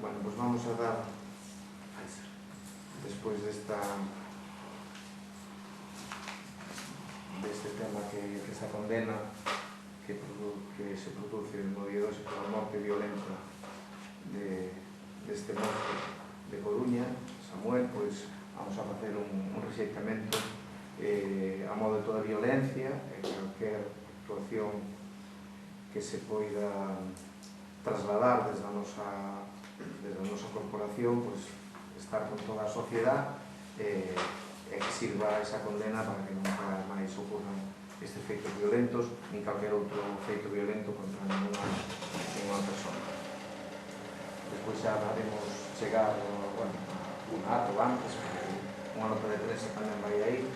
Bueno, pues vamos a dar, despois deste tema que esa condena que se produce no día de hoxe pola morte violenta deste monte de Coruña, Samuel, pois vamos a facer un rexeitamento a modo de toda violencia e calquer actuación que se poida trasladar desde a nosa corporación, pois estar con toda a sociedade e que sirva esa condena para que nunca máis ocurran estes feitos violentos nin calquer outro feito violento contra ninguna persona. Despois xa haremos chegar un ato antes, unha nota de prensa tamén vai aí.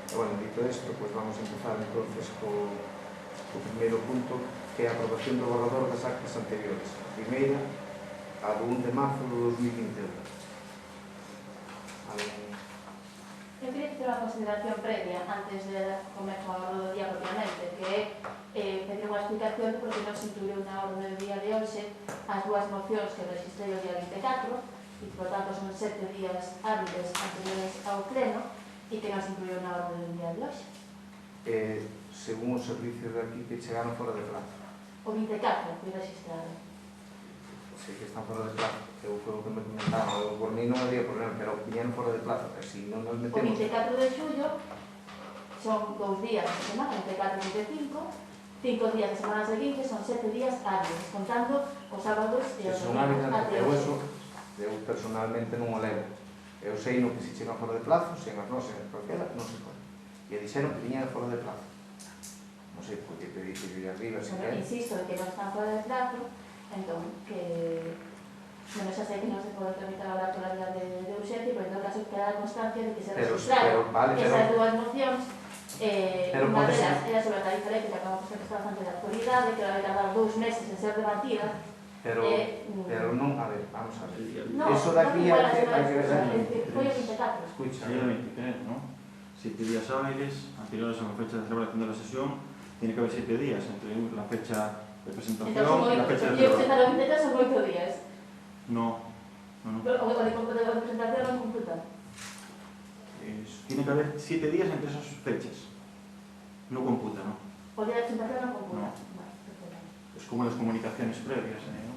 E, bueno, dito isto, pois vamos a empezar entonces co primeiro punto, que é a aprobación do borrador das actas anteriores. A primeira, a do 1 de marzo de 2021. Eu queria facer unha consideración previa antes de comezo a orde do día propiamente, que é pedir unha explicación de por que non se incluiu na orde do día de hoxe as dúas mocións que registrei o día 24 e, por tanto, son 7 días hábiles anteriores ao pleno e que non se incluiu na orde do día de hoxe. Según os servicios de aquí que chegaron fora de plazo. O 24 foi registrado. Sei que están fora de plazo, que foi o que me comentaron, por mí non había problema, pero viñeron fora de plazo, pero si non nos metemos... O 24 de xullo son 2 días de semana, 24 e 25, 5 días de semana seguinte son 7 días hábiles, contando os sábados e os domingos até hoxe. Eu personalmente non o levo. Eu sei no que se chega fora de plazo, sen as nosas, calquera, non se pode. E dixeron que viñeron fora de plazo. Non sei, porque pedí que yo arriba, se quer. Insisto en que non están fora de plazo, entón, que... Bueno, xa sei que non se pode tramitar a oratoria de urxencia, pero en todo caso queda constancia de que se registraron esas dúas mocións. Unha delas era sobre a tarifa eléctrica, que vamos a que está bastante de actualidade, que vai tardar 2 meses en ser debatida. Pero non, a ver, vamos a ver. No, eso daqui hai que ver. Foi o 24. Escucha. Hay el 23, ¿no? 7 días hábiles, anteriores a la fecha de celebración de la sesión, tiene que haber 7 días entre la fecha de presentación y la fecha de celebración. Para o 23 son 8 días. No. O de presentación non computa. Tiene que haber 7 días entre esas fechas. No computa, ¿no? O día de presentación non computa. Es como las comunicaciones previas, ¿no?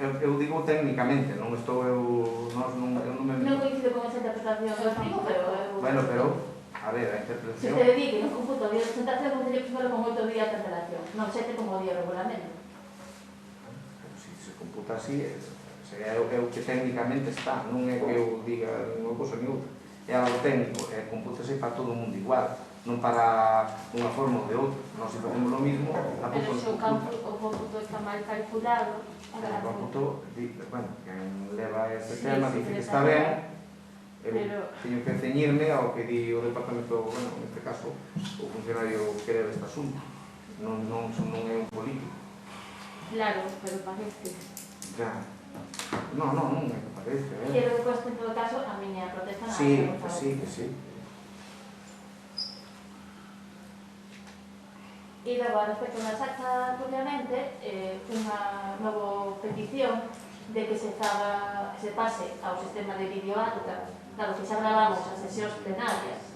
Eu digo técnicamente, non estou eu non me... Non coincido con esa interpretación, pero... Bueno, pero, a ver, a interpretación... Se te di que non computa o día de presentación, non teria que primero con 8 días de antelación, non 7 como o día de regulamento. Pero se computa así, é o que técnicamente está, non é que eu diga unha cosa ni outra. É algo técnico, compútase para todo o mundo igual, non para unha forma ou de outra. Nós se facemos o mismo, pero se o cómputo está mal calculado... O cómputo, bueno, quen leva este tema dice que está ben, teño que ceñirme ao que di o departamento, bueno, neste caso, o funcionario que leva este asunto. Non é un político. Claro, pero parece. Ya. Non é que parece, Quero que conste en todo caso a miña protesta na que sí. E logo, respecto das actas propiamente, unha nova petición de que se pase ao sistema de videoacta, dado que xa gravamos as sesións plenarias,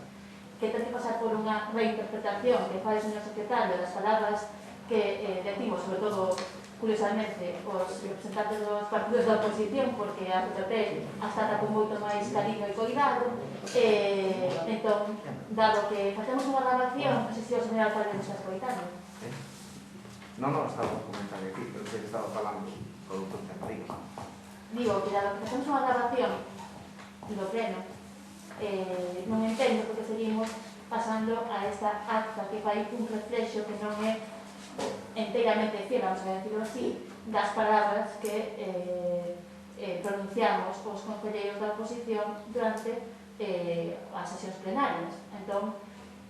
que ten que pasar por unha reinterpretación que fai o señor secretario das palabras que decimos, sobre todo, curiosamente, os representantes dos partidos da oposición, porque a PPP as trata con moito máis cariño e cuidado. Entón, dado que facemos unha grabación, non sei se o señor alcalde nos está escoitando. Non, estaba a comentar aquí, pero sei que estaba falando con outro tema. Digo que dado que facemos unha grabación do pleno, non entendo porque seguimos pasando a esta acta que fai un reflexo que non é enteiramente fiel, vamos a decirlo así, das palabras que pronunciamos os concelleiros da oposición durante as sesións plenarias. Entón,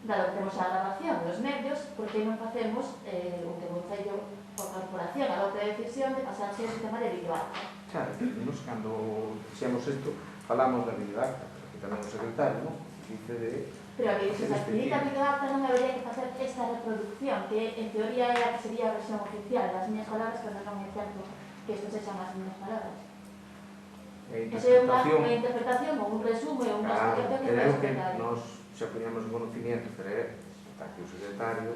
dado que temos a grabación dos medios, por que non facemos o que concello por corporación a outra decisión de pasarse ao sistema de videoacta? Claro, nos cando fixemos isto falamos da videoacta, pero que tamén o secretario, non? Dice de Pero a que se facilita a videoacta non habería que facer esta reproducción, que en teoría é a que sería a versión oficial das miñas palabras, pero non é certo que isto se chama as miñas palabras. Esa é unha interpretación ou un resumo ou unha explicación que creo fai o que secretario. nos xa poñamos en conocimiento, pero está aquí o secretario,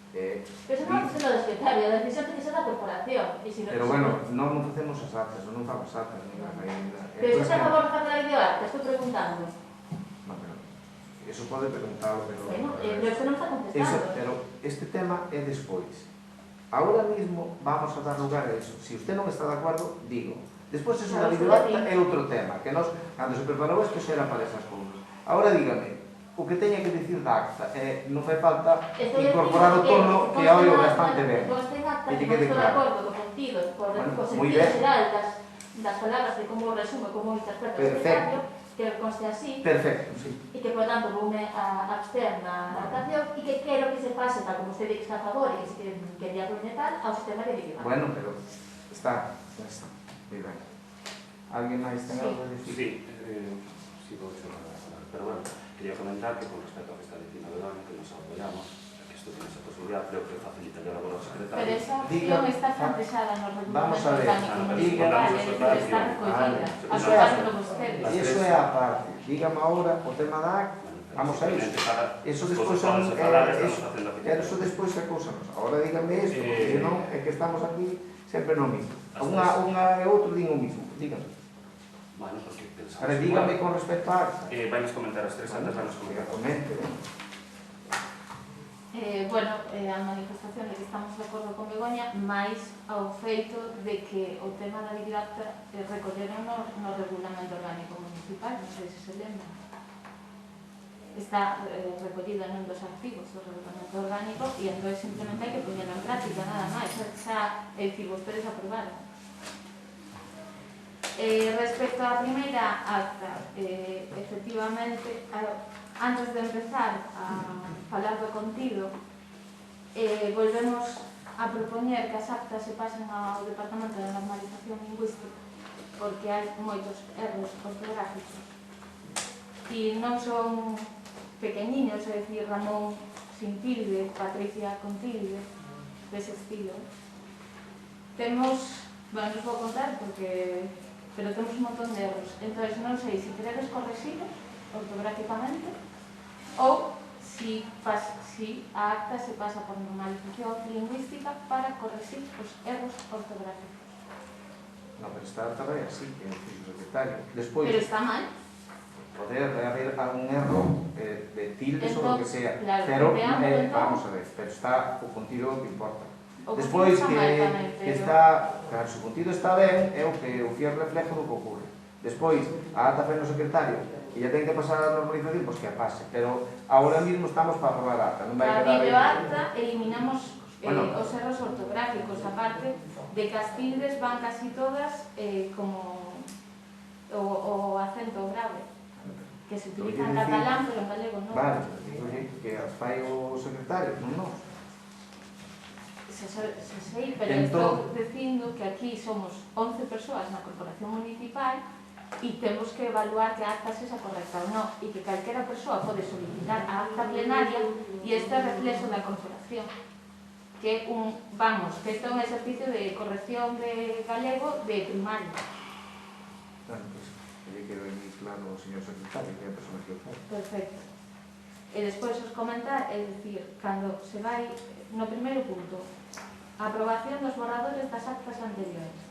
pero eso non é o secretario, a decisión ten que ser da corporación. Pero bueno, non facemos as actas, non fago as actas, pero iso está a favor de facer a videoacta, estou preguntando. Eso pode preguntarlo, pero... Pero isto non está contestando. Pero este tema é despois. Ahora mismo vamos a dar lugar a eso. Si usted non está de acordo, digo. Despois eso da videoacta é outro tema, que nos, cando se preparou isto, xa era para esas cousas. Ahora dígame, o que teña que dicir da acta, non fai falta incorporar o tono que hoy o bastante ben. Pois ten acta que non estou de acordo co contido, co sentido xeral das palabras de como resume, como interpreta o secretario, que conste así, perfecto, sí. E que, por tanto, voume a abster na votación e que quero que se pase, tal como usted di que está a favor e que quería proñetar, ao sistema de videoacta. Bueno, pero está, moi ben. Alguén máis ten algo a Sí, decir? sí, vou chamar a falar. Pero bueno, quería comentar que con respecto a que está dicindo Begoña, que nos apoyamos, que isto tiene esa posibilidad, creo que facilita a labor ao secretario. Pero esa opción está fantexada no Vamos regulamento a ver, orgánico municipal, está recollida. Aprobándolo vostedes. Eso é a parte. Dígame ahora o tema da acta. Vamos a iso. Eso despois son... Eso despois é cousa nosa. Ahora dígame isto, porque senón é que estamos aquí sempre no mismo. Unha e outro din o mismo. Dígame. Bueno, porque pensamos... Ahora dígame con respecto á acta. Vais comentar as tres antes, vais comentar. Comente, Bueno, a manifestación de que estamos de acordo con Begoña, máis ao feito de que o tema da videoacta recolleron no regulamento orgánico municipal, non sei se se lembra. Está recollido nun dos artigos do regulamento orgánico e entón simplemente hai que poñerlo en práctica, nada máis. Xa, é dicir, vostedes aprobaron. Respecto á primeira acta, efectivamente, antes de empezar a falar do contido, volvemos a propoñer que as actas se pasen ao Departamento de Normalización Lingüística porque hai moitos erros ortográficos e non son pequeniños, é dicir, Ramón sin tilde, Patricia con tilde, dese estilo. Temos, bueno, nos vou contar pero temos un montón de erros, entón non sei se queredes correxilos ortográficamente ou si a acta se pasa por normalización lingüística para corregir os erros ortográficos. No, pero está tamén así, que é o secretario. Despois, pero está mal. Poder haber algún erro de tildes ou o que sea, claro, pero vamos a ver, pero está o contido que importa. O Despois que está, claro, se o contido está ben, é o que o fiel reflejo do que ocorre. Despois, a acta fai no secretario, e ya ten que pasar a normalización, pois que a pase, pero agora mesmo estamos para aprobar a acta, non vai a quedar... videoacta eliminamos os erros ortográficos, aparte de que as tildes van casi todas como o acento grave, que se utiliza en catalán, pero en galego non. Vale, digo que as fai o secretario, non nós. Se sei, pero estou dicindo que aquí somos 11 persoas na corporación municipal e temos que evaluar que a acta sexa correcta ou non, e que calquera persoa pode solicitar a acta plenaria e este é reflexo da corporación, que é que este é un exercicio de corrección de galego de primaria. Claro, pois, que quedou moi claro o señor secretario, que é a persona que o fai. Perfecto. E despois os comentar, é dicir, cando se vai no primeiro punto, a aprobación dos borradores das actas anteriores.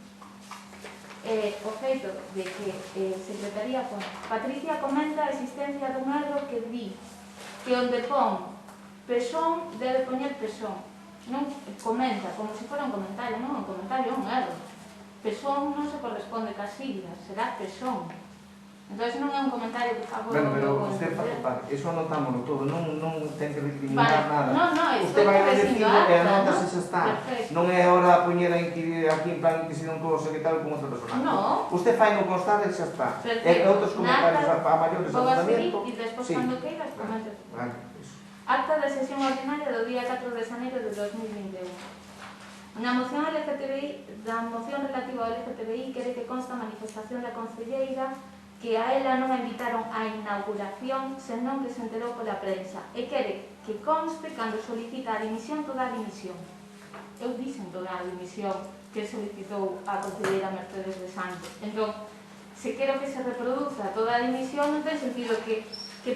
O feito de que Secretaría Patricia comenta a existencia dun erro que di que onde pon pesón debe poñer pesón. Non comenta, como se fora un comentario, non un comentario, é un erro. Pesón non se corresponde cas siglas, será pesón. Entón non é un comentario que fago... Bueno, pero usted, eso anotámoslo todo, non ten que recriminar nada. Non, usted vai a decir e anotas e xa está. Non é hora a poñer aquí en plan inquisición todo o secretario con outra persona. Non. Usted fai no constar e xa está. E outros comentarios a maiores vou a apuntamiento. seguir e despois cando queiras comento. Vale, eso. Acta da sesión ordinaria do día 4 de xaneiro de 2021. Na moción LGTBI, da moción relativa ao LGTBI quere que consta a manifestación da concelleira que a ela non a invitaron á inauguración, senón que se enterou pola prensa, e quere que conste cando solicita a dimisión toda a dimisión. Eu dixen toda a dimisión que solicitou a concelleira Mercedes de Santos. Entón, se quero que se reproduza toda a dimisión, non ten sentido que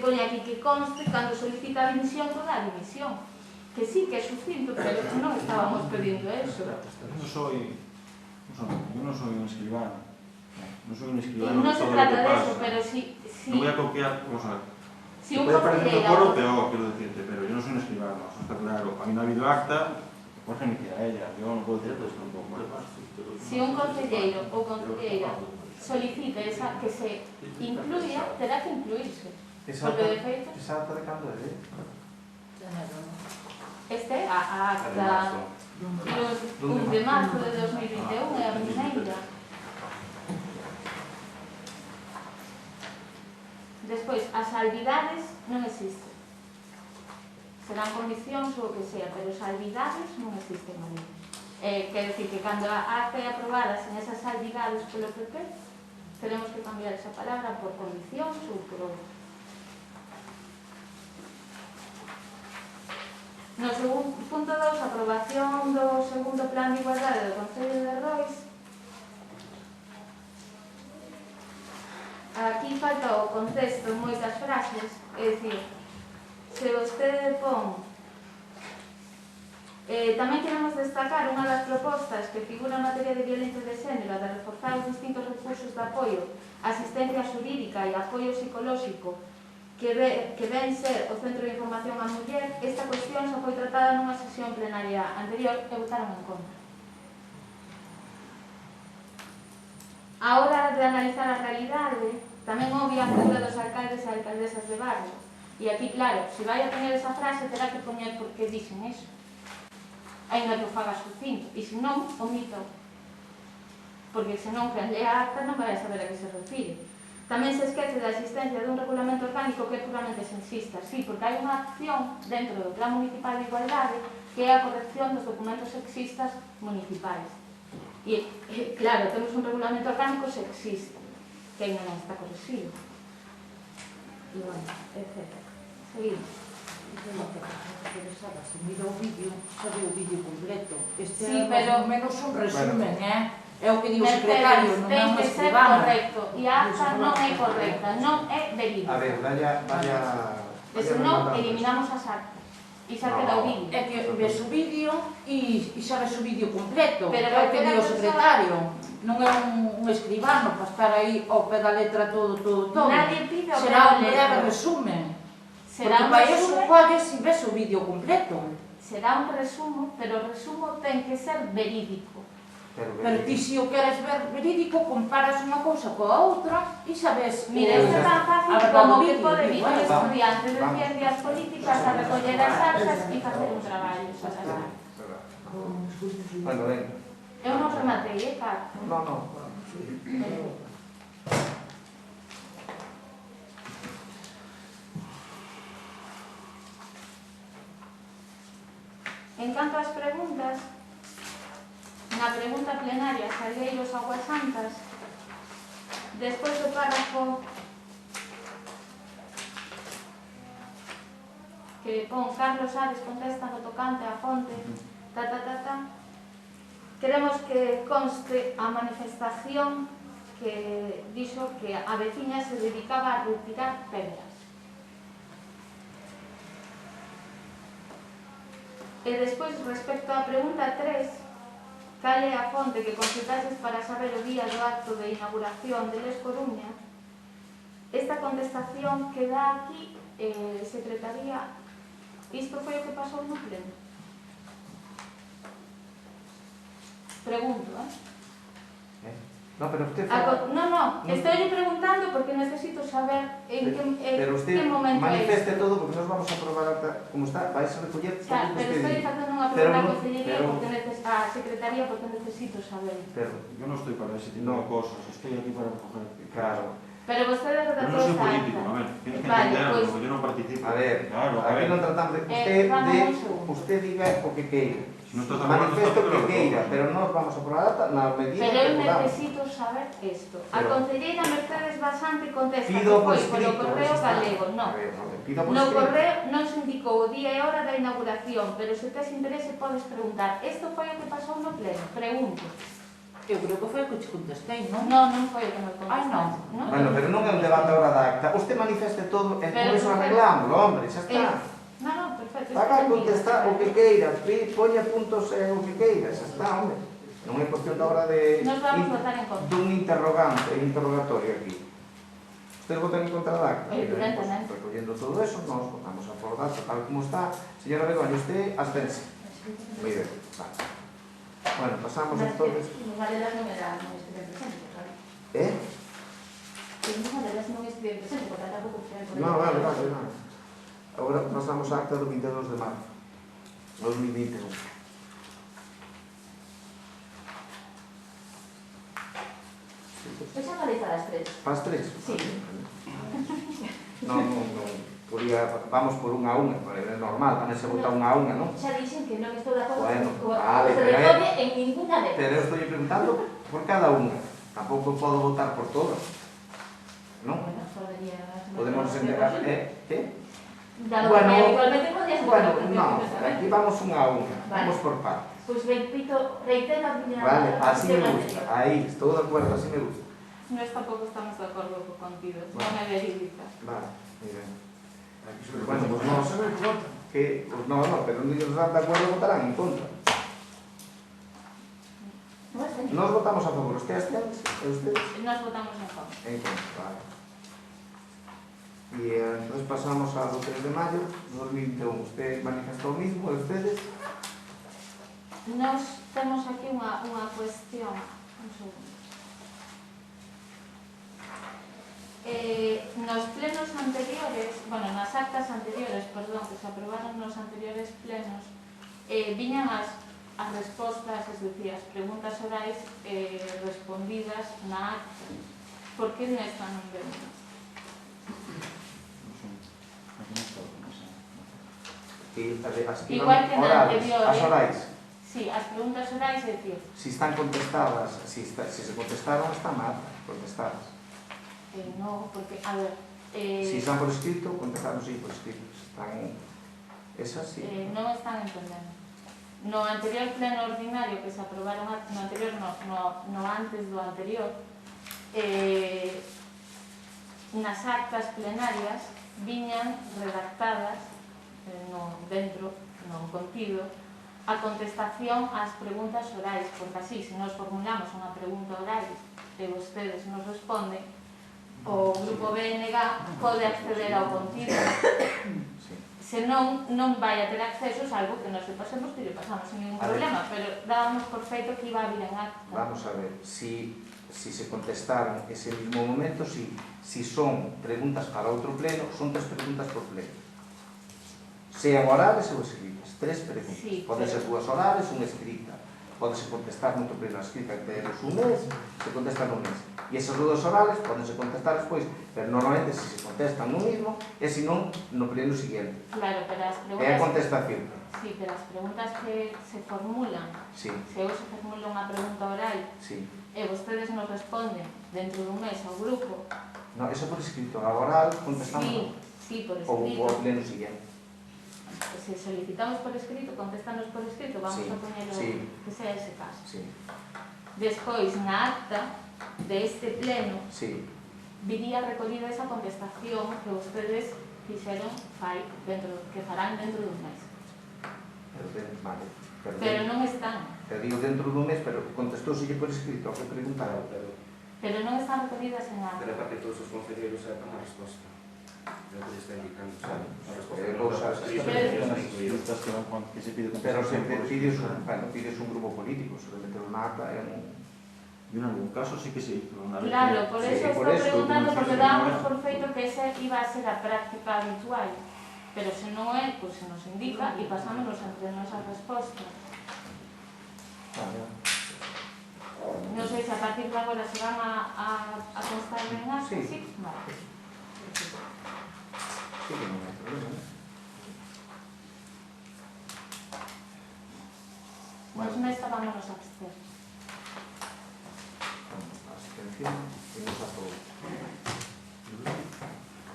poña aquí que conste cando solicita a dimisión toda a dimisión. Que sí, que é sucinto, pero non estábamos pedindo eso. Yo no soy un escribano. No soy un escribano No de se todo lo trata que de eso, pasa. pero sí... No voy a copiar, vamos a ver. Si un Te puede parecer mejor o concelleiro... peor, quiero decirte, pero yo no soy un escribano, eso está claro. A mí no ha habido acta, por ejemplo, a ella, yo no puedo decir esto tampoco. Si un concelleiro ou concelleira solicita que se incluya, terá que incluirse. Porque de feito... Esa acta de cando é? Este é a acta de marzo de 2021, é a primeira. Despois, as salvidades non existen. Serán condicións ou o que sea, pero salvidades non existen ali. Quer decir que cando a acta é aprobada sen esas salvidades polo PP, teremos que cambiar esa palabra por condicións ou por outro. No punto 2, aprobación do segundo plan de igualdade do Concello de Rois. Aquí falta o contexto en moitas frases, é dicir, se vostede pon... Tamén queremos destacar unha das propostas que figura en materia de violencia de xénero, de reforzar os distintos recursos de apoio, asistencia xurídica e apoio psicolóxico que ven ser o Centro de Información á Muller. Esta cuestión xa foi tratada nunha sesión plenaria anterior e votaron en contra. A hora de analizar a realidade, tamén obvia a figura dos alcaldes e alcaldesas de barrio. E aquí, claro, se vai a poñer esa frase, terá que poñer por que dixen eso. Ainda que o faga sucinto. E se non, omito. Porque se non, quen lea a acta non vai a saber a que se refire. Tamén se esquece da existencia dun regulamento orgánico que é puramente sexista. Sí, porque hai unha acción dentro do Plan Municipal de Igualdade que é a corrección dos documentos sexistas municipais. E, claro, temos un regulamento orgánico sexista que ainda non está corregido. E, bueno, etc. Seguimos. Se mira o vídeo, sabe o vídeo completo. Este Sí, é pero... menos un resumen, É o que di o Mercedes, secretario, non é ten un que ser escribano. correcto. E a acta non é correcta, non é verídica. A ver, vaya... E se non, eliminamos as actas. E xa queda o vídeo. É que ves o vídeo e xa ves o vídeo completo. Pero É o que di o calquera secretario. Non é un escribano para estar aí ao pé da letra todo. Nadie pide o Será un pé da breve letra. resumen. Será un Porque para iso resumen, colles e ves o vídeo completo. será un resumo, pero o resumo ten que ser verídico. Pero ti se o queres ver verídico, comparas unha cousa coa outra e sabes... Mira, isto é tan fácil como que pode vir un estudiante de vamos. ciencias políticas a recoller as actas e facer un traballo. Xa está. Bueno, venga. Eu non rematei, Carlos. No. En canto ás preguntas, na pregunta plenaria Salgueiros Aguas Santas, despois do párrafo que pon Carlos Ares contesta no tocante a fonte, queremos que conste a manifestación que dixo que a veciña se dedicaba a retirar pedras. E despois, respecto á pregunta 3, cal é a fonte que consultases para saber o día do acto de inauguración de Les Coruña, esta contestación que dá aquí, Secretaría, isto foi o que pasou no pleno. Pregunto, No, pero usted... No, estoy preguntando porque necesito saber en que momento manifeste es. todo porque nos vamos a aprobar como está, vais a recoller todo Claro, o que pero usted estoy diga. facendo unha Pero pregunta a no- Consellería pero- porque a Secretaría porque necesito saber. Pero, Yo no estoy para ese tipo de cosas, estoy aquí para recoger. claro, Pero vostede Yo redactou no soy esta político, a acta. ver, tienes que Vale, entenderlo, pues- yo no participo. a ver, Claro, a aquí ver. non tratamos de... vamos un segundo. Usted diga o que queira. Non estás de acordo, manifesto estás, que pero queira, pero non vamos a aprobar a data na medida Pero eu que podamos. necesito saber isto. A Pero- concelleira Mercedes Basante contesta que Pido por foi polo escrito, correo está. galego. Non. A ver, pido por No escrito. correo non se indicou o día e hora da inauguración, pero se tes interese podes preguntar. Isto foi o que pasou no pleno. Pregunto. Eu creo que foi o que te contestei, non? Non foi o que me Ai, non. contestaste. Non? Bueno, pero non é un debate ahora da acta. Usted manifeste todo e con Pero eso perfecto. arreglámoslo, hombre, xa está. Non, perfecto. Paga a contestar o que queira, poña puntos o que queira, xa está, hombre. Non é cuestión da hora de... Nos vamos a votar en contra. Dun interrogatorio aquí. Ustedes votan en contra da acta. Evidentemente. Recollendo todo eso, nos votamos a favor da acta tal como está. Señora Begoña, usted abstense. Muy bien, vale. Bueno, pasamos entonces... Nos valeras non eran non estiven presente, claro. Que Nos valeras non estiven presente, porque tampouco estiven por aí. No, vale. Agora pasamos a acta do 22 de marzo 2021. Vais a analizar as tres. Pas tres? Sí. Non. Vamos por unha a unha, é normal, tamén se vota unha a unha, non? Xa dixen que non estou de acordo Bueno, con vale, se pero recolle en ninguna delas. Pero eu estou preguntando por cada unha. Tampouco podo votar por todas. Non? Bueno, podería... Podemos endegar... Que? Dado Bueno, que habitualmente podías votar Bueno, por non, perfectamente. aquí vamos unha a unha. Vale. Vamos por partes. Pois reitero a miña... Vale, así me posición gusta. anterior. Aí, estou de acuerdo, así me gusta. Nós tampouco estamos de acordo co contido, Vale. non é verídica. Vale, muy bien. Bueno, pues no, que, no, pero non están de acuerdo votarán en contra. Non é Nos votamos a favor, usted abstense, e ustedes Nós votamos en contra. en contra, vale. Y entonces pasamos a 3 de mayo de 2021. Usted manifestó o mismo, e ustedes? Nós temos aquí unha cuestión. Un segundo. Nos plenos anteriores, nas actas anteriores, perdón, que se aprobaron nos anteriores plenos, viñan as respostas, es dicir, as preguntas orais respondidas na acta. Por que nesta non vemos? Igual que na anterior, as orais. Sí, as preguntas orais, é dicir, Si están contestadas, si se contestaron, están mal contestadas. no, porque, a ver... Si están por escrito, contestaron sí por escrito. Están... Esas sí. Non están entendendo. No anterior pleno ordinario que se aprobaron, no anterior, no antes do anterior, nas actas plenarias viñan redactadas dentro, no contido, a contestación ás preguntas orais, porque así, se nos formulamos unha pregunta orais e vostedes nos responden, o grupo BNG pode acceder ao contido. Sí. Se non vai a ter acceso, salvo que nos pasemos que lle pasamos sin ningún problema, pero dábamos por feito que iba a vir en acta. Vamos a ver, si se contestaron ese mismo momento, si son preguntas para outro pleno, son 3 preguntas por pleno. Sean orales ou escritas, 3 preguntas. Sí, Poden ser 2 orales, unha escrita. Pódese contestar noutro pleno a escrita que tenemos un mes, se contesta nun mes. E esas 2 orales pódense contestar despois, pero normalmente se contestan no mismo, e se non, no pleno siguiente. Claro, pero as É a preguntas... contestación. Sí, pero as preguntas que se formulan, Sí, se eu se formula unha pregunta oral sí. e vostedes nos responden dentro dun mes ao grupo, No, eso por escrito. A oral contestamos sí, por ou escrito, o pleno siguiente. se solicitamos por escrito, contestanos por escrito, vamos Sí, a poñelo sí. que sea ese caso. Sí, Despois, na acta deste pleno, sí. viría recollida esa contestación que vostedes fixeron que farán dentro dun mes. Vale. Pero non están. Te digo dentro dun mes, pero contestóuselle por escrito o que preguntaron. Pero non están recollidas en acta. Pero para que todos os concelleiros sepan a resposta. É o que está indicando, sabe? A resposta Cousas Estas que se pide Pero se contestación. pides un grupo político, se le meter unha acta é un... Y en algún caso sí que se hizo. Una vez Claro, por Sí, eso por estou eso, preguntando, como porque se dábamos llama. por feito que esa iba a ser a práctica habitual. Pero se non é, pois se nos indica e pasámonos entre nosas respostas. Non sei se a partir de agora se van a constar en acta, Sí. sí? Vale. Sí que non hai problema, non? Pois nesta vamos a abster. Abstención y nos aprobó.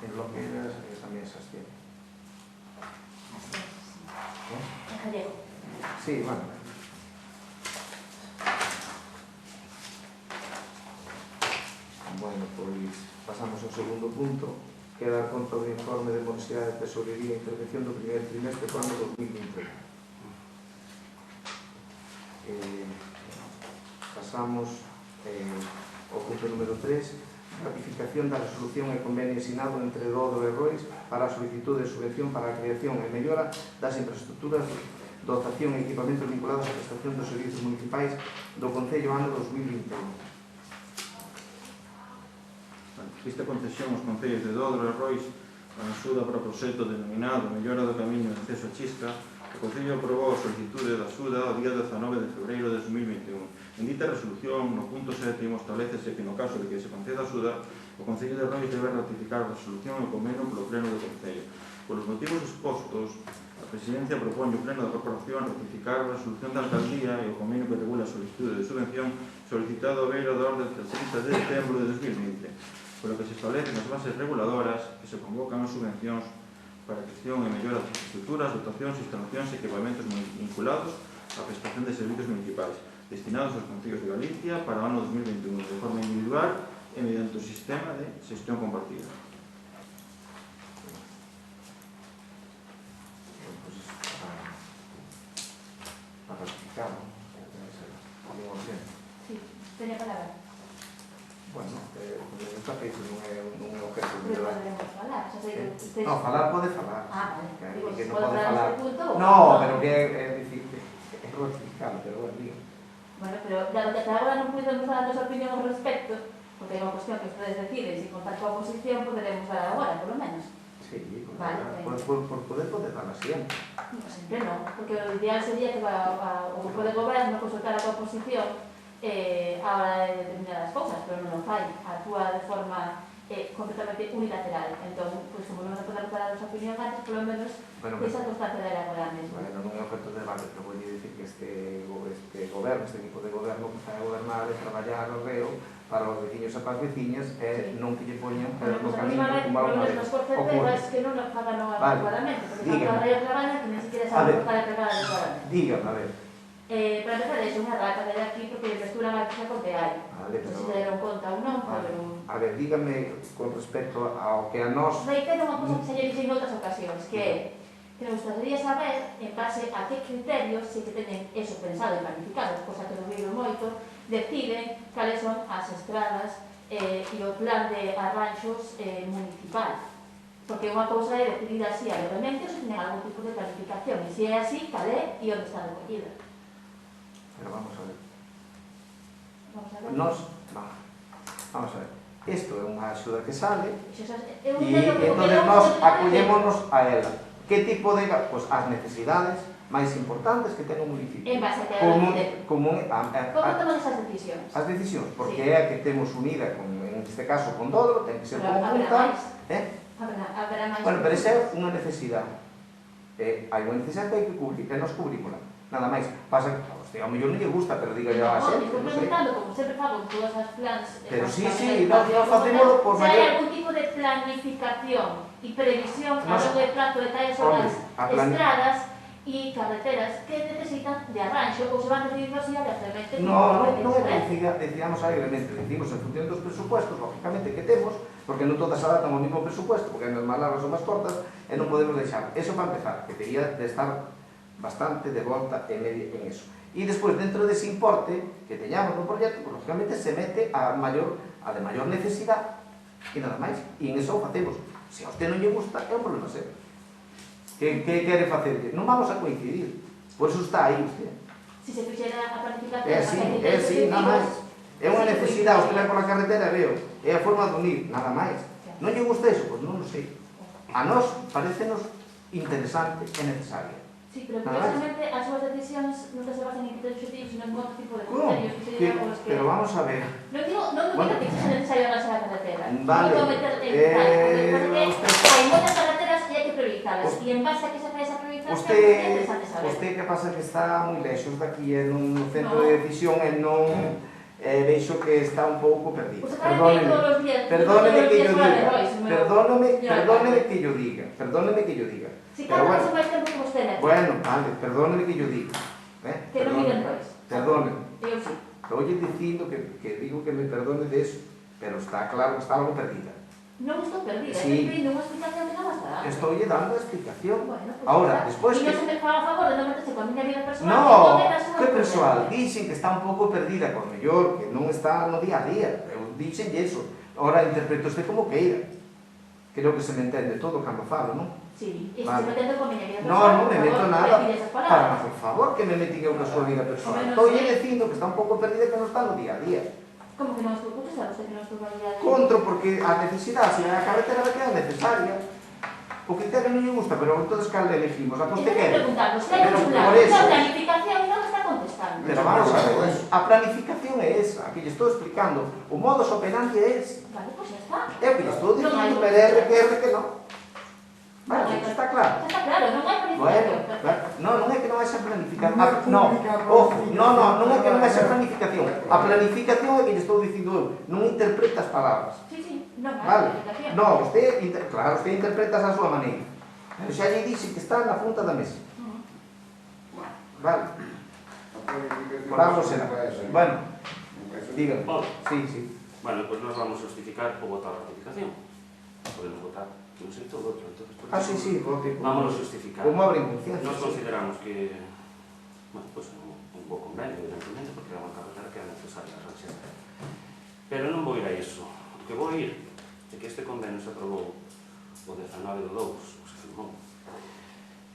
En lo que era también se abstiene. Así es, sí. En gallego. Sí, bueno. Bueno, pois pasamos ao segundo punto, que é dar conta do informe de morosidade de tesorería e intervención do primeiro trimestre do ano 2021. Pasamos ao punto número 3, ratificación da resolución e convenio asinado entre Dodo e Rois para a solicitud de subvención para a creación e mellora das infraestructuras, dotación e equipamentos vinculados á prestación dos servizos municipais do Concello ano 2021. Esta concesión aos concellos de Dodro e Rois a axuda para o proxecto denominado Mellora do Camiño de Acceso a Chisca, o Concello aprobou a solicitude de axuda ao día 19 de febreiro de 2021. En dita resolución, no punto 7, establecese que no caso de que se conceda axuda, o Concello de Rois debe ratificar a resolución e o convenio polo Pleno do Concello. Por os motivos expostos, a Presidencia propón ao Pleno da Corporación ratificar a resolución da Alcaldía e o convenio que regula a solicitude de subvención solicitado a beira da orde del 30 de decembro de 2020. Por lo que se establecen as bases reguladoras que se convocan as subvencións para a creación e mellora das infraestructuras, dotacións, instalacións e equipamentos vinculados á prestación de servicios municipais destinados aos concellos de Galicia para o ano 2021 de forma individual e mediante o sistema de xestión compartida. Para ratificar, ¿no? Sí, teña palabra. Bueno, esta feita non é objeto de Pero debate. podemos falar, xa sei que ustedes... No, falar pode falar. Ah, vale. Digo, Que se non pode pode falar falar. neste punto... No, pero que é dicir, é ratificado, pero bueno, digo. Bueno, pero dado que hasta agora non pudemos dar a nosa opinión ao respecto, porque é unha cuestión que ustedes deciden, se contar coa oposición, poderemos dar agora, polo menos. Sí, Vale, por poder darla siempre. No, sempre non, porque o ideal sería que o grupo de goberno consultara coa oposición a hora de determinadas cousas, pero non o fai, actúa de forma completamente unilateral. Entón, pois, como non se pode dar a nosa opinión antes, polo menos, esa constancia de agora mesmo. Bueno, non é objeto de debate, pero vou dicir que este goberno, este equipo de goberno que está a gobernar e traballar ao reo para os veciños e para as veciñas non que lle poñan no camiño como alguna vez ocurre. Que non nos pagan adecuadamente, porque tanto a reo traballan que nem siquiera saben para pegar adecuadamente. Dígame, a ver. Para empezar, é unha rata de aquí porque mesturan a cosa con teai. Vale, Non se deron conta ou non, pero... A ver, dígame con respecto ao que a nós... Reitero unha cosa que xa lle dixen en outras ocasións, que é que nos gustaría saber en base a que criterios, se que teñen eso pensado e planificado, cosa que non vivo moito, deciden cales son as estradas e o plan de arranxos municipal. Porque unha cousa é decidir así alegremente ou se teñen algún tipo de planificación, e se é así, cal é e onde está recollida. Pero vamos a ver. Vamos a ver. Vamos a ver. Isto é unha axuda que sale E entón nós acollémonos a ela. Que tipo de... Pois as necesidades máis importantes que ten o municipio. En base a que Como toman esas decisións? As decisións, porque é a que temos unida, en este caso con Dodro, ten que ser conjunta. Haberá máis. Bueno, pero esa é unha necesidade. Hai unha necesidade que hai que cubrir, que nós cubrímola. Nada máis. Pasa que ao mellor non lle gusta, pero diga ya a xente. Estou preguntando, como sempre fago en todas as plans... Pero sí, nós facémolo por maior... Se hai maior... algún tipo de planificación e previsión a longo de plazo de tales as estradas e carreteras que necesitan de arranxo ou se van decidindo así aleatoriamente. Non decidamos alegremente, decidimos en función dos presupuestos, lógicamente, que temos, porque non todas se adaptan ao mismo presupuesto, porque as máis largas ou máis cortas, e non podemos deixar. Eso para empezar, que teria de estar bastante de volta e media en eso. E despois, dentro dese importe que teñamos no proxecto, pues, lógicamente se mete a de maior necesidade e nada máis. E en eso o facemos. Se a usted non lle gusta, é un problema serio. Que quere facer? Non vamos a coincidir. Por eso está aí usted. Si se fixera a planificación... É así, nada máis. É unha necesidade, usted vai por a carretera, veo. É a forma de unir, nada máis. Non lle gusta iso? Pois non o sei. A nós parecenos interesante e necesaria. Sí, pero curiosamente as súas decisións non se basan en criterios objetivos, sino en outro tipo de criterios que serían os que... Pero vamos a ver... Non digo que sexa necesario arranxar a carretera. Vale. Non meter en tal, porque hai moitas carreteras e hai que priorizar. priorizalas. E en base a que se fai esa priorización, é Usted interesante saber. que pasa que está moi lexos daqui no centro de decisión e non veixo que está un pouco perdido. Usted sabe que todos os días... Perdóneme que yo diga. Perdóneme que yo diga. Si Pero cada bueno. vez máis tempo que vostede aquí. Bueno, vale, perdóneme que yo diga. Que non miren Rois. Perdóneme. Eu sí. Estoy dicindo que digo que me perdone de eso, pero está claro que está algo perdida. Non estou perdida, Sí. estou pedindo unha explicación que non me está dando. Estoy dando explicación. Bueno, pues Ahora, está. despois E que... non se me fala a favor de non meterse con a miña vida personal. No, que non é persoal que persoal, problema. dixen que está un pouco perdida con mellor, que non está no día a día. Eu dixen eso. Ahora interpreto usted como queira. Creo que se me entende todo cando falo, non? Sí, e se Vale. se metendo con a miña vida No, personal, non me por meto favor, nada. retire esas palabras. Por favor, que me metin eu na súa vida personal. Hombre, non Estou sei. dicindo que está un pouco perdida que non está no día a día. Como que non estou contestando, usted que non estou aí a... Contro porque a necesidade, se a carretera vai quedar necesaria. O criterio non lle gusta, pero entonces cal elegimos? A que usted Estoy quere? preguntando, si hai Pero un por plan, eso. unha planificación e non me está contestando. Pero vamos a ver, a planificación é esa, a que lle estou explicando. O modus operandi é ese. Vale, pues ya está. É o que lle estou Non hai dicindo, pero é que non. Non Vale, hai está claro. Está claro, non hai Bueno, planificación. claro. Non é que non haxa planificación. Non é No, pública a ojo, planificación. non é que non haxa planificación. A planificación é que lle estou dicindo eu. Non interpreta as palabras. Sí, sí, non hai Vale. planificación. No, claro, usted interpreta a súa maneira. Pero xa lle dixe que está na punta da mesa. Vale, vamos a ver. Bueno, dígame. Pode. Sí, sí. Bueno, pues nos vamos a justificar o votar a ratificación. Podemos votar de un xeito ou do outro, entonces... Ah, sí, sí, vote. Vámonos a justificar. Como abren conciencia. Nos consideramos que, bueno, pues un bo convenio, evidentemente, porque é unha carretera que é necesaria realizar. Pero non vou ir a iso. O que vou ir é que este convenio se aprobou o 19 do 2, o se firmou.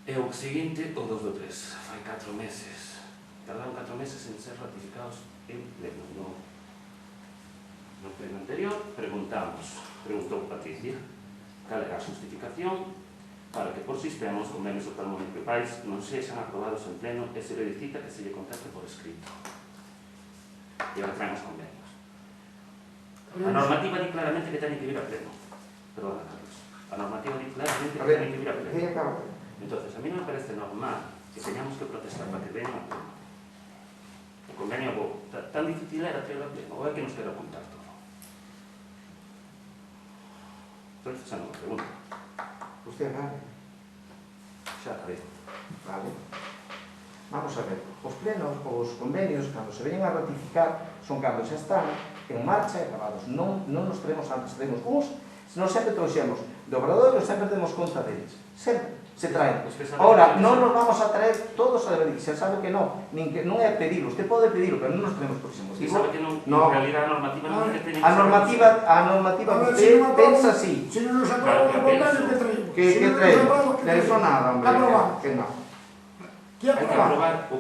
E o seguinte, o 2 do 3, fai 4 meses. Tardaron 4 meses en ser ratificados en pleno. No pleno anterior preguntou Patricia, cal era a justificación para que por sistema os convenios supermunicipais non sexan aprobados en pleno e se solicita que se lle conteste por escrito. E agora traemos convenios. A normativa di claramente que teñen que vir a pleno. Perdona, Carlos. A normativa di claramente que teñen que vir a pleno. Sí, acaba. Entonces, a mí non me parece normal que teñamos que protestar para que vengan a pleno. O convenio bo, tan difícil era traer a pleno, ou é que nos queda ocultar todo? Entonces, esa non me pregunta. Usted agarre. Xa acabei. Vale. Vamos a ver. Os plenos, os convenios, cando se veñen a ratificar, son cando xa están en marcha e acabados. Non nos traemos antes, traemos uns, non sempre trouxemos de Obradoiro, sempre temos conta deles. Sempre se traen. Ahora, non nos vamos a traer todos a deber, xa sabe que non, nin que non é pedirlo, usted pode pedirlo, pero non nos traemos por ese Usted motivo. sabe que non, No. en realidad a normativa non é que teñen que A ser normativa que usted pensa así. Si non nos aprobamos o convenio, que traemos? Que traemos? De eso nada, hombre. Que aprobamos? Que no. Que Hai que aprobar o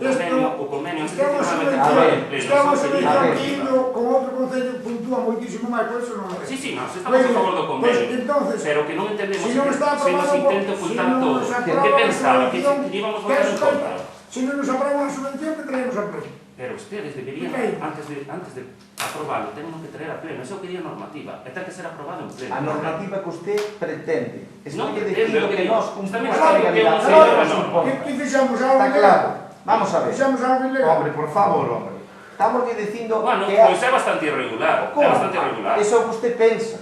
convenio Estamos efectivamente estamos a ver, subvencionando con outro concello puntúa moitísimo máis, por eso non é. Sí, sí, nos estamos a favor do convenio. Pues, entonces, Pero que non entendemos si non está se nos aprobado, intenta ocultar todo. Que pensaba? Que íbamos a votar en contra. Si non nos aprobamos a subvención, que traemos a pleno. Pero ustedes deberían, antes de aprobarlo, teñen que traer a pleno. Eso quería normativa. E ten que ser aprobado en pleno. A normativa que usted pretende. Non Estoy pretendo, dicindo que que digo. nós cumplimos Está a claro que legalidade. eu sei, Ahora pero nos non. impone. Que fixamos algo Está ilegal? claro. Vamos a ver. Fixamos algo ilegal? Hombre, por favor, hombre. Estamos dicindo Bueno, que... pois é bastante irregular. É ¿Cómo? bastante irregular. Eso é o que usted pensa.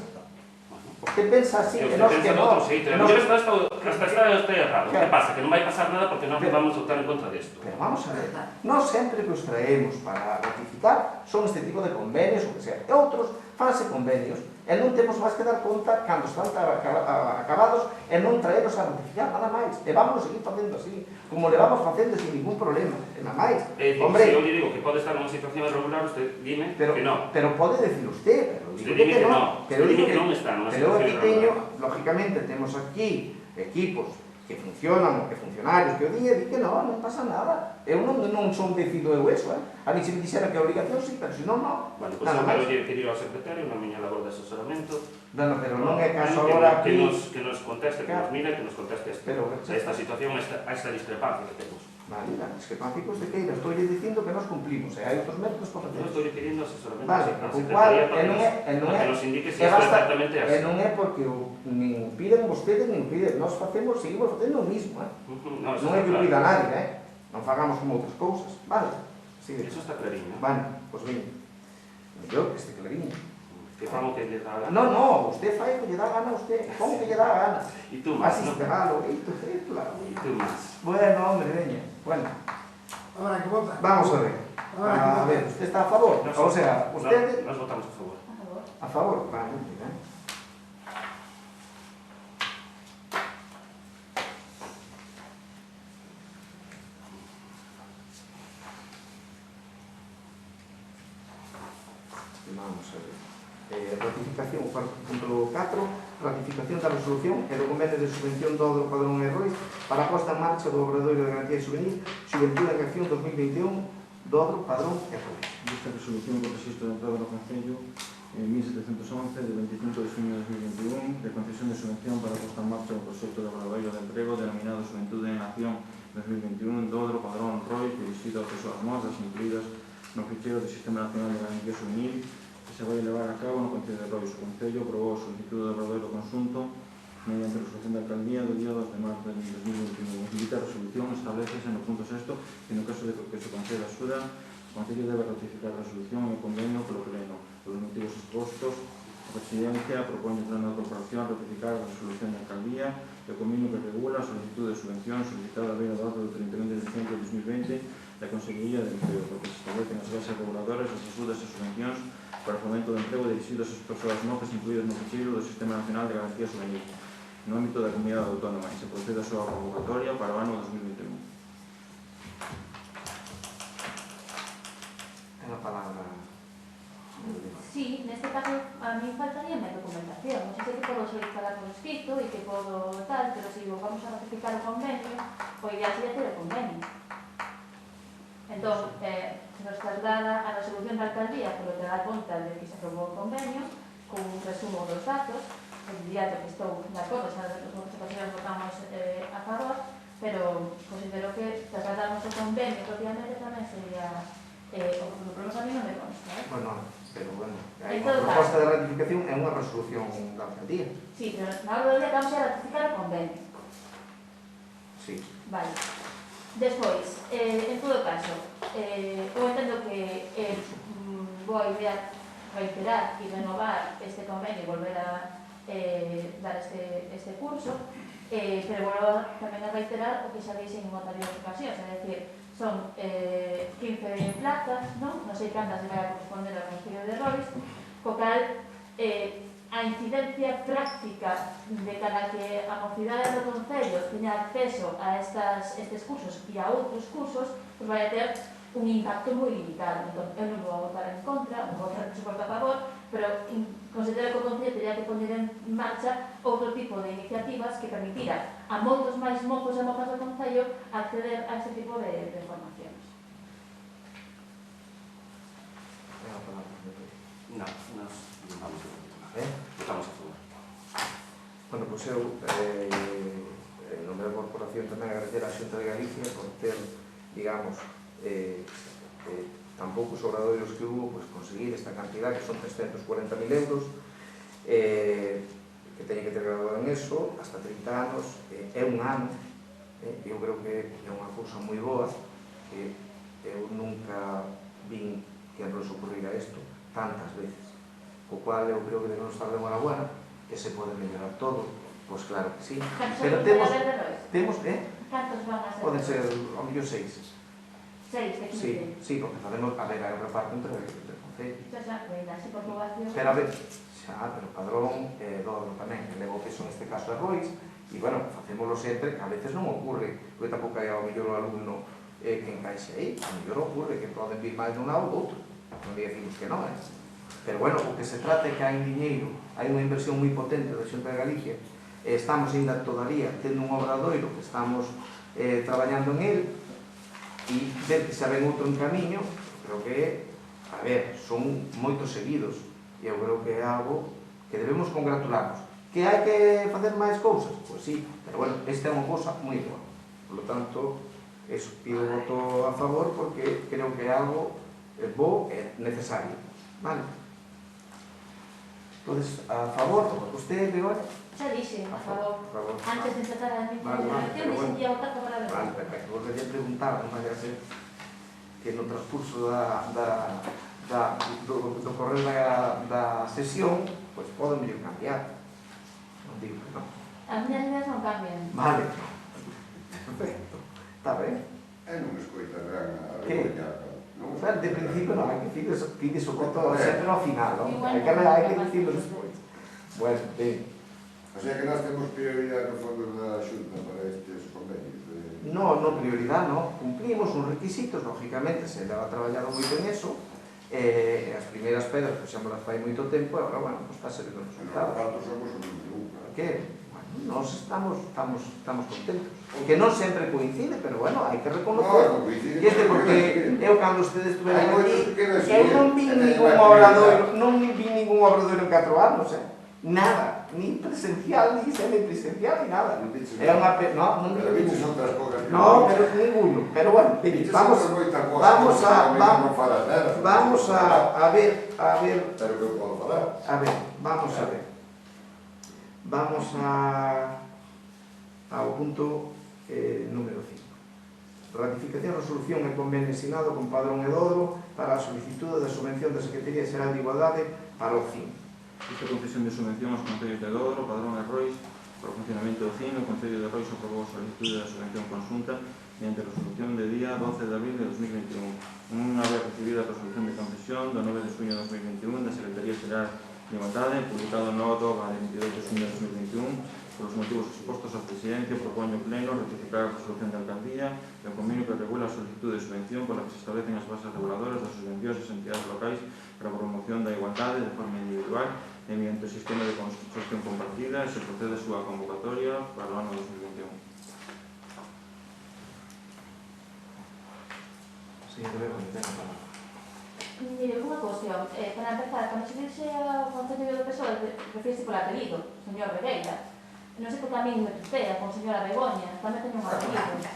Usted pensa así, Que que usted nós pensa que de no. outro xeito. que nos- Hasta está errado. Claro. Que pasa? Que non vai pasar nada porque nós vamos a votar en contra desto. Pero vamos a ver, non sempre que os traemos para ratificar son este tipo de convenios, o que sea. E outros fanse convenios e non temos máis que dar conta cando están acabados e non traeros a ratificar nada máis. E vamos a seguir facendo así, como le vamos facendo sin ningún problema. E nada máis. É dicir, Hombre, se eu lle digo que pode estar nunha situación irregular, usted dime pero, que non. pero pode decir usted, pero Usted digo dime que non. non. Pero Usted digo dime que non está nunha pero situación aquí teño, irregular. lógicamente, temos aquí equipos que funcionan, que funcionarios que o día, di que non pasa nada. Eu non son decido eu eso, A mí se me dixera que a obligación sí, pero se non, non. Bueno, pois Nada eu máis. quero lle pedir ao secretario na miña labor de asesoramento Bueno, pero non é caso que agora aquí. que nos conteste, que nos mire, que nos conteste a esta situación, a esta discrepancia que temos. Vale, la discrepancia que usted queira. Estou lle dicindo que nos cumplimos cumplimos, e hai outros métodos para Eu facer. estou pidiendo asesoramento Vale, a o cual, Secretaría e non é, para que nos indique se e isto é basta, exactamente e así. non é porque nin o piden vostedes, nin o piden, nós facemos, seguimos facendo o mismo, No, eso non é está que o claro. pida nadie, non fagamos como outras cousas, vale? Sigue. Eso está clariño. Vale, pois ben, mellor que este clariño. Que famo que lle dá a gana. No, usted fai o que lle dá a gana a usted, como que lle dá a gana. E tú máis, Así non? se regalo, claro. E tú máis. Bueno, hombre, veña, bueno, Ahora que vota. vamos a ver. A ver, usted está a favor, Nos- o sea, usted... Nos votamos a favor. A favor. A favor, vale, muy bien. Vamos a ver. Ratificación, punto 4, ratificación da resolución e do convenio de subvención do Odro Padrón e Rois para a posta en marcha do Obradoiro de Garantía Juvenil, Xuventude en Acción 2021 do Odro Padrón e Rois. Esta resolución do registro de entrada no Concello 1711 de 25 de junio de 2021 de concesión de subvención para a posta en marcha do proxecto de Obradoiro de Emprego denominado Xuventude en Acción 2021 do Odro Padrón Rois dirixido a persoas mozas incluídas no ficheiro do Sistema Nacional de Garantía Juvenil que se vai levar a cabo no Concello de Rois. O Concello aprobou a solicitud de Obradoiro conxunto mediante a resolución da Alcaldía do día 2 de marzo de 2021. Dita resolución establecese no punto 6 que no caso de que se conceda axuda, o Concello debe ratificar a resolución e o convenio polo pleno. Por os motivos expostos, a Presidencia propone ao Pleno da Corporación ratificar a resolución da Alcaldía e o convenio que regula a solicitud de subvención solicitada a beira da data do 31 de diciembre de 2020 da Consellería de Emprego, porque se establecen as bases reguladoras das axudas e subvencións para o fomento do emprego dirixidos ás persoas mozas incluídas no ficheiro do Sistema Nacional de Garantía Juvenil no ámbito da Comunidade Autónoma e se procede a súa convocatoria para o ano 2021. Ten a palabra. Sí, neste caso a mí faltaría máis documentación. Non sei que podo solicitar por escrito e que podo tal, pero se vamos a ratificar o convenio, o ideal sería ter o convenio. Entón, se nos traslada a resolución da alcaldía polo que dá conta de que se aprobou o convenio, con un resumo dos datos, diría que estou de acordo, xa nos ocasiones votamos a favor, pero considero que trasladarnos o convenio propiamente tamén sería o problema a mí non me consta, Bueno, pero bueno, hai En unha todo proposta de ratificación e unha resolución da Alcaldía. Sí, pero na hora do día vamos a ratificar o convenio. Sí. Vale. Despois, en todo caso, eu entendo que boa idea reiterar e renovar este convenio e volver a dar este curso, pero volvo tamén a reiterar o que xa deixen en anteriores ocasións, é dicir, son 15 plazas, non sei cantas se vai a corresponder ao Concello de Rois, co cal a incidencia práctica de cada que a mocidade do Concello teña acceso a estes cursos e a outros cursos, pues vai a ter un impacto moi limitado. Entón, eu non vou a votar en contra, non vou votar, por suposto, a favor, pero considero que o Concello teria que poner en marcha outro tipo de iniciativas que permitira a moitos máis mozos e mozas do Concello acceder a este tipo de formacións. Ten a palabra. No, nos vamos a Eh? votamos a favor. Bueno, pois eu, en nome da Corporación, tamén agradecer á Xunta de Galicia por ter, digamos, tan poucos obradoiros que hubo, pues, conseguir esta cantidad, que son 340.000 euros, que teñen que ter graduado en eso, hasta 30 anos, é un ano, eu creo que é unha cousa moi boa, que eu nunca vin que nos ocurrira isto tantas veces. O cual eu creo que debemos estar de enhorabuena, que se pode mellorar todo, pois claro que sí. Pero temos, Cantos van a ser? poden ser, ao mellor 6. 6, de 15. Sí, porque facemos, a ver, hai un reparto entre concellos. Xa, así por poboación. Pero a ver, xa, pero Padrón e Dodro tamén, que levo peso neste caso a Rois, e, bueno, facémoslo sempre, que a veces non ocurre, porque tampouco hai ao mellor o alumno que encaixe aí, ao mellor ocurre que poden vir máis dun lado ou outro, non decimos que non, Pero, bueno, o que se trata é que hai un diñeiro, hai unha inversión moi potente da Xunta de Galicia, estamos ainda todavía tendo un obradoiro que estamos traballando en él, e ver que se ven outro en camiño, creo que, a ver, son moitos seguidos, e eu creo que é algo que debemos congratularnos. Que hai que facer máis cousas? Pois sí, pero, bueno, esta é unha cousa moi boa. Por lo tanto, pido voto a favor porque creo que é algo bo e necesario, vale? Entonces, a favor, usted, Begoña? Xa dixe, a favor. Antes de empezar a mi Vale, intervención, bueno. dixen que ia votar favorável. Vale, perfecto. Vos quería preguntar, non vai a ser que no transcurso do correr da sesión, pois poden mellor cambiar. Non digo que non. As miñas ideas non cambian. Vale. Perfecto. Está ben. Non me escoita ben a Que? Begoña. De principio non, hai que dicir o coto sempre ao final, non? Igual Hai que dicirlo despois. Bueno, ben. O sea que nós temos prioridade no fondo da Xunta para estes convenios. No prioridade, no. Cumplimos uns requisitos, lógicamente, se leva traballado moito en eso, as primeiras pedras, pois xa me las fai moito tempo, e agora, bueno, pois está servindo os Nos resultados. repartos somos o número 1. Que, bueno, nós estamos contentos. Que non sempre coincide, pero bueno, hai que reconocer. Non coincide. E este porque eu, cando ustedes estuveran Hai moitos aquí, que quedan eu non vi seguir. ningún obradoiro, en 4 anos, nada, ni presencial, ni semipresencial, ni nada. É unha non Pero vi viches ninguno. outras cousas. No, pero ninguno. Pero bueno, vamos a ver, Pero que eu podo falar. vamos a ver. Vamos ao punto número 5. Ratificación, resolución e convenio asignado con Padrón e Dodro para a solicitude da subvención da Secretaría Xeral de Igualdade para o CIN. Esta concesión de subvención aos concellos de Dodro, Padrón e Rois para o funcionamento do CIN, o Concello de Rois aprobou a solicitude da subvención conxunta mediante resolución de día 12 de abril de 2021. Unha vez recibida a resolución de concesión do 9 de xuño de 2021 da Secretaría Xeral de Igualdade, publicado no DOGA de 22 de xuño de 2021, por os motivos expostos á presidencia, propoño o pleno ratificar a resolución de alcaldía e o convenio que regula a solicitud de subvención pola que se establecen as bases reguladoras das subvencións das entidades locais para a promoción da igualdade de forma individual e mediante o sistema de construcción compartida e se procede a súa convocatoria para o ano 2021. Señor Begoña, ten a palabra. Mire, unha cuestión. Para empezar, cando se dixe ao Concello do PSOE, refírese por apelido, señor Regueira. Non sei por que a min me tutea con señora Begoña, tamén teño un apelido.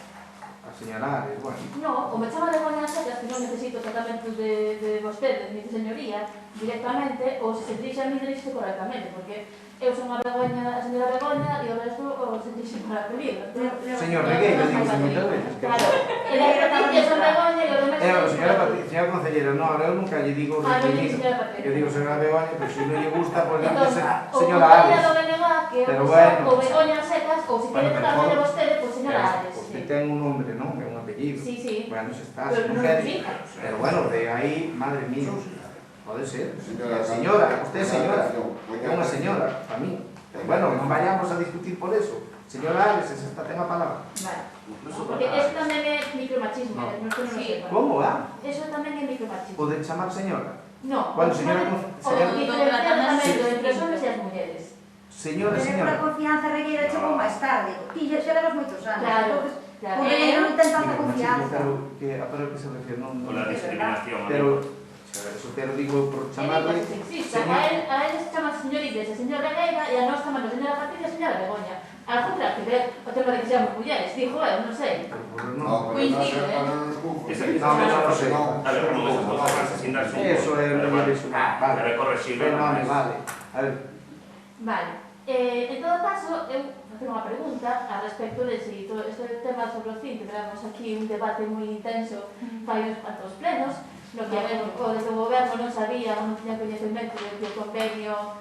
A señalar, bueno. No, o me chama Begoña Secas, que non necesito tratamento de vostedes, ni de señoría, directamente, ou se se dirixe a mí, dirixe correctamente, porque eu son a Begoña, a señora Begoña, e o resto o se dirixe por apelido. Señor Regueira, digo moitas veces. Claro, e a Patricia son Begoña e o demais... Señora Patricia, señora concelleira, no, ahora eu nunca lle digo Ah, non requerido. digo señora Patricia. Eu digo señora Begoña, pero se non lle gusta, pois Entón, o señora Begoña Ares. do BNG, que é Pero o bueno. o Begoña Secas, ou se quere tratarme de vostede, pois señora Ares. Usted ten un nombre, non? É un apellido. Sí, sí. Bueno, se está, Pero se non non quere. significa. Pero bueno, de aí, madre mía, pode ser. Señora, Usted é señora. É unha señora, para mí. Pero bueno, non vayamos a discutir por eso. Señora Ares, esa ten a palabra. Vale. Incluso Porque eso tamén é micromachismo, No. non sei non sepa. Como, Eso tamén é micromachismo. Poden chamar señora? No, Bueno, señora, o señora- diferenciamento entre os homens e as mulleres. Señora, Pero señora. a confianza Regueira chegou máis tarde. Ti xa levas moitos anos. Claro, Entonces, claro. o Regueira non ten tanta Mira, confianza. pero que se refiere, non... con la discriminación. Pero, eso te lo digo por chamarle... Sexista. A él se chama señor Iglesias, señor Regueira, e a nós chamamos señora Patricia e señora Begoña. Algo tendrá que ver o tema de que seamos mulleres, dijo eu, non sei. Pero, No, pero Coincide, non nos confundir. No, sé. A ver, non me gusta falar sin darse un Eso é pero unha vale. personal, vale. Pero é correxible. Pero non, vale. A ver, Vale. En todo caso, eu facer unha pregunta a respecto de si todo este tema sobre o CIN, que tivemos aquí un debate moi intenso fai uns cuantos plenos, no que o desde o goberno non sabía, non tiña coñecemento de que o convenio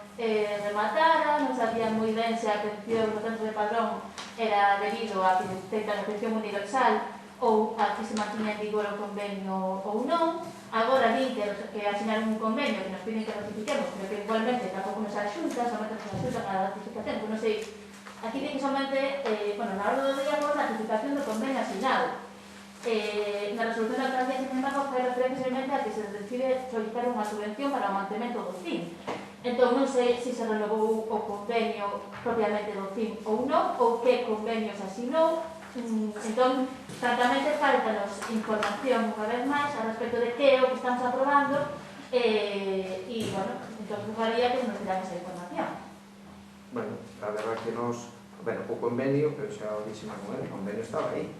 rematara, non sabía moi ben se a atención no centro de Padrón era debido a que tenta a atención universal ou a que se mantiña en vigor o convenio ou non. Agora din que asinaron un convenio que nos piden que ratifiquemos, pero que igualmente tampouco nos axunta, somente nos axunta a ratificación, que non sei, aquí din que somente, na hora do día, por ratificación do convenio asinado. Na resolución da alcaldía, sin embargo, fai referencia simplemente a que se decide solicitar unha subvención para o mantemento do CIN. Entón, non sei se se renovou o convenio propiamente do CIN ou non, ou que convenio se asinou. Entón, francamente, faltanos información unha vez máis a respecto de que é o que estamos aprobando e, bueno, entón, faría que nos diran esa información. bueno, a verdad que nos... Bueno, o convenio, pero xa o dixemos con ele, o convenio estaba aí.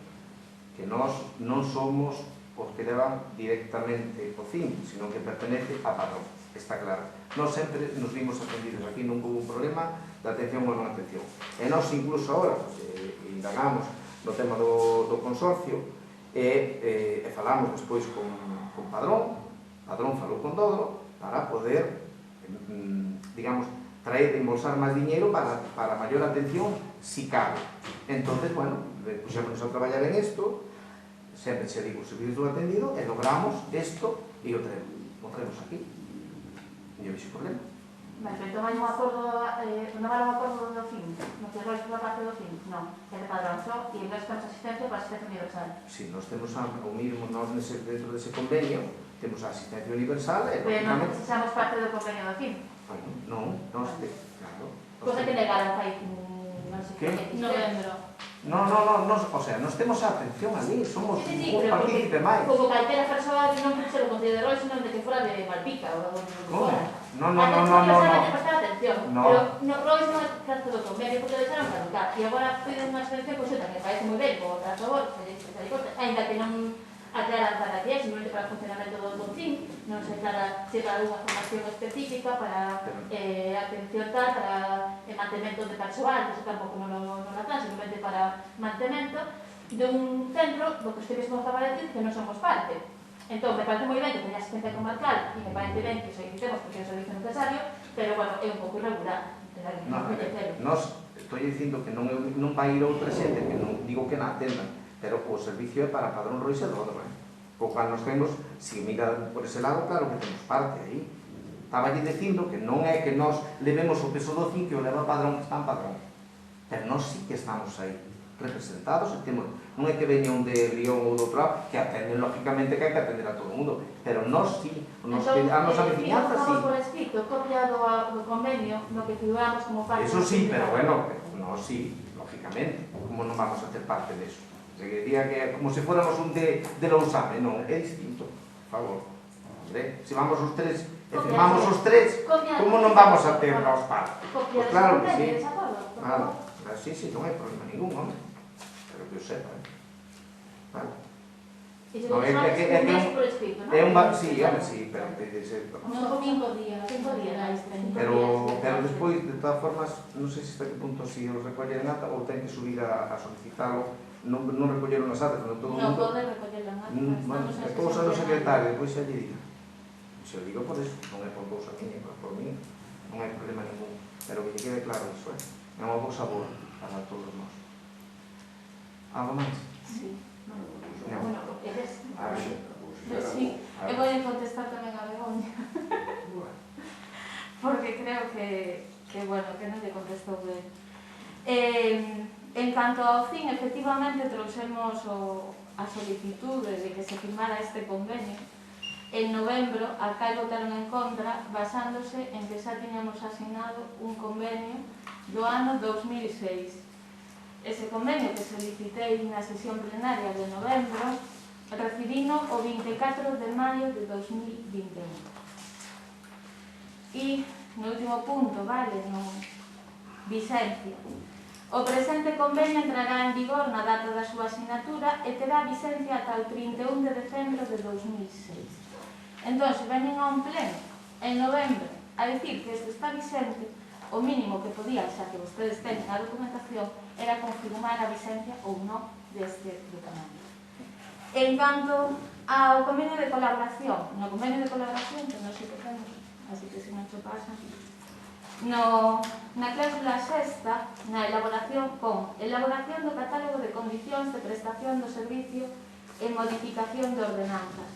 Que nós non somos os que levan directamente o CIN, sino que pertenece a Padrón, está claro. Nós sempre nos vimos atendidos, aquí non houve un problema de atención ou non atención. E nós incluso agora indagamos no tema do consorcio e falamos despois con Padrón falou con Dodro para poder, digamos, traer, embolsar máis diñeiro para maior atención, si cabe. Entonces, bueno, puxémonos a traballar en isto, sempre se digo o servicio atendido, e logramos isto e o traemos aquí. E eu vixo problema. Mas entón hai un acordo, non vai un acordo do fin, no que vai por parte do fin, non, que é de Padrón só, e en vez temos asistencia para asistencia universal. Si, nós temos o mínimo, nós dentro dese convenio, temos a asistencia universal e, pero non precisamos parte do convenio do fin. Bueno, non, nós, claro. Cosa que negaron fai, non sei que, novembro. Non, o sea, nós temos a atención ali, somos un partícipe máis. Como calquera persoa non pode ser o Concello de Roi, senón de que fora de Malpica ou de fora. Non. Prestar atención, pero Roi non é tanto do convenio porque deixaron caducar. E agora piden unha extensión, pois tamén parece moi ben, por a favor, ainda que non aclaran para que é, simplemente para o funcionamento do CIN, non se aclara se para unha formación específica, para atención tal, para mantemento de persoal, que se tampouco non a tan, simplemente para mantemento dun centro do que ustedes nos acaban de decir que non somos parte. Entón, me parece moi ben que teña asistencia comarcal e me parece ben que o solicitemos porque é un servicio necesario, pero, bueno, é un pouco irregular. Nós, estou dicindo que non vai ir outra xente, que non digo que non atendan, pero o servicio é para Padrón Roi e Dodro, co cual nos temos, se mira por ese lado, claro que temos parte aí. Estaba allí dicindo que non é que nós levemos o peso do CIN que o leva Padrón, que está en Padrón, pero nós sí que estamos aí representados, e temos, non é que veña un de León ou do outro lado, que atenden, lógicamente, que hai que atender a todo o mundo, pero nós sí, a nosa veciñanza sí. Por escrito, copia do convenio no que figuramos como parte. Eso sí, pero bueno, nós sí, lógicamente, como non vamos a ter parte deso? Se diría que é como se fóramos un de Lousame, non, é distinto, por favor. Se vamos os tres, e firmamos os tres, como non vamos a ter nós parte? Pois claro que sí. Claro, sí, non hai problema ningún, hombre. Pero que o sepa, vale. E se vos máis un mes por escrito, non? É un sí, home, sí, pero non 5 días, 5 días. Pero despois, de todas formas, non sei se está que punto si os recollen en ata ou ten que subir a solicitalo, non recolleron as atas, non todo o mundo. Non pode recoller a ata, Bueno, é cousa do secretario, depois xa lle diga. Se o digo por eso, non é por cousa miña, por mí, non hai problema ningún. Pero que lle quede claro iso, é unha boa sabor para todos nós. Algo máis? Sí. Bueno, sí, eu vou contestar tamén a Begoña. Porque creo que bueno, que non lle contestou ben. En canto ao fin, efectivamente, trouxemos a solicitude de que se firmara este convenio. En novembro, a CAI votaron en contra, basándose en que xa tiñamos asignado un convenio do ano 2006. Ese convenio que solicitei na sesión plenaria de novembro, recibino o 24 de maio de 2021. E, no último punto, vale, no vicencia. O presente convenio entrará en vigor na data da súa asignatura e terá vicencia ata o 31 de decembro de 2006. Entón, se veñen a un pleno en novembro a dicir que este está vicente, o mínimo que podían, xa que vostedes teñen a documentación, era confirmar a vicencia ou non deste documento. En canto ao convenio de colaboración, no convenio de colaboración, que non sei que temos, así que se non cho pasan, na cláusula sexta, na elaboración elaboración do catálogo de condicións de prestación do servicio e modificación de ordenanzas.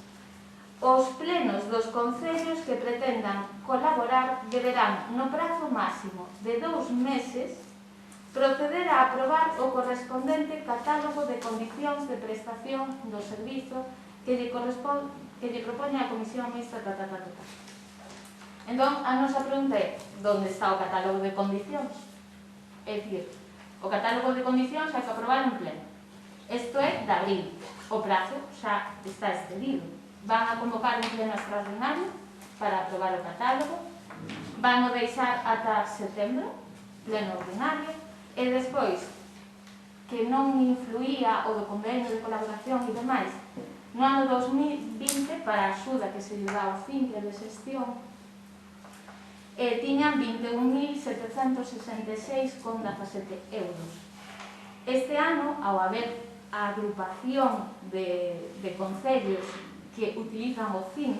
Os plenos dos concellos que pretendan colaborar deberán, no prazo máximo de 2 meses, proceder a aprobar o correspondente catálogo de condicións de prestación do servizo que lle propoña a Comisión Mixta. Entón, a nosa pregunta é, onde está o catálogo de condicións? É dicir, o catálogo de condicións hai que aprobar en pleno. Isto é de abril. O prazo xa está excedido. Van a convocar un pleno extraordinario para aprobar o catálogo, van a deixar ata setembro, pleno ordinario, e despois, que non influía o do convenio de colaboración e demais, No ano 2020, para a axuda que se lle dá ao CINCE de xestión, tiñan 21.766,17 euros. Este ano, ao haber a agrupación de concellos que utilizan o CIN,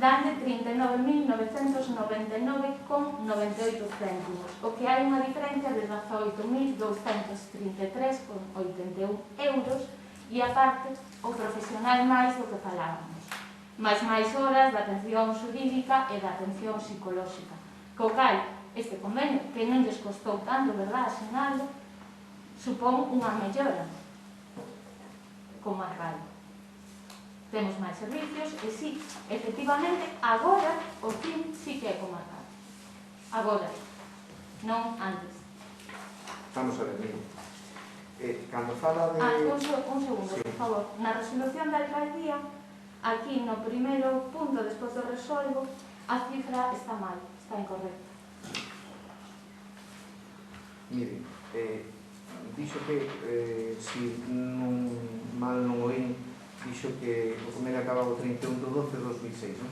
dan de 39.999,98 céntimos, o que hai unha diferencia de 18.233,81 euros, e aparte o profesional máis do que falábamos, máis horas da atención xurídica e da atención psicolóxica, co cal este convenio, que non lles costou tanto, verdad, asinalo, supón unha mellora como a radio. Temos máis servicios e sí, efectivamente, agora o fin sí que é como a radio. Agora, non antes. Vamos a ver, mire. Cando fala de... Un segundo, Sí. por favor. Na resolución da alcaldía, aquí no primeiro punto, despois do resolvo, a cifra está mal, está incorrecta. Mire, dixo que, si mal non oín, dixo que o convenio acababa o 31 de 12 de 2006, non?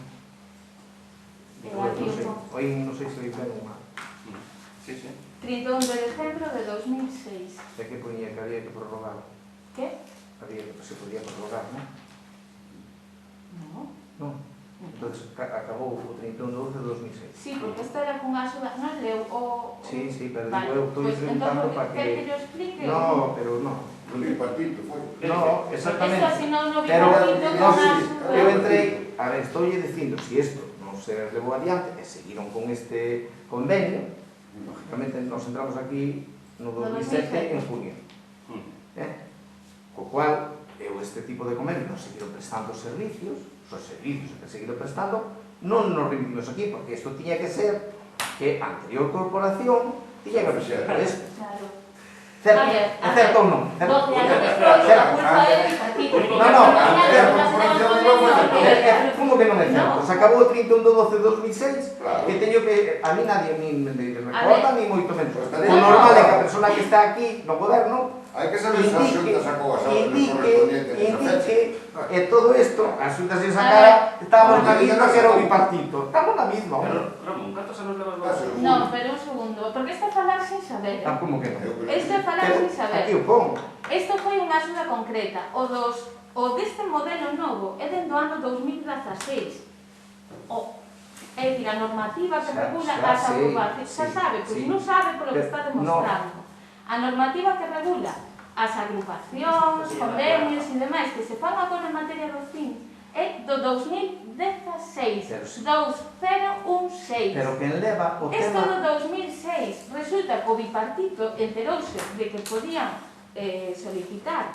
Oín, non sei se oín ben ou mal. Sí, sí. 31 de decembro de 2006. É que poñía que había que prorrogar. Que? Había que se podía prorrogar, non? No. Non. Entón, acabou o 31 de 12 de 2006. Sí, porque esta era con axuda, non leu o... Sí, pero vale, digo, eu estou pues, preguntando entón, para quer que que... yo explique? No, pero no. Un bipartito foi. No, Porque exactamente. isto así non Pero bipartito no, con sí, axuda. eu entrei, a ver, estou dicindo, si isto non se levou adiante e seguiron con este convenio, lógicamente nos entramos aquí no 2007 en junio. Co cual, este tipo de convenio nos seguiron prestando servicios, os servicios que seguiron prestando, non nos remitimos aquí, porque isto tiña que ser que a anterior corporación tiña que prestar isto. Claro. Certo? É certo ou non? 12 anos despois, a culpa é do partido. Como que non é certo? Se acabou o 31 de 12 de 2006, Claro. que teño que... A mí nadie me recorda, ni moito menos. Pues O normal é que a persona que está aquí no goberno Hai que saber se a xunta sacou as órdenes correspondientes nesa fecha. e todo isto, a xunta se sacara, estábamos na misma que era o bipartito. Estamos na misma, Pero, hombre. Ramón, cantos anos levas vos? No, pero un segundo, porque isto é falar sin saber. Ah, como que non? Isto é falar sin saber. Aquí o pongo. Isto foi unha axuda concreta. O deste modelo novo é dentro do ano 2016. É dicir, a normativa que regula as agrupacións. Xa sabe, pois non sabe polo que está demostrando. A normativa que regula as agrupacións, convenios e demais que se fan agora en materia do CIN é do 2016. 2016. Pero quen leva o Isto tema... do 2006 resulta que o bipartito enterouse de que podían solicitar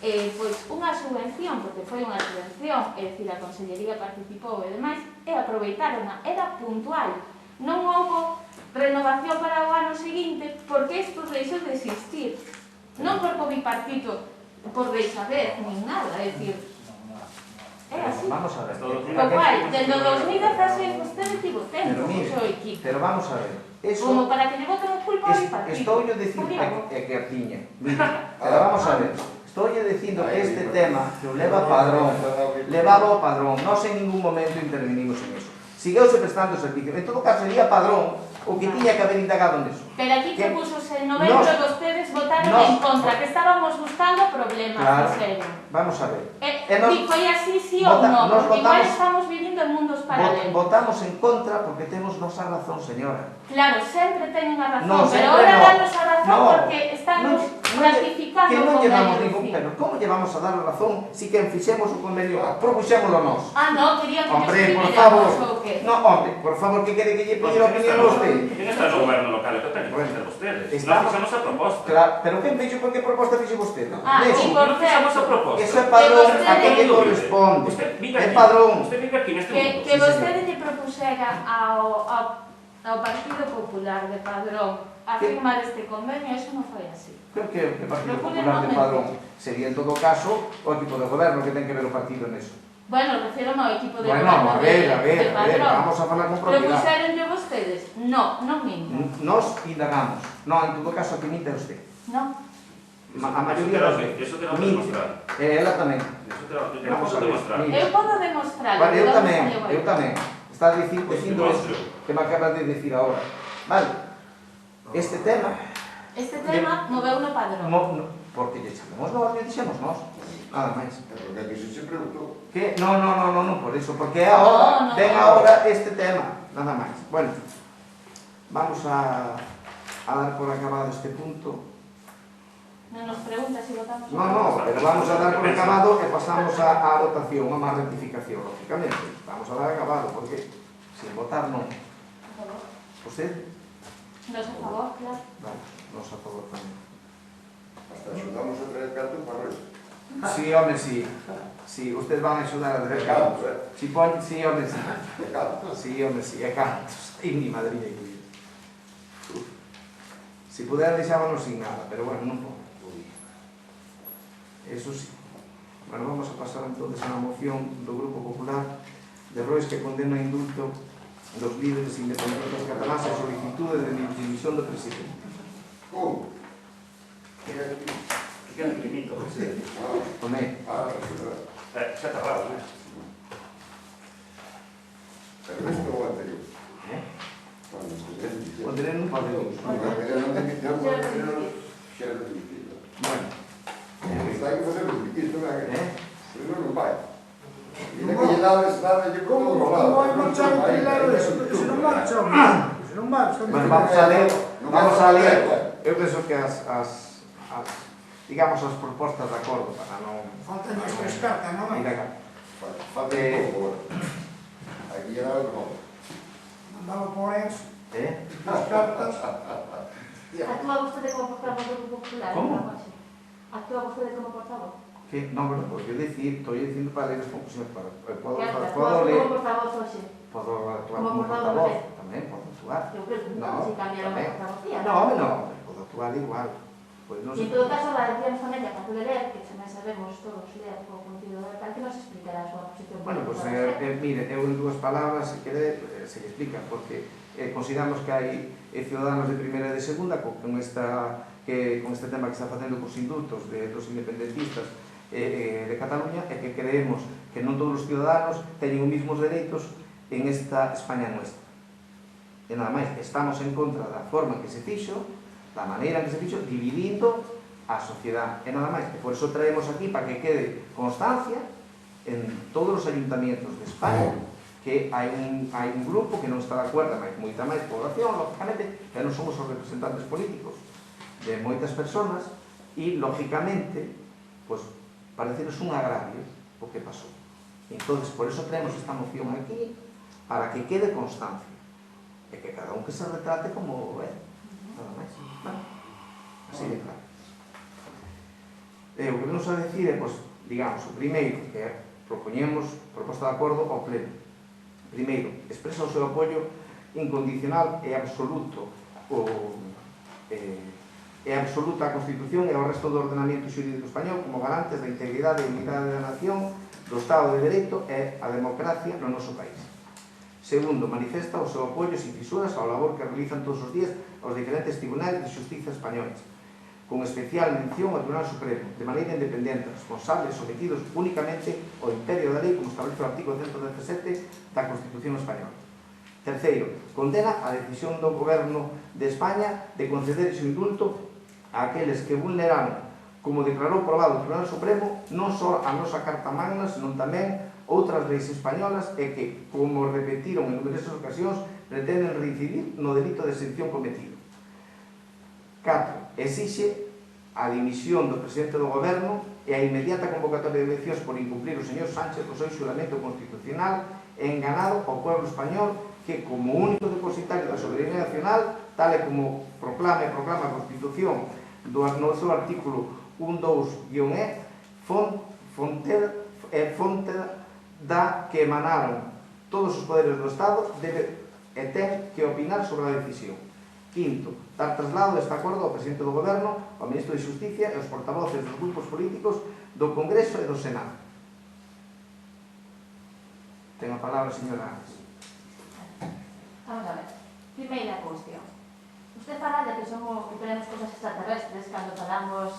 pois unha subvención, porque foi unha subvención, é dicir, a Consellería participou e demais, e aproveitaron, era puntual. Non houbo renovación para o ano seguinte porque isto deixou de existir. Non porque o bipartito por deixaber, nin nada, é dicir, é así. Vamos a ver. O cual, desde o 2016 vostede tivo tempo o seu equipo. Pero vamos a ver. Como para que le voten o culpa ao bipartito. Estou yo dicindo que a tiña. Pero vamos a ver. Estou yo dicindo que este tema que o leva Padrón, levaba o Padrón. Nós en ningún momento intervenimos en eso. Sigueuse prestando servicio. En todo caso, sería Padrón o que tiña que haber indagado neso. Pero aquí propúsose en novembro e vostedes votaron en contra, que estábamos buscando problemas, Claro. en serio. Vamos a ver. Di, foi así, sí ou non, porque igual estamos vivindo en mundos paralelos. Votamos en contra porque temos nosa razón, señora. Claro, sempre ten unha razón, No, pero sempre ahora no. danos a razón No, porque estamos ratificando que o non llevamos convenio. ningún... Pero como llevamos a dar a razón si que fixemos o convenio, propuxémoslo nós? Ah, no, quería que Hombre, por escribiramos favor. o que... No, hombre, por favor, que quere que lle pedir a opinión a usted? ¿Quién está no goberno local? Que teñen que facer vostedes. Estamos- Nós fixemos a proposta. Claro, pero quen fixo por que proposta fixo vostede? Ah, Nexo. y por Nós fixemos a certo, proposta. Eso é Padrón, Que a que lle vostede- corresponde. Usted vive É aquí. Padrón. Usted vive aquí neste mundo. que vostede lle propusera ao Partido Popular de Padrón a firmar este convenio, eso non foi así. Creo que o Partido Procure Popular de non Padrón mentir. sería en todo caso o equipo de goberno que ten que ver o partido neso. Bueno, refiero ao equipo de Bueno, goberno a ver, de Padrón. vamos a falar con propiedade. Propuseronlle vostedes? No, non minto. Nos indagamos. No, en todo caso, que minta usted. No. a maioría das veces. Eso queremos demostrar. Ela tamén. Eso queremos Vamos a ver. demostrar. Eu podo demostrar. Vale, eu tamén. Estás dicindo Demostro. que me acabas de decir agora. Vale. Este tema, Este tema moveu no padrón. porque lle chamamos nós, lle dixemos nós. Nada máis. Porque aquí se preguntou. Que? No, por eso, porque agora, ten agora este tema, nada máis. Bueno, vamos a dar por acabado este punto. Non nos pregunta se votamos. No, pero vamos a dar por acabado e pasamos a votación, a má rectificación, lógicamente. Vamos a dar acabado, porque sin votar non. A favor. Usted? Nos a favor, claro. Vale, nos a favor tamén. Hasta axudamos a traer cartos para hoy. Sí, home, sí. Sí, ustedes van a axudar a traer cartos. Sí, home, sí. De cartos. Sí, home, sí, e cantos. Ai, mi madriña que vive. Si puderan deixábanos sin nada, pero bueno, non podo. Eso sí. Bueno, vamos a pasar entonces a la moción do Grupo Popular de Rois que condena o indulto dos líderes independentistas cataláns e solicitude de dimisión do presidente. Como? Que queda pequenito, presidente. Home, Xa está raro, non é? Pero isto o anterior. Bueno, o tener non pode ir. Bueno, Está aí que facer un piquito, non é? eh? Pero non vai. E de que lle dades nada, lle como Como colado. vai marchar o trilero eso? Se non marcha, se non marcha. Bueno, vamos a ler. Eu penso que digamos as propostas de acordo para non Falta nuestra experta, non? ir acá. Falta un pouco. Aquí lle daba como. Mandaba por eso. Eh? As cartas. Actúa vostede como portavoz do Grupo Popular? Como? Actúa vostede como portavoz? Que non, pero porque estoy dicindo para ler as conclusións para Actúa podo ler, como portavoz hoxe? podo actuar Como como portavoz portavoz, tamén podo actuar. Eu pregunto No, se cambiaron a tamén. portavocía. No, podo actuar igual. Pois non E sei. en todo caso, la decíamos tamén que aparte de ler, que tamén sabemos todos ler o contido do tal, que nos explicará a súa posición. Bueno, pues política. mire, eu en dúas palabras, se quere, se lle explica, porque consideramos que hai ciudadanos de primeira e de segunda con este tema que está facendo cos indultos dos independentistas de Cataluña e que creemos que non todos os ciudadanos teñen os mismos dereitos en esta España nuestra. E nada máis, estamos en contra da forma que se fixo, da maneira en que se fixo, dividindo a sociedade. E nada máis, e por iso traemos aquí para que quede constancia en todos os ayuntamientos de España que hai un grupo que non está de acordo, máis moita máis población, lógicamente, que non somos os representantes políticos de moitas personas e, lógicamente, pues, pareceros un agravio o que pasou. Entón, por eso traemos esta moción aquí, para que quede constancia e que cada un que se retrate como é, nada máis. Bueno, así de claro. O que vamos a decir é, pues, digamos, o primeiro, que propoñemos proposta de acordo ao pleno. Primeiro, expresa o seu apoio incondicional e absoluto a Constitución e ao resto do ordenamento xurídico español como garantes da integridade e unidade da nación, do Estado de Dereito e a democracia no noso país. Segundo, manifesta o seu apoio sin fisuras ao labor que realizan todos os días os diferentes tribunais de xustiza españoles, con especial mención ao Tribunal Supremo, de maneira independente, responsables, sometidos únicamente ao imperio da lei, como establece o artigo 117 da Constitución española. Terceiro, condena a decisión do Goberno de España de conceder ese indulto a aqueles que vulneraron, como declarou probado o Tribunal Supremo, non só a nosa Carta Magna, senón tamén outras leis españolas e que, como repetiron en numerosas ocasións, pretenden reincidir no delito de exención cometido. 4. Exixe a dimisión do presidente do Goberno e a inmediata convocatoria de eleccións por incumplir o señor Sánchez o seu xuramento constitucional e enganado ao pueblo español que, como único depositario da soberanía nacional, tal e como proclama a Constitución do seu artículo 1.2-E, fonte da que emanaron todos os poderes do Estado debe e ten que opinar sobre a decisión. Quinto, dar traslado deste acordo ao presidente do Goberno, ao ministro de Xusticia e aos portavoces dos grupos políticos do Congreso e do Senado. Ten a palabra a señora Ángel. Vamos a ver. Primeira cuestión. Usted fala de que tenemos cosas extraterrestres cando falamos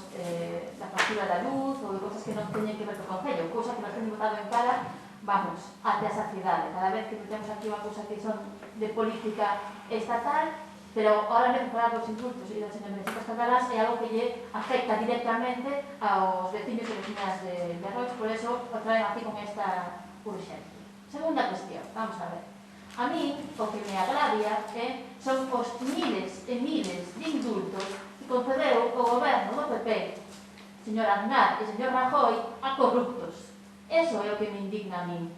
da factura da luz ou de cosas que non teñen que ver co Concello, cousa que nos teñen botado en cara, vamos, até a saciedade. Cada vez que temos aquí unha cousa que son de política estatal, pero ahora mesmo falar dos indultos e das indemnizacións catalás é algo que lle afecta directamente aos veciños e veciñas de Rois, por eso o traen aquí con esta urxencia. Segunda cuestión, vamos a ver. A mí, o que me agravia son os miles e miles de indultos que concedeu o goberno do PP, señor Aznar e señor Rajoy, a corruptos. Eso é o que me indigna a mí,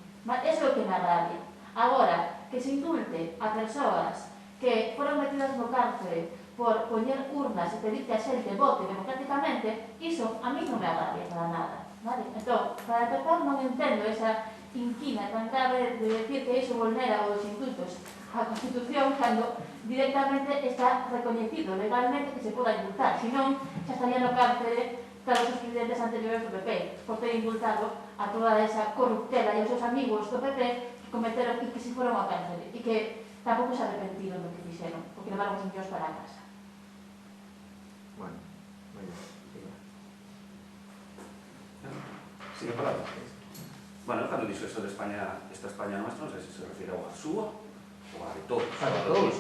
eso é o que me agravia. Agora, que se indulte a persoas que foron metidas no cárcere por poñer urnas e pedir que a xente vote democráticamente, iso a mí non me agravia para nada. Vale? Entón, para empezar, non entendo esa inquina tan grave de decir que iso vulnera os indultos á Constitución cando directamente está recoñecido legalmente que se poda indultar, senón xa estaría no cárcere todos os presidentes anteriores do PP por ter indultado a toda esa corruptela e os seus amigos do PP que cometeron e que se foron ao cárcere e que tampouco se arrepentiron do que fixeron porque levaron os envios para a casa. Bueno, moi ben. Sigue falando. Bueno, cando dixo eso de España, esta España nuestra, non sei se se refira a súa ou a de todos. A todos.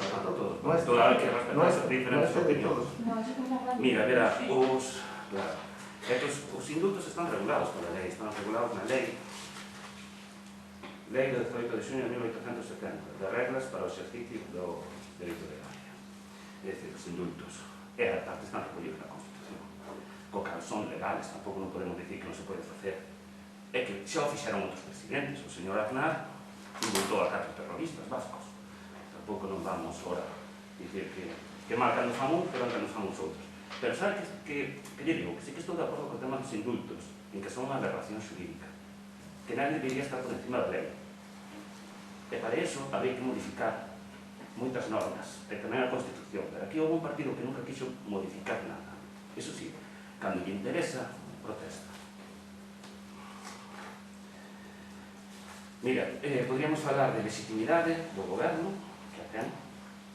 Toda a que respetar as diferentes opinións. Mira, verá, os indultos están regulados pola lei, están regulados na lei de 18 de xuño de 1870, de reglas para o exercicio do dereito de gracia. É dicir, os indultos, e a parte están recollidos na Constitución. Co cal son legales, tampouco non podemos dicir que non se pode facer. É que xa o fixeron outros presidentes. O señor Aznar indultou a 4 terroristas vascos. Tampouco non vamos ahora dicir que mal cando fan un, que mal cando fan os outros. Pero sabe que lle digo? Que sí que estou de acordo con o tema dos indultos, en que son unha aberración xurídica, que nadie debería estar por encima da lei. E para iso habría que modificar moitas normas, e tamén a Constitución. Pero aquí houve un partido que nunca quixo modificar nada. Eso sí, cando lle interesa, protesta. Mira, podríamos falar de legitimidade do goberno, que a ten,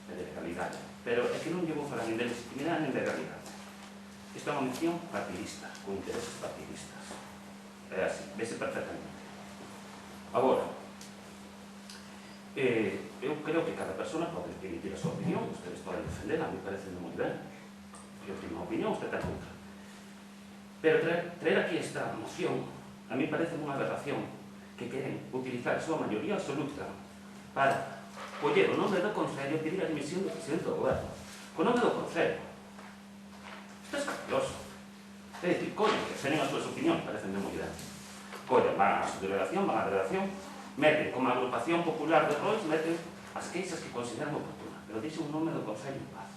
e de legalidade. Pero é que non lle vou falar nin de legitimidade nin de legalidade. Esta é unha moción partidista, con intereses partidistas. É así, vese perfectamente. Agora, eu creo que cada persona pode emitir a súa opinión, ustedes poden defenderla, a mí parece moi ben. Eu tenho unha opinión, usted ten outra. Pero traer aquí esta moción, a mí parece unha aberración que queren utilizar a súa maioría absoluta para coller o nome do Concello e pedir a dimisión do presidente do goberno. Co nome do Concello. Isto é escandaloso. É dicir, collen, que senen as súas opinións, parecen moi ben. Collen, van a súa delegación, van a delegación, meten como agrupación popular de Rois, meten as queixas que consideran oportunas, pero deixen o nome do Concello en paz.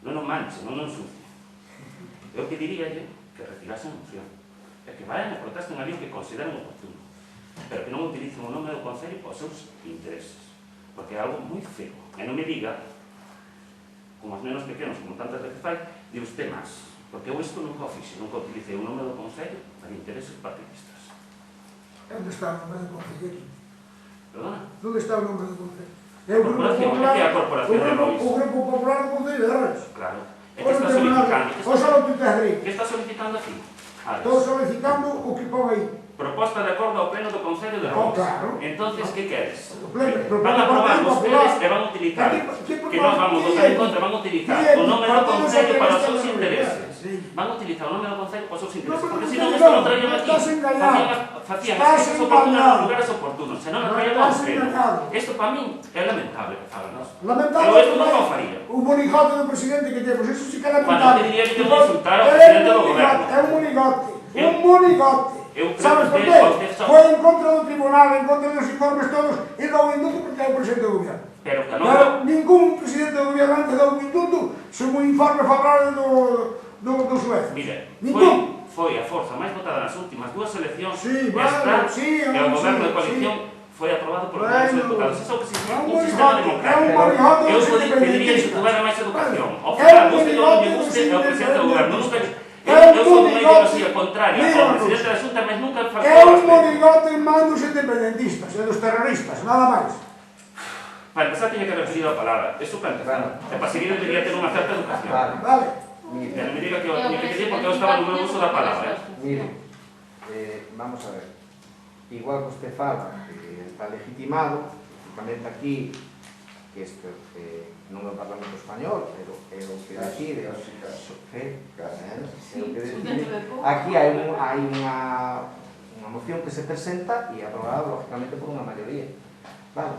Non o manchen, non o ensucien. Eu pediríalle que retirasen a moción, e que vayan e protesten ali o que consideran oportuno, pero que non utilicen o nome do Concello para os seus intereses, porque é algo moi feo. E non me diga, como os nenos pequenos, como tantas veces fai, de os temas, porque eu isto nunca o fixe, nunca utilicei o nome do Concello para intereses partidistas. Onde está o nome do Concello? Perdona? Onde está o nome do Concello? Corporación, é a Corporación de Rois. O Grupo Popular do Concello de Rois. Claro. E que está solicitando? Que está solicitando aquí? Estou solicitando o que pon aí. Proposta de acordo ao pleno do Concello de Rois. Claro. Entonces, que queres? Pleno. Van a aprobar vostedes e van a utilizar, que nós vamos votar en contra, van a utilizar o nome do Concello para os seus intereses. Van a utilizar o nome do Concello para os seus intereses. Porque se non, isto non traían aquí. Facían as cousas oportunas nos lugares oportunos. Se non nos traían ao pleno. Isto para min é lamentable que fagan nós. Lamentable. Eu isto non o faría. O monigote do presidente que temos, eso sí que é lamentable. Cuando te diría que te vou insultar ao presidente do goberno. É un monigote. Un monigote. Sabes por qué? Foi en contra do tribunal, en contra dos informes todos, e dou un indulto porque é o presidente do goberno. Pero ningún presidente do goberno antes dou un indulto sen un informe favorable do Suecia. Mire, Ningún. foi a forza máis votada nas últimas dúas eleccións Sí, e o goberno de sí. coalición foi aprobado por os máis deputados. Iso é o que significa un sistema democrático. Eu pediría que tuvera máis educación. O final, guste ou non lle guste, é o presidente do goberno. Eu sou unha ideoloxía contraria ao presidente da Xunta, mas nunca é un monigote en man dos independentistas e dos terroristas, nada máis. Para empezar, tiña que haber pedido a palabra. Eso para empezar. E para seguir debería ter unha certa educación. Vale. E non me diga que eu tiña que pedir porque eu estaba no meu uso da palabra. Mire, vamos a ver. Igual que usted fala que está legitimado, lógicamente aquí, que isto non é o Parlamento Español, pero é o que decide. Aquí hai unha moción que se presenta e aprobada, lógicamente, por unha maioría. Vale?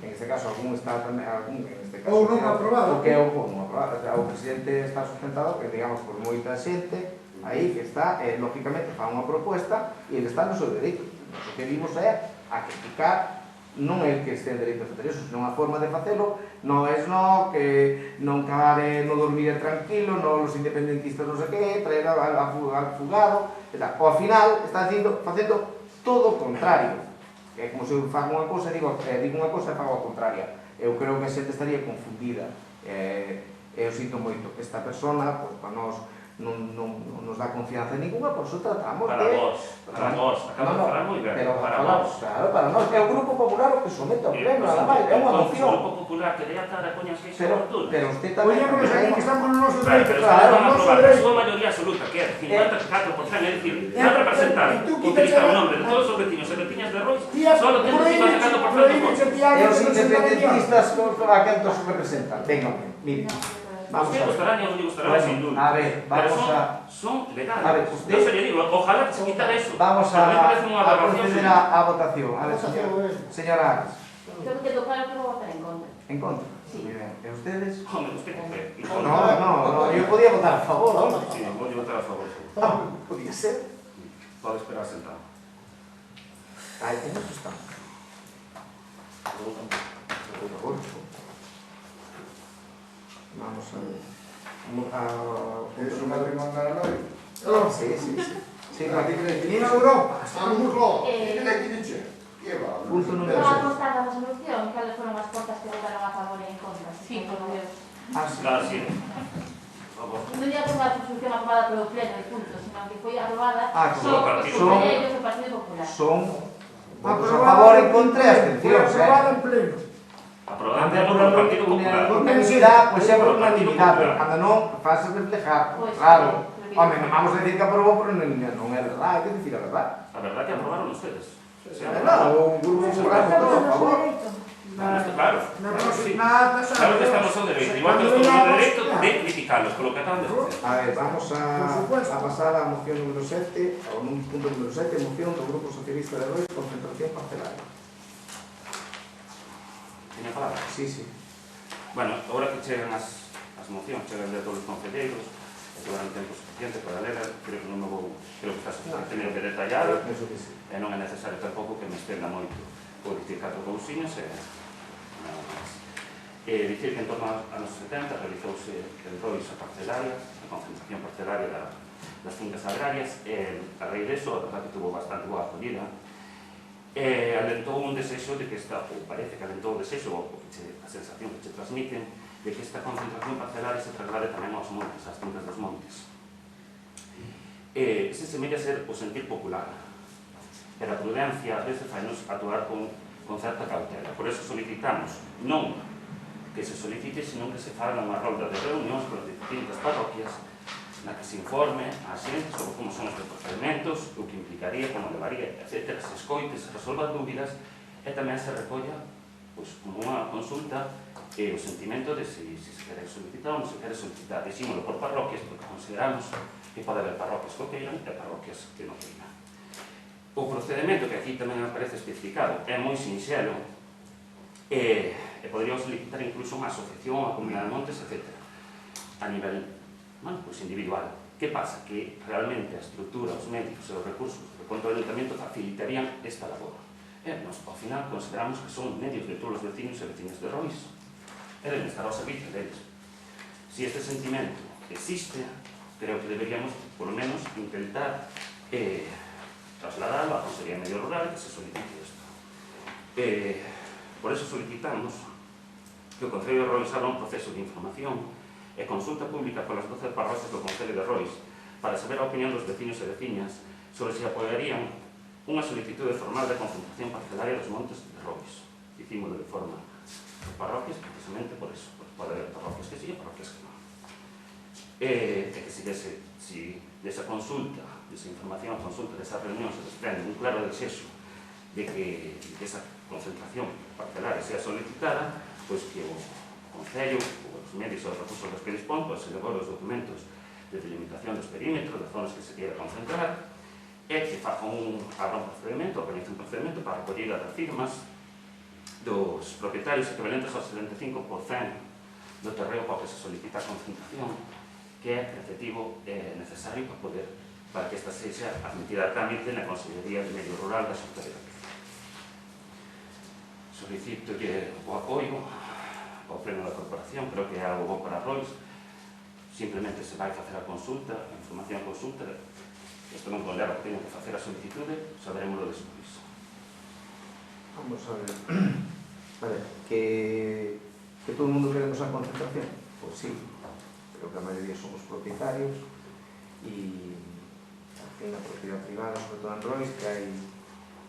En este caso, algún está tamén, ou non aprobado. O que é o non aprobado. O presidente está sustentado, que digamos, por moita xente, aí que está, lógicamente, fa unha proposta e ele está no seu dereito. O que vimos é a criticar non é que este en dereito a facer eso, senón a forma de facelo, non é que non cabare no dormir tranquilo, non os independentistas non sei que, traer al fugado, etc. Ao final está facendo todo o contrario. É como se eu fago unha cousa e digo unha cousa e fago a contraria. Eu creo que a xente estaría confundida. Eu sinto moito que esta persona, para nós, non nos dá confianza ninguna, por eso tratamos para de... vos, acaba de falar moi ben, para vos. Claro, para nós, é o Grupo Popular o que somete ao pleno, nada máis, é unha moción. O Grupo Popular que dea cara coñas que iso oportuno. Pero usted tamén... Oñémonos aquí que estamos no noso Claro, dereito, pero claro, van a no noso aprobar a dereito. súa maioría absoluta, que é 54%, é dicir, van a representar, utilizar o nombre de todos os vecinos e veciñas de Rois, solo ten 54% de votos. E os independentistas a quentos representan. Venga, mire. Vamos Os que gustarán e os que gustarán, sin duda. A ver, vamos a... Son legales. A ver, usted... Yo se le digo, ojalá que se quitara eso. Vamos a proceder a votación. A ver, señora Ares. Creo que claro que vou votar en contra. ¿En contra? Sí. Muy bien. ¿Y ustedes? Hombre, usted que cree. No, yo podía votar a favor, ¿no? Sí, voy a votar a favor. Podía ser. Pode esperar sentado. Ahí, en eso estamos. Vamos a ver. Es un matrimonio hoy. Sí. Sí, In Europa. punto número Non 6. ha constado a resolución, cales foron as portas que votaron a favor e en contra. Sí, por Dios. Claro, sí. Por favor. Non ia unha resolución aprobada polo pleno e punto, senón que foi aprobada como só partido. por ellos o Partido Popular. Son votos a favor, en contra e abstencións, Aprobado en pleno. Aprobado por el Partido Popular. Por unanimidade, pois é por unanimidade, pero cando non, fase reflejar, claro. Home, non vamos a decir que aprobou por unanimidade, non é verdade, hai que dicir a verdade. A verdad que aprobaron ustedes. O grupo popular votou a favor. Claro, sí. Claro que estamos ao dereito, igual que estamos ao dereito de criticarlos por lo que acaban de facer. A ver, vamos a pasar á moción número 7, ao punto número 7, moción do Grupo Socialista de Rois, concentración parcelaria. Tiene palabra? Sí. Bueno, agora que chegan as mocións, chegan de todos os concelleiros, e chegan tempo suficiente para ler, creo que non me vou, creo que está suficientemente detallado, e non é necesario tampouco que me estenda moito por dicir 4 cousiñas e nada máis. Dicir que en torno aos anos 70 realizouse en Rois a parcelaria, a concentración parcelaria das fincas agrarias, e a raíz deso, a verdad que tuvo bastante boa acollida, alentou un desexo de que esta, ou parece que alentou o desexo, ou a sensación que se transmiten, de que esta concentración parcelaria se traslade tamén aos montes, ás fincas dos montes. Se semella ser o sentir popular, pero a prudencia a veces fainos actuar con certa cautela. Por eso solicitamos non que se solicite, senón que se faga unha rolda de reunións con as distintas parroquias na que se informe a xente sobre como son os procedimentos, o que implicaría, como levaría, etc. Se escoite, se resolvan dúbidas e tamén se recolla como unha consulta o sentimento de se quere solicitar ou non se quere solicitar. Dixímolo por parroquias porque consideramos que pode haber parroquias que o queiran e parroquias que non queiran. O procedimento que aquí tamén aparece especificado é moi sinxelo e poderíamos solicitar incluso unha asociación, unha comunidade de montes, etc. A nivel individual. Que pasa? Que realmente a estrutura, os médicos e os recursos de contra do ayuntamiento facilitarían esta labor. Nos, ao final, consideramos que son medios de todos os vecinos e vecinas de Rois. E deben estar ao servicio deles. Si este sentimento existe, creo que deberíamos, polo menos, intentar trasladarlo á Consellería de Medio Rural e que se solicite isto. Por eso solicitamos que o Concello de Rois abra un proceso de información e consulta pública polas 12 parroquias do Concello de Rois para saber a opinión dos vecinos e veciñas sobre se apoiarían unha solicitude formal de concentración parcelaria dos montes de Rois. Dicímolo de forma parroquias precisamente por eso, porque pode haber parroquias que sí e parroquias que non. E que si desa consulta, desa información, a consulta desa reunión se desprende un claro desexo de que esa concentración parcelaria sea solicitada, pois que o Concello, os medios e os recursos dos que dispón, pois se elabore os documentos de delimitación dos perímetros, das zonas que se queira concentrar, e que abra un procedimento, organiza un procedimento para a recollida das firmas dos propietarios equivalentes ao 75% do terreo para que se solicita a concentración, que é preceptivo e necesario para que esta sexa admitida a trámite na Consellería de Medio Rural da Xunta de Galicia. Solicito o apoio ao pleno da corporación, creo que é algo bo para Rois, simplemente se vai facer a consulta, a información a consulta, isto non conleva que teño que facer a solicitude, saberemoslo despois. Vamos a ver. Vale, que todo o mundo queremos a concentración? Pois sí, creo que a maioría somos propietarios e en a propiedade privada, sobre todo en Rois, que hai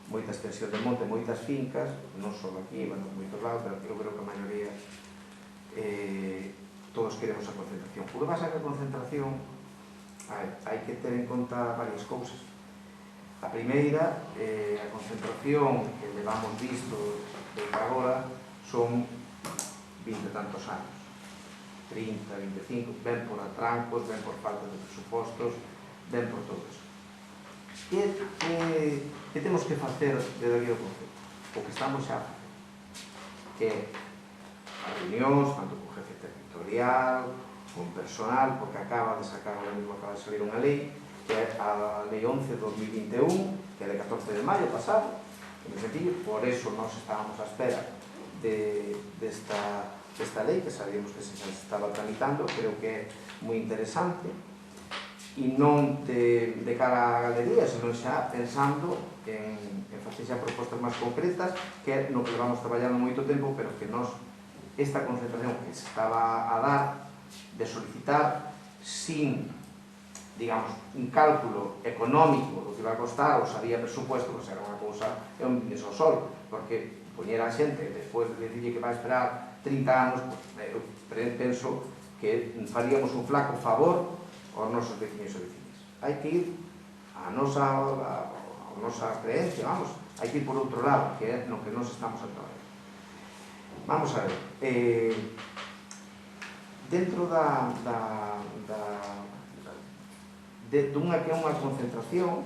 moita extensión de monte, moitas fincas, non só aquí, bueno, en moitos lados, pero eu creo que a maioría todos queremos a concentración. O que pasa que a concentración hai que ter en conta varias cousas. A primeira, a concentración que levamos visto desde agora son 20 e tantos anos, 30, 25, ben por atrancos, ben por falta de presupostos, ben por todo eso. Que temos que facer desde aquí do Concello? O que estamos xa a facer, que as reunións, tanto co jefe territorial, con personal, porque acaba de salir unha lei, que é a Lei 11/2021, que é de 14 de maio pasado, por eso nós estábamos á espera desta lei, que sabíamos que se estaba tramitando, creo que é moi interesante, e non de cara á galería, senón xa pensando en facer xa propostas máis concretas, que é no que levamos traballando moito tempo, pero que nós, esta concentración que se estaba a dar, de solicitar sin, digamos, un cálculo económico do que iba a costar, ou se había presupuesto, pois era unha cousa, é un brindis ao sol, porque poñer a xente, despois de decirle que vai esperar 30 anos, eu penso que faríamos un flaco favor aos nosos veciños e veciñas. Hai que ir a nosa creencia, vamos, hai que ir por outro lado, que é no que nos estamos a traballar. Vamos a ver, dentro dunha que é unha concentración,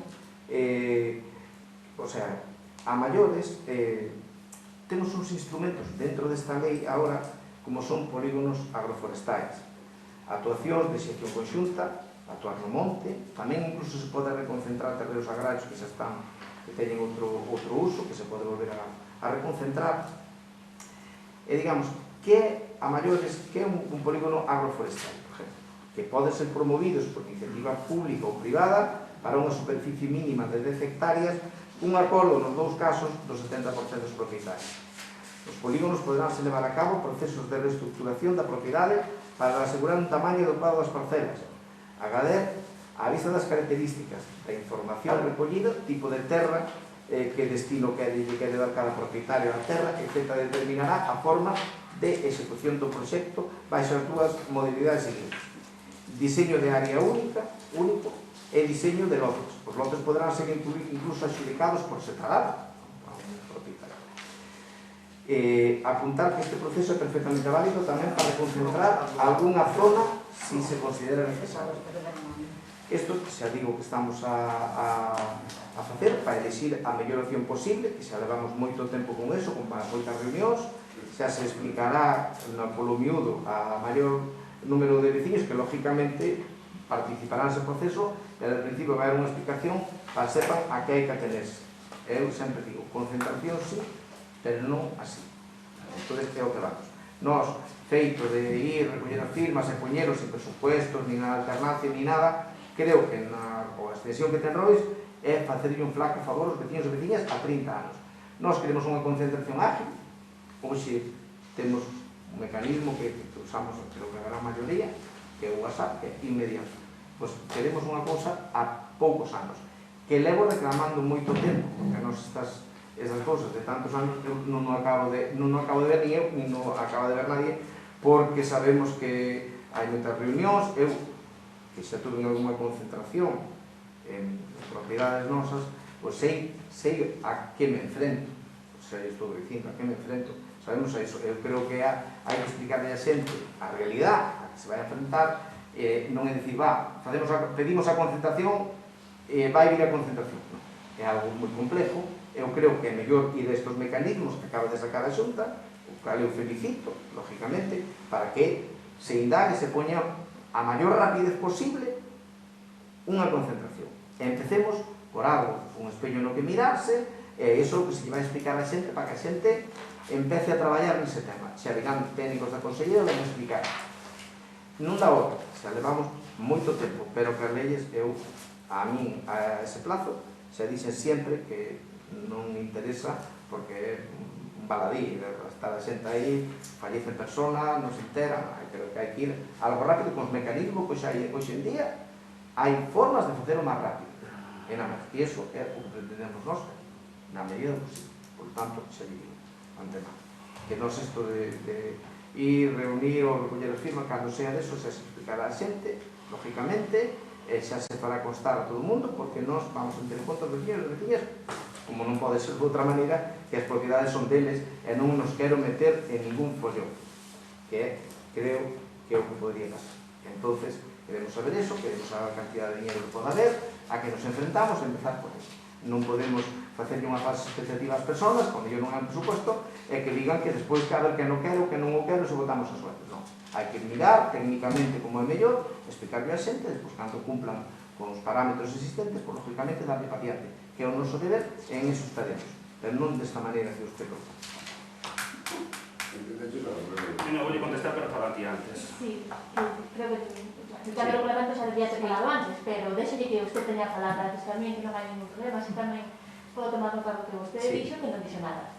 o sea, a maiores, temos uns instrumentos dentro desta lei agora, como son polígonos agroforestais, actuacións de xestión conxunta, actuar no monte, tamén incluso se pode reconcentrar terreos agrarios que xa están, que teñen outro uso, que se pode volver a reconcentrar, e digamos, que a maiores, que é un polígono agroforestal, por exemplo, que pode ser promovidos por iniciativa pública ou privada para unha superficie mínima de 10 hectáreas, un acordo nos dous casos do 70% dos propietarios. Os polígonos poderánse levar a cabo procesos de reestructuración da propiedade para asegurar un tamaño adecuado das parcelas, agader a vista das características da información recollida, tipo de terra, que destino quere dar cada propietario á terra, etc. Determinará a forma de execución do proxecto baixo as dúas modalidades seguintes: diseño de área único e diseño de lotes. Os lotes poderán ser incluso adxudicados por separado a un propietario. Apuntar que este proceso é perfectamente válido tamén para concentrar algunha zona si se considera necesario. Isto xa digo que estamos a facer para elegir a mellor opción posible, que xa levamos moito tempo con eso, con moitas reunións, xa se explicará polo miúdo a maior número de veciños que lógicamente participarán nese proceso, e al principio vai haber unha explicación para sepan a que hai que atenerse. Eu sempre digo, concentración sí, pero non así. Entón, é o que vamos. Nós, feito de ir, recoller as firmas e poñeros sin presupuestos, nin a alternancia, nin nada, creo que a extensión que ten Rois é facerlle un flaco favor aos veciños e veciñas a 30 anos. Nós queremos unha concentración ágil, hoxe temos un mecanismo que usamos, creo que a gran maioría, que é o WhatsApp, que é inmediato. Pois queremos unha cousa a poucos anos, que levo reclamando moito tempo, porque nos estas esas cousas de tantos anos eu non o acabo de ver ni eu, ni non acaba de ver nadie, porque sabemos que hai moitas reunións. Eu, que xa tuve alguna concentración en propiedades nosas, pois sei a que me enfrento. Xa estou dicindo a que me enfrento. Sabemos iso. Eu creo que hai que explicarle a xente a realidade a que se vai a enfrentar. Non é dicir, pedimos a concentración e vai vir a concentración. Non. É algo moi complejo. Eu creo que é mellor ir a estes mecanismos que acaba de sacar a Xunta, o cual eu felicito, lógicamente, para que se indague, se poña a maior rapidez posible unha concentración. E empecemos por algo, un espello no que mirarse, e iso é o que se lle vai explicar a xente para que a xente empece a traballar nese tema. Xa virán técnicos da Conselleira van a explicar. Non dá outra, xa levamos moito tempo, pero que as leyes, a min, a ese plazo, xa dixen sempre que non me interesa, porque é un baladí, estar a xente aí, fallecen personas, non se enteran, creo que hai que ir algo rápido con os mecanismos que xa hai hoxe en día, hai formas de facer o máis rápido, e iso é o que pretendemos nós, na medida do posible. Por tanto, xa digo, antemano, que non é isto de ir, reunir ou recoller as firmas, cando sea deso, xa se explicará a xente, lógicamente, e xa se fará constar a todo o mundo, porque nós vamos a ter en conta os veciños e veciñas, como non pode ser de outra maneira, que as propiedades son deles e non nos quero meter en ningún follón, que creo que é o que podría pasar. Entonces, queremos saber eso, queremos a cantidad de dinero que poda haber, a que nos enfrentamos e empezar por eso. Non podemos facerlle unha falsa expectativa ás persoas, cando yo non hai un presupuesto, e que digan que despois que a ver que non quero, que non o quero, se votamos as suertes. Non. Hai que mirar técnicamente como é mellor, explicarle a xente, despois cando cumplan con os parámetros existentes, pues, lógicamente darle para diante, que é o noso deber, e en eso estaremos, pero non desta maneira que usted propone. Non vou contestar, pero falar ti antes. Sí, creo que o regulamento xa debía ter falado antes, pero déxelle que usted teña falado antes tamén, que non hai ningún problema, así tamén podo tomar nota do que vostede dixo, que non dixo nada.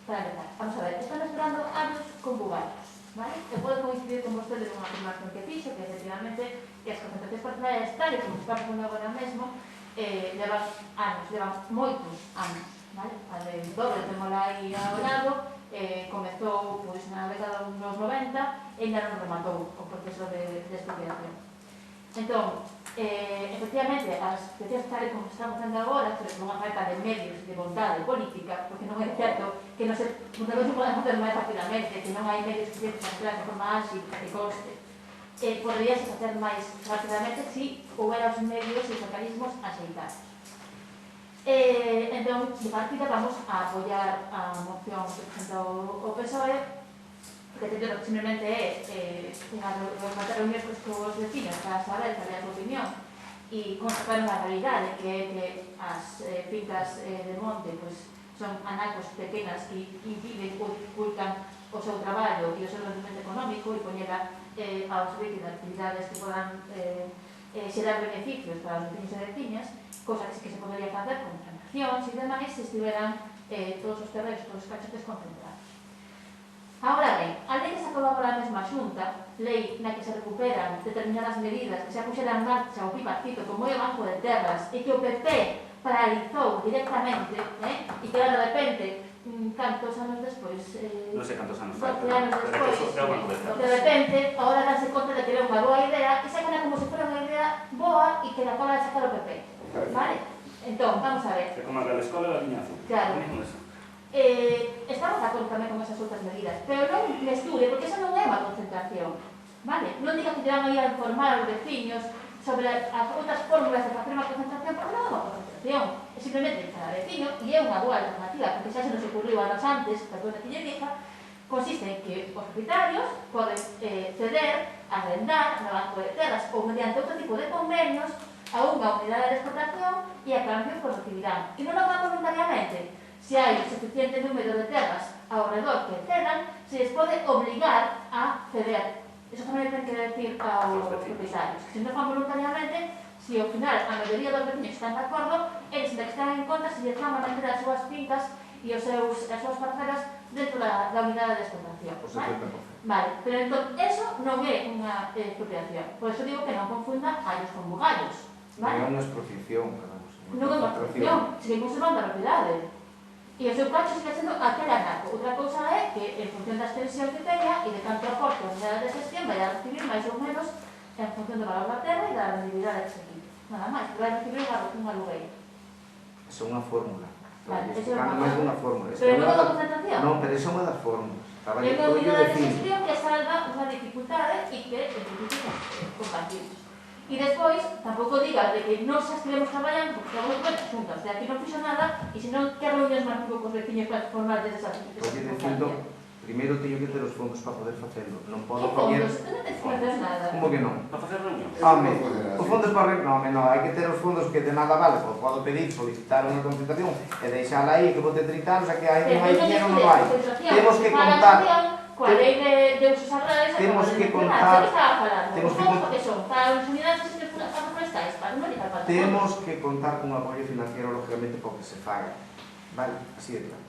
Para empezar, vamos a ver, están esperando anos con bugallos, vale? Eu podo coincidir con vostede nunha afirmación que fixo, que efectivamente que as concentracións parcelarias tal, como está pasando agora mesmo, levan anos, levan moitos anos, vale? A de doble, temola aí ao lado, comezou na década dos 90 e ainda non rematou o proceso de expropiación. Entón, efectivamente, as peticións tal como estamos vendo agora, pero con unha falta de medios e de vontade política, porque non é certo que non se poden facer máis rapidamente, que non hai medios que se facer de forma ágil e coste. Poderíase facer máis rapidamente se houbera os medios e os mecanismos axeitados. Entón, de partida, vamos a apoiar a moción que presentou o PSOE, que simplemente é unha reunión cos vecinos para saber cal é a súa opinión e constatar unha realidade que é que as fincas de monte son anacos pequenas que impiden ou dificultan o seu traballo e o seu rendimento económico e poñera ao servicio de actividades que podan xerar beneficios para os vecinos e veciñas, cosa que se podería facer con transaccións e demais se estiveran todos os terrenos, todos os cachotes concentrados. Agora ben, a lei que se aprobou agora a mesma Xunta, lei na que se recuperan determinadas medidas que se puxeran en marcha o bipartito como é o Banco de Terras e que o PP paralizou directamente e que de repente, cantos anos despois, non sei cantos anos 12 anos despois, de repente, agora danse conta de que era unha boa idea e sacan como se fora unha idea boa e que la acaba de sacar o PP, vale? Entón, vamos a ver. É como a da escola e a liña azul. Claro. Estamos de acordo tamén con esas outras medidas, pero non mesture, porque esa non é unha concentración, vale? Non diga que te van a ir a informar aos veciños sobre as outras fórmulas de facer unha concentración, porque non é unha concentración, é simplemente cada veciño, e é unha boa alternativa, porque xa se nos ocurriu anos antes, perdón que lle diga, consiste en que os propietarios poden ceder, arrendar no Banco de Terras ou mediante outro tipo de convenios a unha unidade de explotación e a cambio pues recibirán. E non lo van voluntariamente. Se hai suficiente número de terras ao redor que cedan, se les pode obligar a ceder. Eso tamén ten que decir aos propietarios. Se non fan voluntariamente, se ao final a maioría dos vecinos están de acordo, eles têm que estar en conta se les van a manter as súas fincas e as súas parcelas dentro da unidade de explotación. Vale, pero entón, eso non é unha expropiación. Por eso digo que non confunda allos con bugallos. Non é unha expropiación, non é unha expropiación, seguimos conservando a propiedade. E o seu cacho sigue sendo aquel anaco. Outra cousa é que, en función das tensións que teña e de canto aporte a unidade de gestión, vai a recibir máis ou menos en función do valor da terra e da rendibilidade que se quite. Nada máis, que vai a recibir un alugueiro. Esa é unha fórmula. Vale, Isto é máis unha fórmula. Pero non é unha concentración. Non, pero esa é unha das fórmulas. É unha unidade de gestión que salva unha dificultade e que compartimos. E despois, tampouco digas de que non xa estivemos traballando, porque estamos cuentas juntas, de aquí non fixo nada, e senón que reunións máis tipo cos veciños para formarles esa dicindo, primeiro teño que ter os fondos para poder facelo. Non podo que poñer... fondos? Non te faces nada. Como que non? Para facer reunións. Home, os fondos para... Non, hai que ter os fondos que de nada vale. Podo pedir, solicitar unha concentración e deixala aí, que vou ter 30 anos, a que hai non hai dinero, non hai. Temos que contar... Coa lei de usos agrarios, temos que contar... Temos que contar... Son para as unidades forestais, para non dedicar para... Temos que contar con un apoio financiero, lógicamente, porque se faga. Vale, así de claro.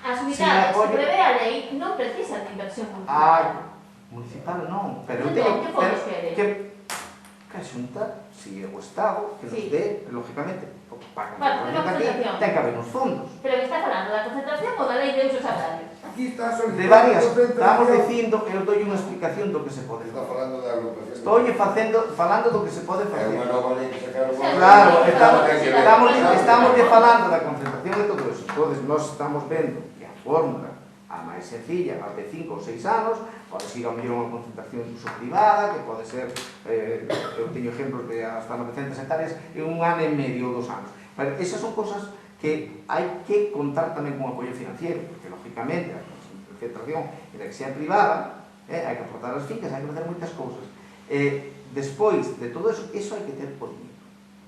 As unidades que prevé a lei non precisan de inversión municipal. Municipal non, pero eu Entón, teño que fondos quere? que a Xunta, si é o Estado, que nos dé, lógicamente, para concentración aquí, ten que haber uns fondos. Pero que está falando da concentración ou da lei de usos agrarios? Aquí está a De varias, estamos dicindo, eu dou unha explicación do que se pode Está facer. falando da agrupación. Estou falando do que se pode É facer. unha nova lei que sacaron. Claro, estamos falando da concentración de todo eso. Entonces, nós estamos vendo que a fórmula a máis sencilla, a de 5 ou 6 anos, pode ser a mellor unha concentración de uso privada, que pode ser, eu teño exemplos de hasta 900 hectáreas, en 1 ano e medio ou 2 anos. Pero esas son cosas que hai que contar tamén con apoio financiero, porque, lógicamente, a concentración en la que sea privada, hai que aportar as fincas, hai que fazer moitas cousas. Despois de todo eso, hai que ter por dinero.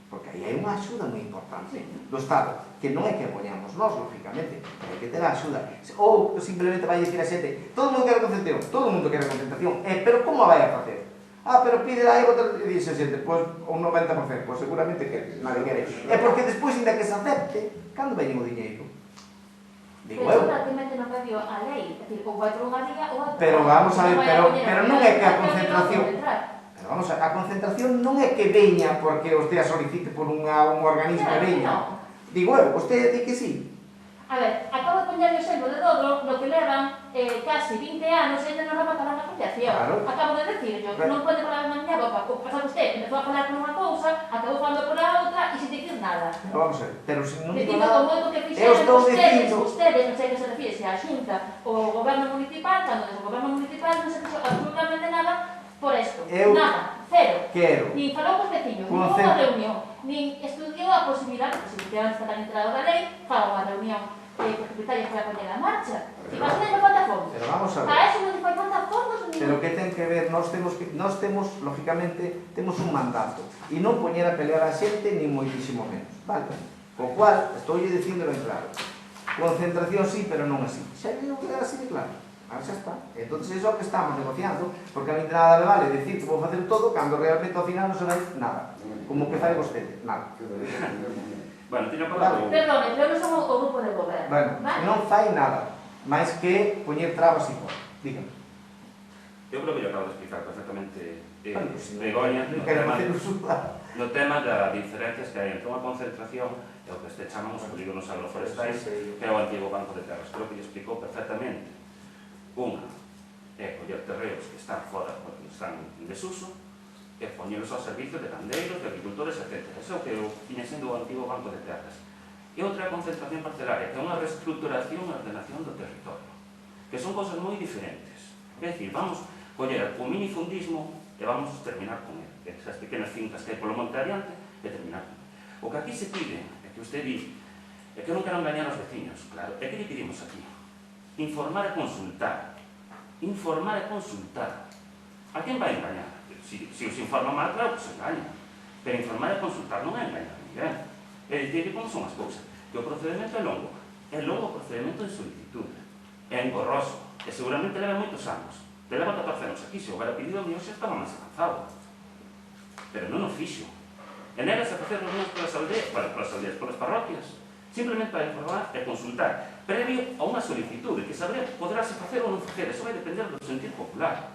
Porque aí hai unha axuda moi importante do Estado, que non é que apoñamos nós, lógicamente, pero hai que ter a axuda. Ou simplemente vai dicir a xente, todo o mundo quere concentración, todo o mundo quere concentración, pero como vai a facer? Pero pide aí outra, e dixe a xente, pois un 90%, pois seguramente que nadie quere. É porque despois, ainda que se acepte, cando veñen o diñeiro? Digo eu. Pero prácticamente non cambiou a lei, é dicir, ou vai por unha vía ou vai por outra. Pero vamos a ver, pero non é que a concentración... Vamos a concentración non é que veña porque usted a solicite por un organismo e veña. Digo eu, usted di que sí. A ver, acabo de poñer o exemplo de Dodro, no que levan casi 20 anos e ainda non remataron a afiliación. Acabo de decir, non pode falar na miña boca, pasar usted, empezou a falar por unha cousa, acabou falando por a outra e sin dicir nada. Vamos a ver, pero se non digo nada... Eu estou dicindo... Ustedes, non sei que se refire, se a Xunta ou o Goberno Municipal, cando desde o Goberno Municipal non se fixo absolutamente nada por esto, nada, cero. Nin falou cos veciños, nin houve unha reunión, nin estudiou a posibilidade, que se efectivamente está tan enterado da lei, faga unha reunión propietaria para poñer a marcha. E para eso non falta fondos. Pero vamos a ver. Para eso non falta fondos nin... Pero que ten que ver, nós temos, lógicamente, temos un mandato. E non poñer a pelear a xente, nin moitísimo menos. Vale? Co cual, estou dicindo ben claro. Concentración sí, pero non así. Xa non queda así de claro. Xa está. Entonces, eso é o que estamos negociando, porque a mí nada me vale decir que vou facer todo cando realmente ao final non se vai nada. Como que fai vostede, nada. Bueno, teño falado... Perdone, pero non son o grupo de goberno. Bueno, non fai nada, máis que poñer trabas e fora. Dígame. Eu creo que yo acabo de explicar perfectamente Begoña no tema das diferencias que hai entre unha concentración e o que este chamamos polígonos agroforestais, que é o antigo Banco de Terras. Creo que lle explicou perfectamente. Unha é coller terreos que están fora, que están en desuso, e poñelos ao servicio de gandeiros, de agricultores, etc. Ese é o que viña sendo o antigo Banco de Terras. E outra é a concentración parcelaria, que é unha reestructuración e ordenación do territorio, que son cosas moi diferentes. É dicir, vamos coller o minifundismo e vamos terminar con ele, esas pequenas fincas que hai polo monte adiante, e terminar con ele. O que aquí se pide, é que usted di, é que non quero engañar aos veciños, claro, é que lle pedimos aquí. Informar e consultar. Informar e consultar. A quen vai engañar? Si os informa mal, claro que se engaña. Pero informar e consultar non é engañar a ninguén. É dicir como son as cousas. Que o procedimento é longo o procedimento de solicitud. É engorroso. E seguramente leva moitos anos. Te leva 14 anos aquí. Se houbera pedido o mío xa estaba máis avanzado. Pero non o fixo. E negas a facer reunións polas aldeas, polas parroquias. Simplemente para informar e consultar, previo a unha solicitude, que saber poderase facer ou non facer, eso vai depender do sentir popular.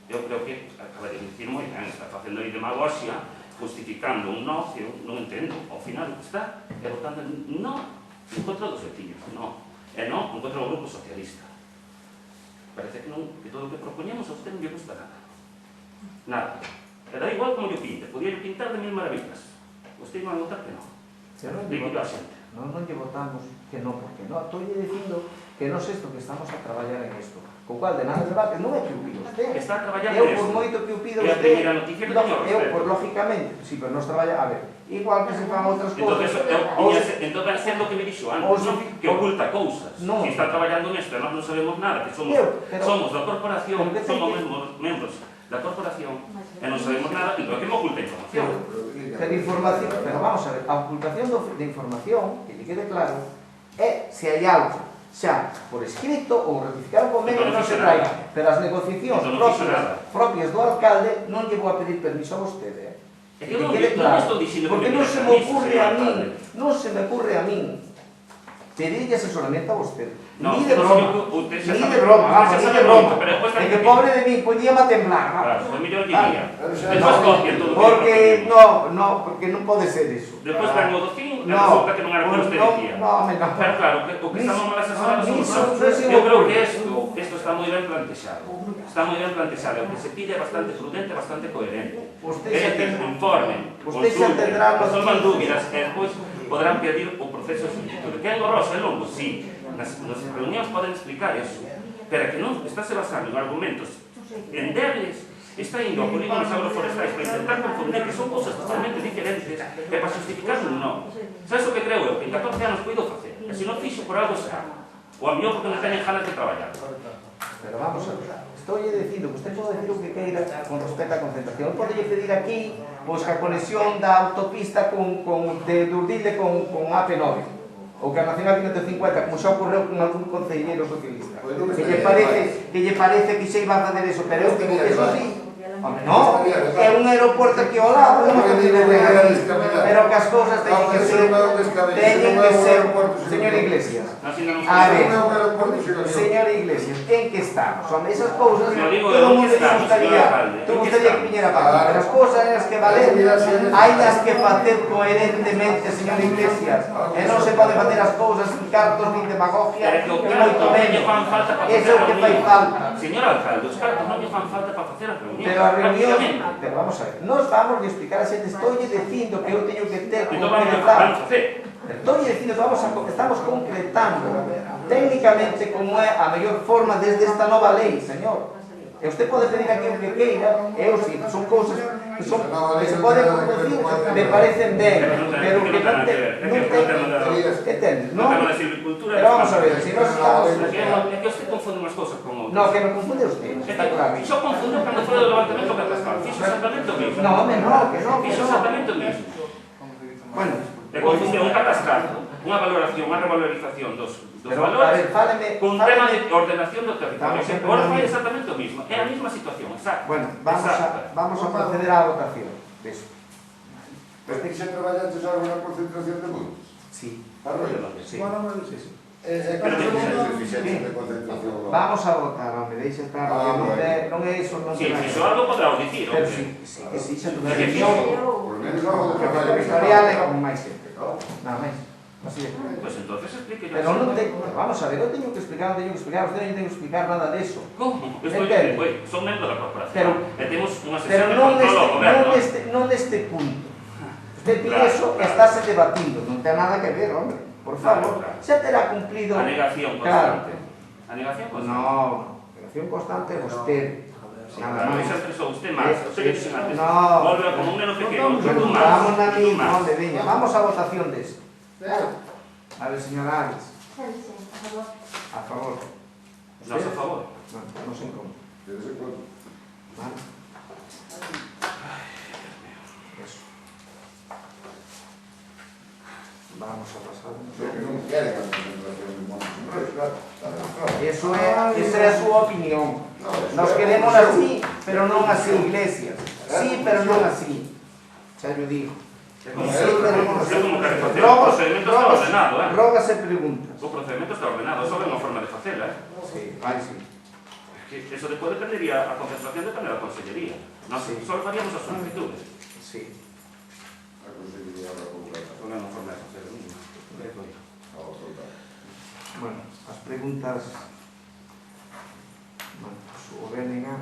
Eu creo que, acaba de dicir moi ben, está facendo aí demagoxia, justificando un no, que eu non entendo, ao final o que está é votando no en contra dos veciños, non. E non en contra do grupo socialista. Parece que todo o que propoñemos a usted non lle gusta nada. Nada. E da igual como lle pinte, podía lle pintar de mil maravillas. Usted non vai votar que non. Dígilo a xente. Non lle votamos que non, porque non. Estou lle dicindo que non é isto que estamos a traballar en isto. Co cual, de nada debate, non é que o pido usted. Está a traballar en eu, isto. por moito que o pido usted... É a primeira noticia que teño eu, por lógicamente, si, pero nos traballa, a ver, igual que se fan outras cousas. Entón, sendo que me dixo antes, que oculta cousas. Si está traballando nesto e nós non sabemos nada, que somos da corporación, somos membros da corporación, e non sabemos nada, entón que me oculta información. Pero vamos a ver, a ocultación de información, que lle quede claro, é se hai algo xa por escrito ou ratificar o convenio non se traiga, pero as negociacións propias do alcalde non lle vou a pedir permiso a vostede, que quede claro, porque non se me ocurre a min pedirlle asesoramento a vostede, ni de broma, é que pobre de mí, poñíame a temblar, porque non pode ser iso. Despois ten o do fin, e resulta que non era como usted dicía. Pero claro, o que estamos mal asesorados somos nós. Eu creo que isto está moi ben plantexado. Está moi ben plantexado. O que se pide é bastante prudente, bastante coherente. É que informen, consulten, resolvan dúbidas, e despois poderán pedir o proceso de solicitud. Que é engorroso, é longo, sí. Nas reunións poden explicar eso. Pero que non estáse basando en argumentos endebles, está indo a polígonos agroforestais para intentar confundir que son cousas totalmente diferentes e para justificar un non. Sabes o que creo eu? Que en 14 anos puido facer. E se non fixo por algo será. Ou a mellor porque non teñen ganas de traballar. Pero vamos a ver. Estou dicindo que usted pode decir o que queira con respecto á concentración. Pode pedir aquí pois que a conexión da autopista de Urdilde con AP9. Ou que a Nacional 550, como xa ocorreu con algún concelleiro socialista. Que lle parece que xa iba a fazer eso, pero eu digo que eso sí. No, é un aeroporto aquí ao lado, pero que as cousas teñen que ser, señor Iglesias. A ver, señor Iglesias, en que estamos? Son esas cousas, todo o mundo gustaría que viñera para aquí, pero as cousas en as que valer, hai das que facer coherentemente, señor Iglesias, e non se pode facer as cousas sin cartos, nin demagogia, e moito menos. Eso é o que fai falta. Señor alcalde, os cartos non lle fan falta para facer a reunión. Pero a reunión, pero vamos a ver, nos vamos a explicar a xente, estou dicindo que eu teño que ter concretado. Estou dicindo que estamos concretando técnicamente como é a mellor forma desde esta nova lei, señor. E usted pode pedir aquí o que queira, eu si, son cousas que se poden producir, me parecen ben, pero que non ten, non? Pero vamos a ver, se nos estamos... É que usted confunde unhas cousas con outras. No, que me confunde usted, está claro. Xo confunde cando foi o levantamento catastral, fixo exactamente o mesmo. No, home, no, que non. Fixo exactamente o mesmo. Bueno, E confunde un catastral, unha valoración, unha revalorización dos valores con un tema de ordenación do territorio. Agora foi exactamente o mismo, é a mesma situación, exacto. Bueno, vamos a proceder á votación deso. Pero que se traballantes ahora unha concentración de mundos? Sí. Arroyo? Sí. Vamos a votar, hombre, deixa estar, non é iso, non se vai. Si, iso algo podrá dicir, pero sí, que sí, xa tuve Por lo menos algo de traballo. Territorial é como máis xente, nada máis. Pues entonces explique yo. Pero non teño, vamos a ver, eu teño que explicar, usted non teño que explicar nada deso. Como? Son membro da corporación, e temos unha sesión de control ao goberno. Non neste punto. Usted pide eso e estáse debatindo, non ten nada que ver, hombre. Por favor, xa terá cumplido... A negación constante. A negación constante. No, a negación constante é usted. Nada máis. Xa expresou usted máis. O sea que dixen antes. Volve como un neno pequeno. Vamos na misma, onde veña. Vamos á votación desto. A ver, señora Ares. A favor. Nos a favor. Non sei como. Vale. Eso. Vamos a pasar. Non queren a concentración de mundos. Esa é a súa opinión. Nos queremos así, pero non así, Iglesias. Sí, pero non así. Xa yo digo. Sí, pero non así. O procedimento está ordenado, rogas e preguntas. O procedimento está ordenado, só é unha forma de facela, Sí, vai, sí. Eso despois dependería, a concentración depende da consellería. Nós só faríamos as solicitudes. Sí. A consellería da Popular. Non é unha forma de facela. Bueno, as preguntas o venen a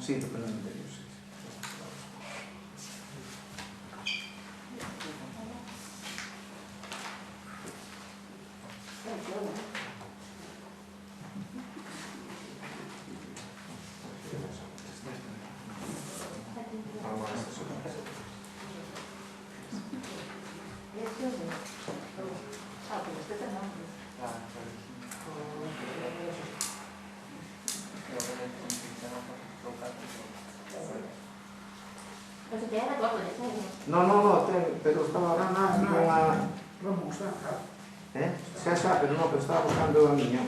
sí, depende de ellos, sí. No, pero estaba Vamos, claro. xa, pero non, pero estaba buscando a miña.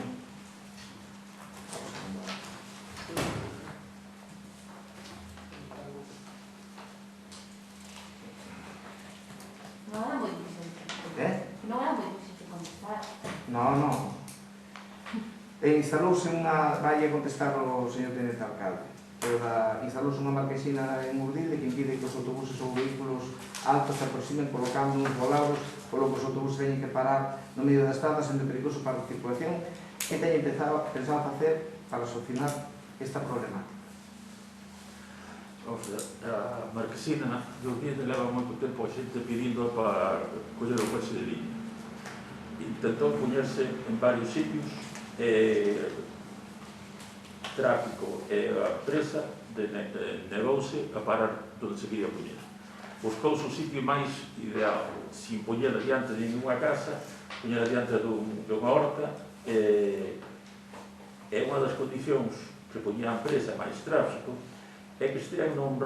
Non era moi difícil. Non era moi difícil contestar. No. Instalouse unha... Vai a contestar o señor tenente alcalde. Instalouse unha marquesina en Urdide que impide que os autobuses ou vehículos altos se aproximen colocando uns volados polo que os autobuses teñen que parar no medio da estrada sendo perigoso para a circulación. Que teñen pensado facer para solucionar esta problemática? A marquesina de Urdide leva moito tempo a xente pedindo para coller o coche de liña. Intentou poñerse en varios sitios, tráfico e a empresa negouse a parar onde se quería poñer. Buscouse un sitio máis ideal, sin poñer adiante de ninguna casa, poñer adiante dunha horta, e unha das condicións que poñía a empresa máis tráfico é que estea nun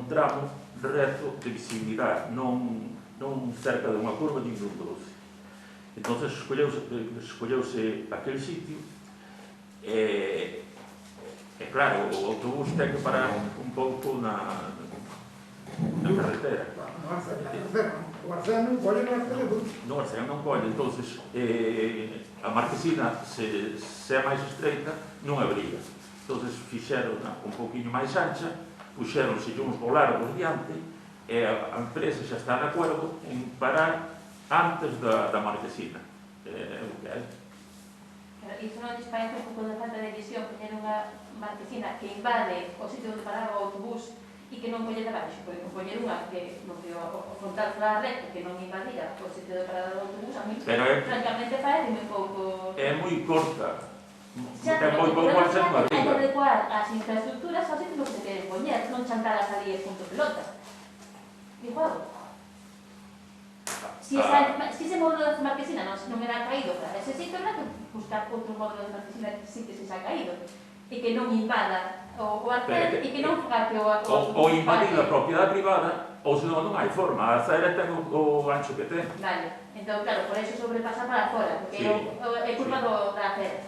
tramo reto de visibilidade, non cerca de unha curva nin dun doce. Entón, escolleuse aquel sitio e, claro, o autobús ten que parar un pouco na carretera. O Arcén non colle no Arcén. No Arcén non colle, entón, a marquesina, se é máis estreita, non abriga. Entón, fixeron un pouquinho máis ancha, puxeronse uns volardos diante, e a empresa xa está de acordo en parar antes da marquesina. Iso non lles parece un pouco de falta de visión poñer unha marquesina que invade o sitio onde paraba o autobús e que non colle de baixo, porque poñer unha que o frontal da recta que non invadira o sitio de parada do autobús, a mí francamente parece un pouco... É moi corta. Ten moi pouco a ser unha riba. Hai que adecuar as infraestructuras ao sitio que se quere poñer, non chantalas ali e punto pelota. Igual. Si ese módulo de marquesina non era caído para ese sitio, era que buscar outro módulo de marquesina que sí que se xa caído e que non invada o Arcén e que non faga que o ou invadir a propiedade privada ou senón non hai forma, a acera ten o ancho que ten. Vale, entón claro, por eso sobrepasa para fora, porque é culpa da acera.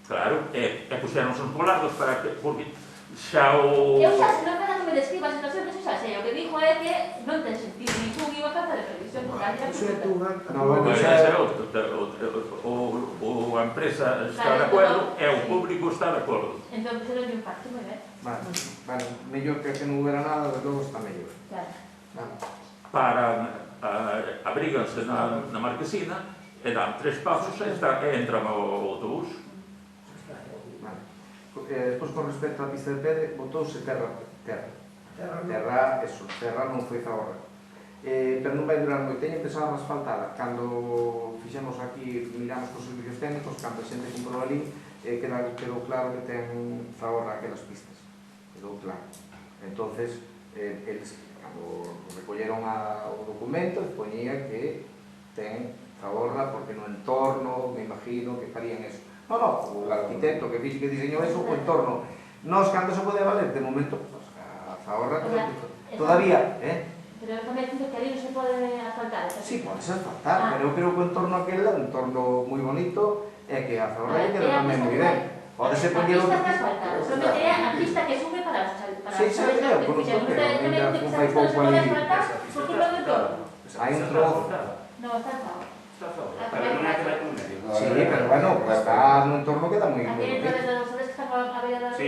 Claro, e puxeronse uns volardos para que, porque xa o... Eu xa, se non me me describa a situación, eso xa sei, o que dijo é que non ten sentido ningún e unha falta de previsión total. Iso é tú, a empresa está de acordo e o público está de acordo. Entón, se non lle impacto, moi ben. Vale, mellor que non hubiera nada, de logo está mellor. Claro. Abríganse na marquesina e dan 3 pasos e entran ao autobús. Despois, con respecto á pista de pedre, botouse terra non foi zahorra. Pero non vai durar moito, teñen pensado asfaltada. Cando fixemos aquí, miramos cos servicios técnicos, cando a xente comprou ali, quedou claro que ten zahorra aquelas pistas. Quedou claro. Entonces, eles, cando recolleron o documento, poñía que ten zahorra, porque no entorno, me imagino, que farían eso. No, o arquitecto que diseñou eso, o entorno. Nos, cando se pode valer, de momento, a zahorra todavía, Pero tamén dicindo que ali non se pode asfaltar. Sí, pode ser asfaltar, pero eu creo que o entorno aquel é un entorno moi bonito e que a zahorra queda tamén moi ben. Podese poñer a pista está asfaltada, solamente é a pista que sube para as Sí, sí, eu conozco que non fai pouco ali. por culpa do todo. Hai un trozo. No, está asfaltado. Pero non é que vai con medio. Sí, pero bueno, está no entorno queda moi Aquí bonito. entonces de los sabes que estamos a ver a Sí.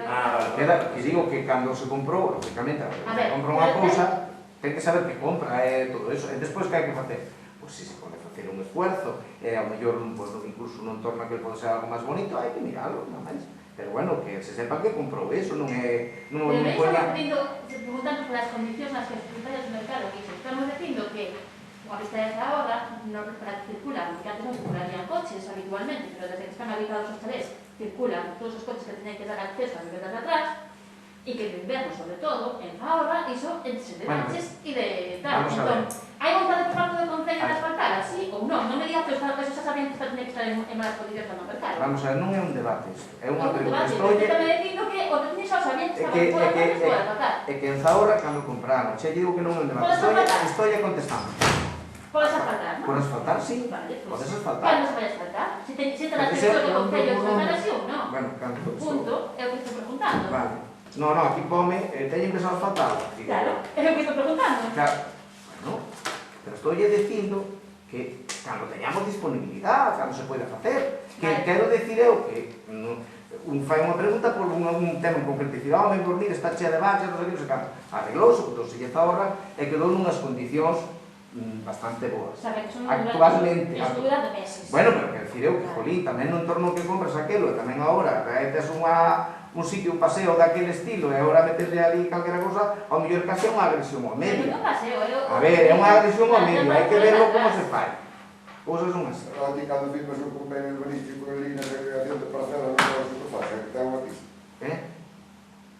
Ah, vale. Queda, que digo que cando se comprou, lógicamente, se compra unha cousa, ten que saber que compra e todo eso. E despois que hai que facer? Pois si se pode facer un esfuerzo, e ao mellor incluso non torna que pode ser algo máis bonito, hai que miralo, non máis. Pero bueno, que se sepa que comprou eso, non é... Pero me estamos preguntando por las condicións nas que circulan no mercado, que estamos dicindo que a pista de ahora non para que circulan, que antes non circularían coches habitualmente, pero desde que están habilitados os chalés circulan todos os coches que teñen que dar acceso a vivendas de atrás, e que en inverno, sobre todo, en ahora, iso se de baches e de tal. Entón, hai vontade por parte do Concello de asfaltar, así ou non? Non me digas que eso xa sabían que tiene que estar en malas condicións para non mercado. Vamos a ver, non é un debate isto, é unha pregunta. Estou dicindo que o que xa sabían que estaban fora para que se pode tratar. É que en Zahorra, cando compraron, xa digo que non é un debate, estou contestando. Podes asfaltar, non? Por asfaltar, sí. Vale, Podes asfaltar. Cando se vai asfaltar? Se te la textura do Concello de asfaltar así ou non? Bueno, cando... Punto, é o que estou preguntando. Vale. No, aquí pome, teñen que ser asfaltado. Claro, é o que estou preguntando. Claro, bueno, pero estou dicindo que cando teñamos disponibilidade, cando se poida facer, que quero decir eu que fai unha pregunta por un tema en concreto, dicir, por mí está chea de baches, non sei canto, arreglouse, botouse lle Zahorra e quedou nunhas condicións bastante boas. Actualmente. Isto dura meses. Bueno, pero quero dicir eu que, jolín, tamén no entorno que compras aquelo, e tamén agora, tes un sitio, un paseo daquele estilo, e agora meterle ali calquera cosa, ao mellor case é unha agresión ao medio. A ver, é unha agresión ao medio, hai que verlo como se fai. Cousas son así. Pero ti cando firmas un convenio urbanístico ali na segregación de parcela non sabes o que faz, que ten unha pista.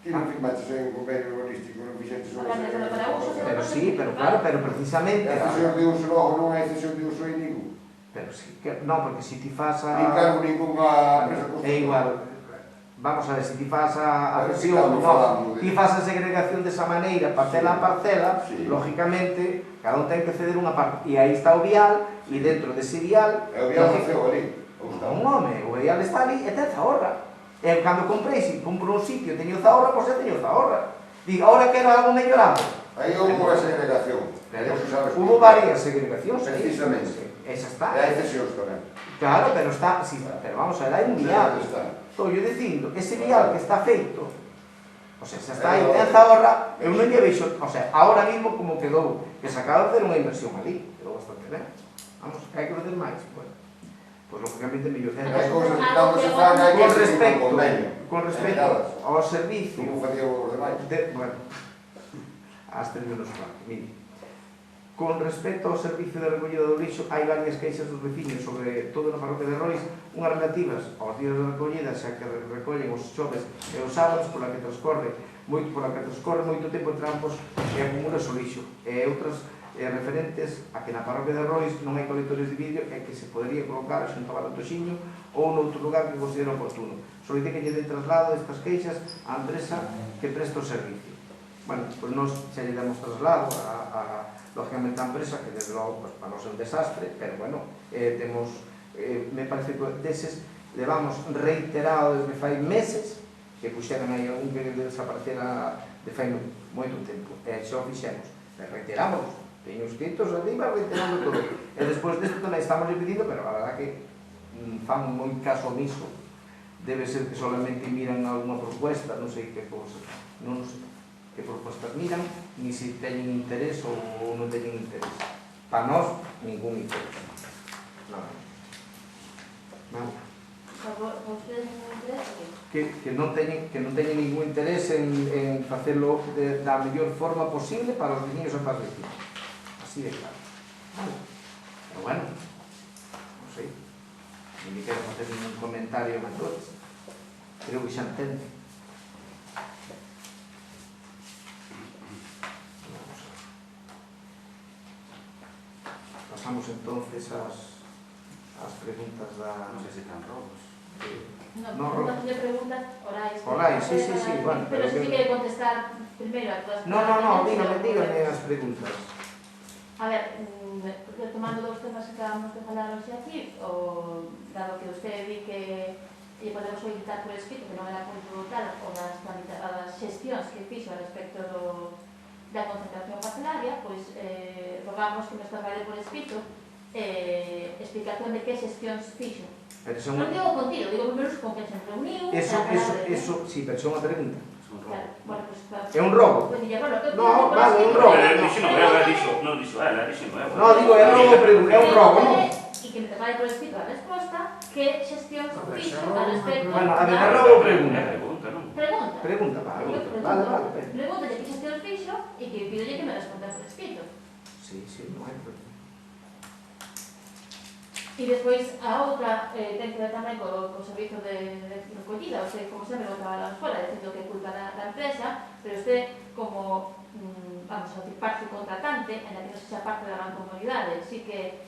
Ti non firmaches en un convenio urbanístico, non fixentes unha segregación de parcela. Pero sí, pero claro, pero precisamente... A cesión de uso logo non hai cesión de uso en ningún. Pero sí, non, porque se ti fas a... Nin cargo ninguna empresa constructora. É igual. Vamos a ver, se ti fas a cesión, ti fas a segregación desa maneira, parcela a parcela, lógicamente, cada un ten que ceder unha parte. E aí está o vial, e dentro dese vial... E o vial faceo ali. Non, home, o vial está ali e ten Zahorra. E cando comprei, se compro un sitio e teño Zahorra, pois xa teño Zahorra. Digo, ahora quero algo mellorado. Aí houve unha segregación. Hubo varias segregacións. Precisamente. Esa está. E hai cesións tamén. Claro, pero está, sí, pero vamos a ver, hai un vial. Estou yo dicindo, ese vial que está feito, o sea, se está aí en Zahorra, eu non lle veixo, o sea, ahora mismo como quedou, que se acaba de hacer unha inversión ali, quedou bastante ben. Vamos, hai que fazer máis, pues lógicamente mellor. Hai cousas que cando se fan hai que seguir un convenio. Con respecto ao servicio... Como facía os demais? Bueno, has tenido nos parte, mire. Con respecto ao servicio de recollida do lixo, hai varias queixas dos veciños, sobre todo na parroquia de Rois, unhas relativas aos días de recollida, xa que recollen os xoves e os sábados, pola que transcorre moito tempo entre ambos e acumulas o lixo, e outras referentes a que na parroquia de Rois non hai colectores de vidrio e que se podería colocar xunto ao Batoxiño ou noutro lugar que considera oportuno. Solicite que lle dé traslado estas queixas á empresa que presta o servicio. Bueno, pois nós xa lle damos traslado lógicamente a empresa, que desde logo para non ser un desastre, pero bueno, temos, me parece que deses levamos reiterado desde fai meses que puxeran aí algún que desaparecera de fai moito tempo, e xa o fixemos, reiteramos, teño escritos arriba reiterando todo, e despois desto tamén estamos pedindo, pero a verdad que fan moi caso omiso, debe ser que solamente miran alguna propuesta, non sei que cosa, non sei que propostas miran, ni se teñen interés ou non teñen interés. Para nós, ningún interés. Nada. Que non teñen ningún interés en facelo da mellor forma posible para os veciños e para os vecinos. Así de claro. Pero bueno, non sei. Non quero facer ningún comentario maior. Creo que xa entende. Pasamos entonces as preguntas da... Non sei se ten robos. Non tiña preguntas orais. Orais, sí, bueno. Pero se quere contestar primeiro a todas. No, dígame as preguntas. A ver, tomando dos temas que acabamos de falar hoxe aquí, dado que usted di que e podemos solicitar por escrito que non era punto tal ou das xestións que fixo a respecto da concentración parcelaria, pois rogamos que nos trabalhe por escrito explicación de que xestións fixo. Non digo o contido, digo primeiro con quen se reuniu. Eso, sí, pero é unha pregunta. É un robo. No, vale, é un robo. Non dixo ela, dixo nuevo. No, digo, é un robo, non? E que me trabalhe por escrito a resposta que xestións fixo a respecto. Bueno, a ver, é robo ou pregunta? Pregunta. Pregunta, vale. Pregunta de que xestións fixo e que pidolle que me responda por escrito. Sí, non hai problema. E despois a outra ten que ver tamén co servizo de recollida. Usted, como sempre, non traballa fora, dicindo que é culpa da empresa, pero usted, como, vamos a decir, parte contratante, en la que non se xa parte da gran comunidade, sí que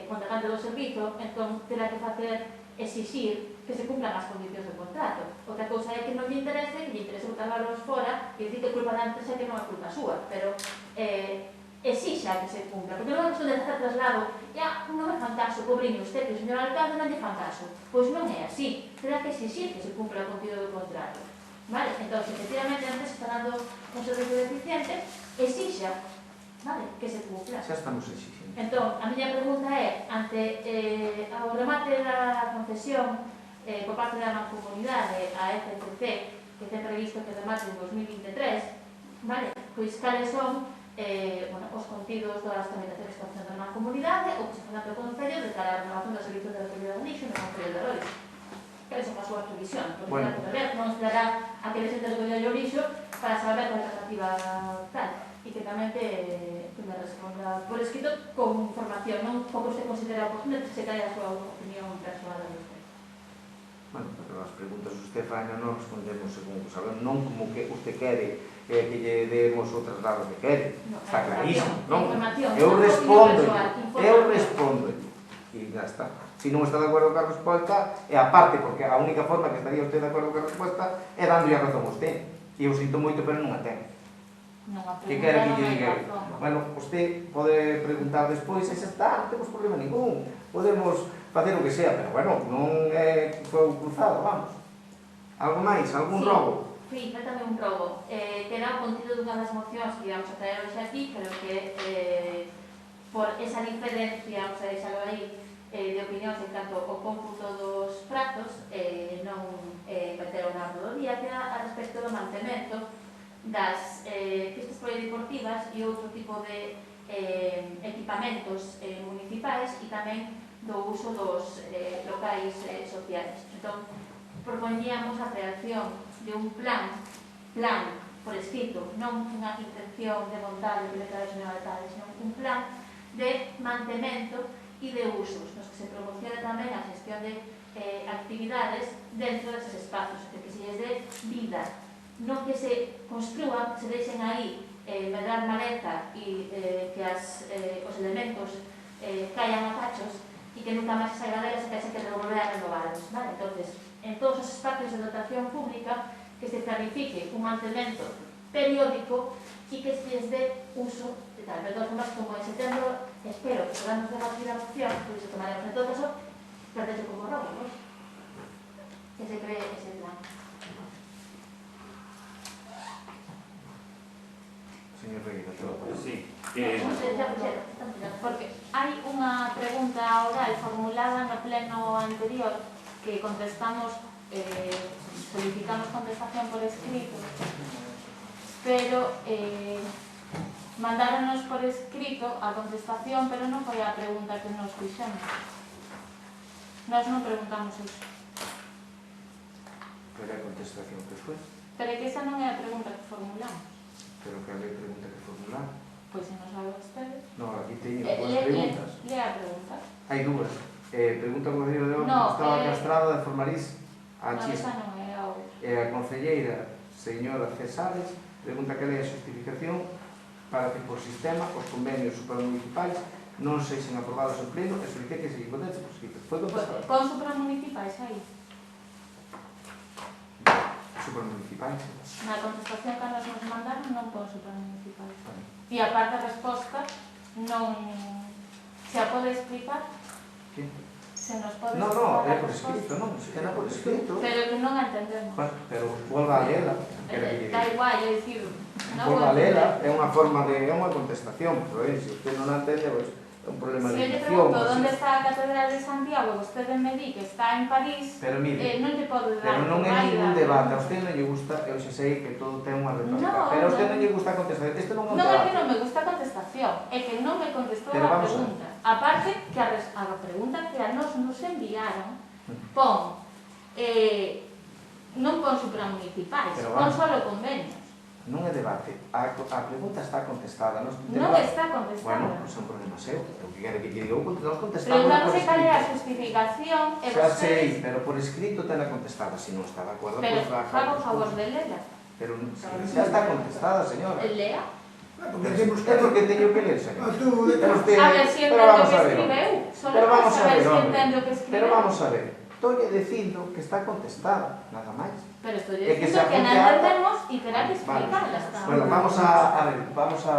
contratante do servizo, entón terá que facer exixir que se cumplan as condicións do contrato. Outra cousa é que non lle interese botarlos fora e dicir que é culpa da empresa que non é culpa súa, pero exixa que se cumpla, porque non é cuestión de hacer traslado, non me fan caso, pobriño, usted, que o señor alcalde non lle fan caso. Pois non é así, terá que exixir que se cumpla o contido do contrato. Vale? Entón, efectivamente, antes está dando un servicio deficiente, exixa, vale, que se cumpla. Xa estamos exigindo. Entón, a miña pregunta é, ante o remate da concesión por parte da mancomunidade a FCC, que ten previsto que remate en 2023, vale? Pois cales son os contidos das tramitacións que están facendo na comunidade ou que se fan do Concello de cara a renovación dos servizos de recollida de lixo no Concello de Lois. Cales son as súas previsións? Porque non se dará a que les entre recollida de lixo para saber a alternativa tal. E que tamén que me responda por escrito con información, non como usted considera oportuno, que se cae a súa opinión personal de usted. Bueno, pero as preguntas usted fai non respondemos según que sabemos, non como que usted quere que lle demos o traslado que quere. Está clarísimo, non? Eu respondo e já está. Se non está de acordo con a resposta, é a parte, porque a única forma que estaría usted de acordo con a resposta é dando a razón a usted. E eu sinto moito, pero non a ten. Que quere que lle diga? Bueno, usted pode preguntar despois e xa está, non temos problema ningún. Podemos facer o que sea, pero bueno, non é fogo cruzado, vamos. Algo máis? Algún robo? Sí, é tamén un robo. Terá o contido dunha das mocións que íbamos a traer hoxe aquí, pero que por esa diferencia, o sea, deixalo aí, de opinións en canto ao cómputo dos prazos, non meteron na orde do día, que era a respecto do mantemento das pistas polideportivas e outro tipo de equipamentos municipais e tamén do uso dos locais sociais. Entón, propoñíamos a creación de un plan por escrito, non unha intención de montar de declaración general, sino un plan de mantemento e de usos, nos que se promocione tamén a gestión de actividades dentro deses espazos, que se lles dé vida, non que se construan, que se deixen aí medrar maleta e que os elementos caian a cachos e que nunca máis se saiba delas e que se que volver a renovarlos, vale? Entonces, en todos os espacios de dotación pública que se planifique un mantemento periódico e que se lles dé uso de tal. De todas formas, como en setembro, espero que podamos debatir a moción, pois se tomaremos en todo caso, perderse como robo, non? Que se cree ese plan. Señor Regueira, sí. Porque hai unha pregunta oral formulada no pleno anterior que contestamos, solicitamos contestación por escrito, pero mandáronos por escrito a contestación, pero non foi a pregunta que nos fixemos. Nós non preguntamos iso. Pero a contestación que foi? Pero que esa non é a pregunta que formulamos. Pero que a pregunta que formular? Pois se non sabe ustedes. No, aquí teño dúas preguntas. Lea a pregunta. Hai dúas. Pregunta ao concelleiro de onde estaba castrada de Formariz a Chisca. Non, esa non é a outra. E a concelleira, señora Cesares, pregunta que é a justificación para que por sistema os convenios supramunicipais non sexen aprobados en pleno e solicite que se lle conteste por escrito. Foi contestado? Con supramunicipais aí. Supramunicipais? Na contestación que nos mandaron non con supramunicipais. E a parte da resposta non se a pode explicar? Que? Se Se nos pode No, explicar é a por resposta. escrito, non? Se queda por escrito. Pero que non a entendemos. Bueno, pero volva a lela. Da igual, é dicir, non vou Volva a lela, entender. é unha forma de... é unha contestación, pero se usted non a entende, pues, é un problema Se de eu lle dicción. pregunto onde está a Catedral de Santiago e vostede me di que está en París, Pero mire, non lle podo dar pero non é válida. ningún debate, a usted non lle gusta, eu xa sei que todo ten unha retórica, No, pero a usted no. non lle gusta contestar, isto non é un Non é que debate. non me gusta a contestación, é que non me contestou Pero a vamos a ver. pregunta. Aparte que a pregunta que a nos enviaron pon non pon supramunicipais, Pero pon vamos. solo convenios. Non é debate, a pregunta está contestada. Non está contestada. Bueno, pois é un problema seu, o que quere que lle diga, nós contestamos Preguntamos por cal é a escrito. justificación e Xa sei, vostedes... pero por escrito ten a contestada, se non está de acordo, Pero pois va a faga o favor de lela. Pero xa está contestada, señora. Lea. Porque decimos É porque teño que ler, señora. Pero usted, A ver si pero entendo o vamos que a ver, escribeu. Solo pero para vamos a saber ver, si hombre. entendo o que escribeu. Pero vamos a ver, estou dicindo que está contestada, nada máis. Pero estou É que dicindo se que non apunte a- entendemos e terá que Vale. explicarlas. Bueno, vamos a ver, vamos a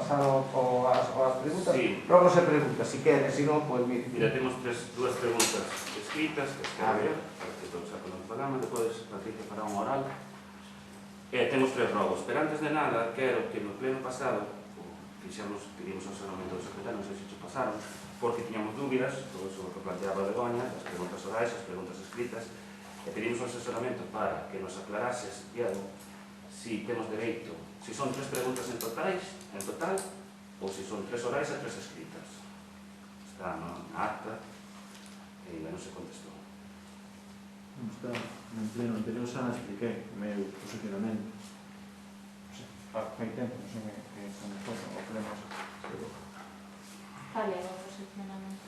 pasar as preguntas. Sí. Logo se pregunta, si quere, si non, pues mire. Mira, temos dúas preguntas escritas que A espero ver. ver, para que todos saquen o programa, depois Patricia fará un oral. Temos 3 rogos, pero antes de nada, quero que no pleno pasado, pedimos o asesoramento do secretario, non sei se cho pasaron, porque tiñamos dúbidas, todo iso que planteaba Begoña, as preguntas orais, as preguntas escritas, e pedimos o asesoramento para que nos aclarase, Santiago, si temos dereito, si son 3 preguntas en total, ou si son 3 orais e 3 escritas. Está na acta e ainda non se contestou. Non está no pleno anterior, xa expliquei o meu posicionamento. Hai tempo, non sei que como foi o pleno. Cal é o posicionamento?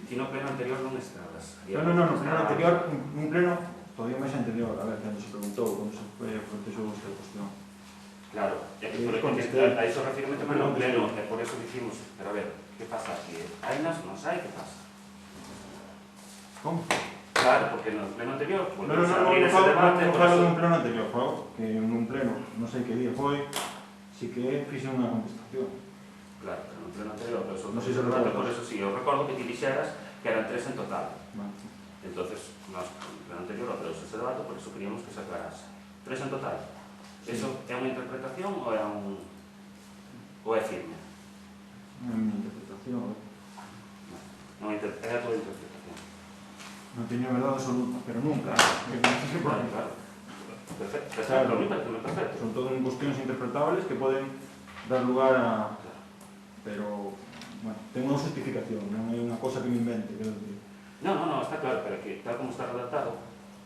Ti no pleno anterior non estabas. No, no, pleno anterior, un pleno, todavía máis anterior, a ver, cando se preguntou, cando se fixou esta cuestión. Claro, e que por a iso refirme tamén no pleno, e por eso dicimos, pero a ver, que pasa aquí? Hai nas, non hai, que pasa? Como? Claro, porque no pleno anterior, No, volvemos a abrir ese debate, por falo eso... dun pleno anterior, falo que nun pleno, non sei que día foi, si que fixe unha contestación. Claro, pero no pleno anterior, pero eso Non sei se debate, recordas. por eso sí, eu recordo que ti dixeras que eran 3 en total. Vale. Entonces, nós, no pleno anterior, apeus ese debate, por eso queríamos que se aclarase. 3 en total. Eso é unha interpretación ou é un... ou é firme? É a miña interpretación, Non é a tua interpretación. non teño verdade absoluta, pero nunca, que non por Claro, aí. claro. Perfecto, Claro. a mí parece perfecto. Son todo cuestións interpretables que poden dar lugar a... Pero, bueno, ten unha justificación, non é unha cosa que me invente, quero decir. No, está claro, pero que tal como está redactado,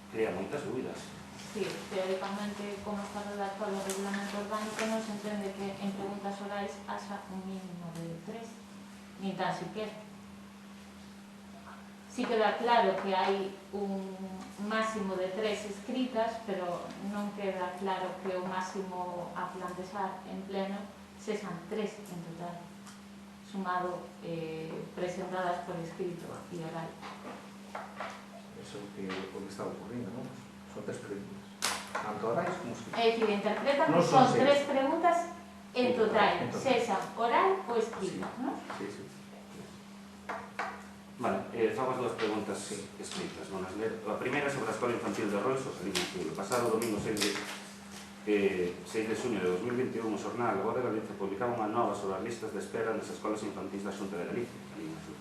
crea moitas dúbidas. Sí, teóricamente, como está redactado o reglamento orgánico, non se entende que en preguntas orais haxa un mínimo de 3, ni tan siquiera. Sí queda claro que hai un máximo de 3 escritas, pero non queda claro que o máximo a plantexar en pleno sexan 3 en total, sumado presentadas por escrito e oral. Eso é o que está ocurrindo, non? Son 3 preguntas. Tanto orais como escritas. É dicir, interpretan Non que son son 3 preguntas en total, En total. sexan oral ou escrita, non? Sí, sí. Vale, fago as dúas preguntas escritas, non as ler. A primeira sobre a Escola Infantil de Rois, o Salín Azul. O pasado domingo 6 de xuño de 2021, o xornal A Voz de Galicia publicaba unha nova sobre as listas de espera nas escolas infantís da Xunta de Galicia, Salín Azul.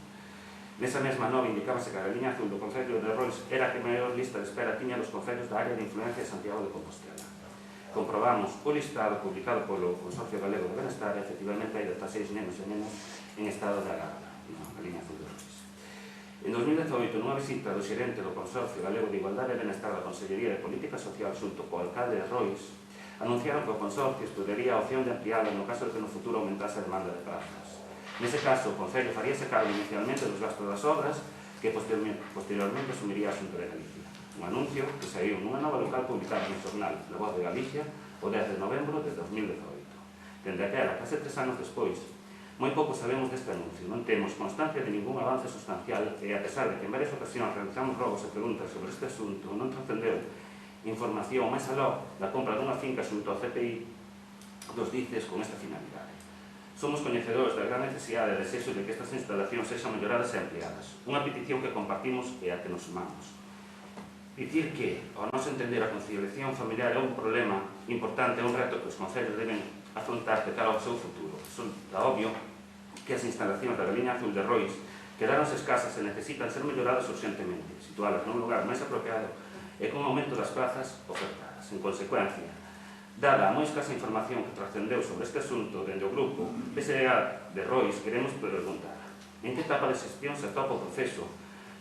Nesa mesma nova indicábase que a Liña Azul do Concello de Rois era a que maior lista de espera tiña dos concellos da área de influencia de Santiago de Compostela. Comprobamos o listado publicado polo Consorcio Galego de Benestar e efectivamente hai 16 nenos e nenas en estado de alarma na Liña Azul de Rois. En 2018, nunha visita do xerente do Consorcio Galego de Igualdade e Benestar da Consellería de Política Social xunto co alcalde de Rois, anunciaron que o Consorcio estudaría a opción de ampliarla no caso de que no futuro aumentase a demanda de plazas. Nese caso, o Concello faríase cargo inicialmente dos gastos das obras que posteriormente asumiría a Xunta de Galicia. Un anuncio que saiu nunha nova local publicada no xornal La Voz de Galicia o 10 de novembro de 2018. Dende aquela, case 3 anos despois, moi pouco sabemos deste anuncio, non temos constancia de ningún avance sustancial e, a pesar de que en varias ocasións realizamos rogos e preguntas sobre este asunto, non trascendeu información máis aló da compra dunha finca xunto ao CPI dos dices con esta finalidade. Somos coñecedores da gran necesidade e desexo de que estas instalacións sexan melloradas e ampliadas. Unha petición que compartimos e a que nos sumamos. Dicir que, ao noso entender, a conciliación familiar é un problema importante, é un reto que os concellos deben afrontar de cara ao seu futuro. Resulta obvio que as instalacións da Galiña Azul de Rois quedaronse escasas e necesitan ser melloradas urgentemente, situadas nun lugar máis apropiado e con aumento das plazas ofertadas. En consecuencia, dada a moi escasa información que trascendeu sobre este asunto dende o grupo PSDA de Rois, queremos preguntar en que etapa de xestión se atopa o proceso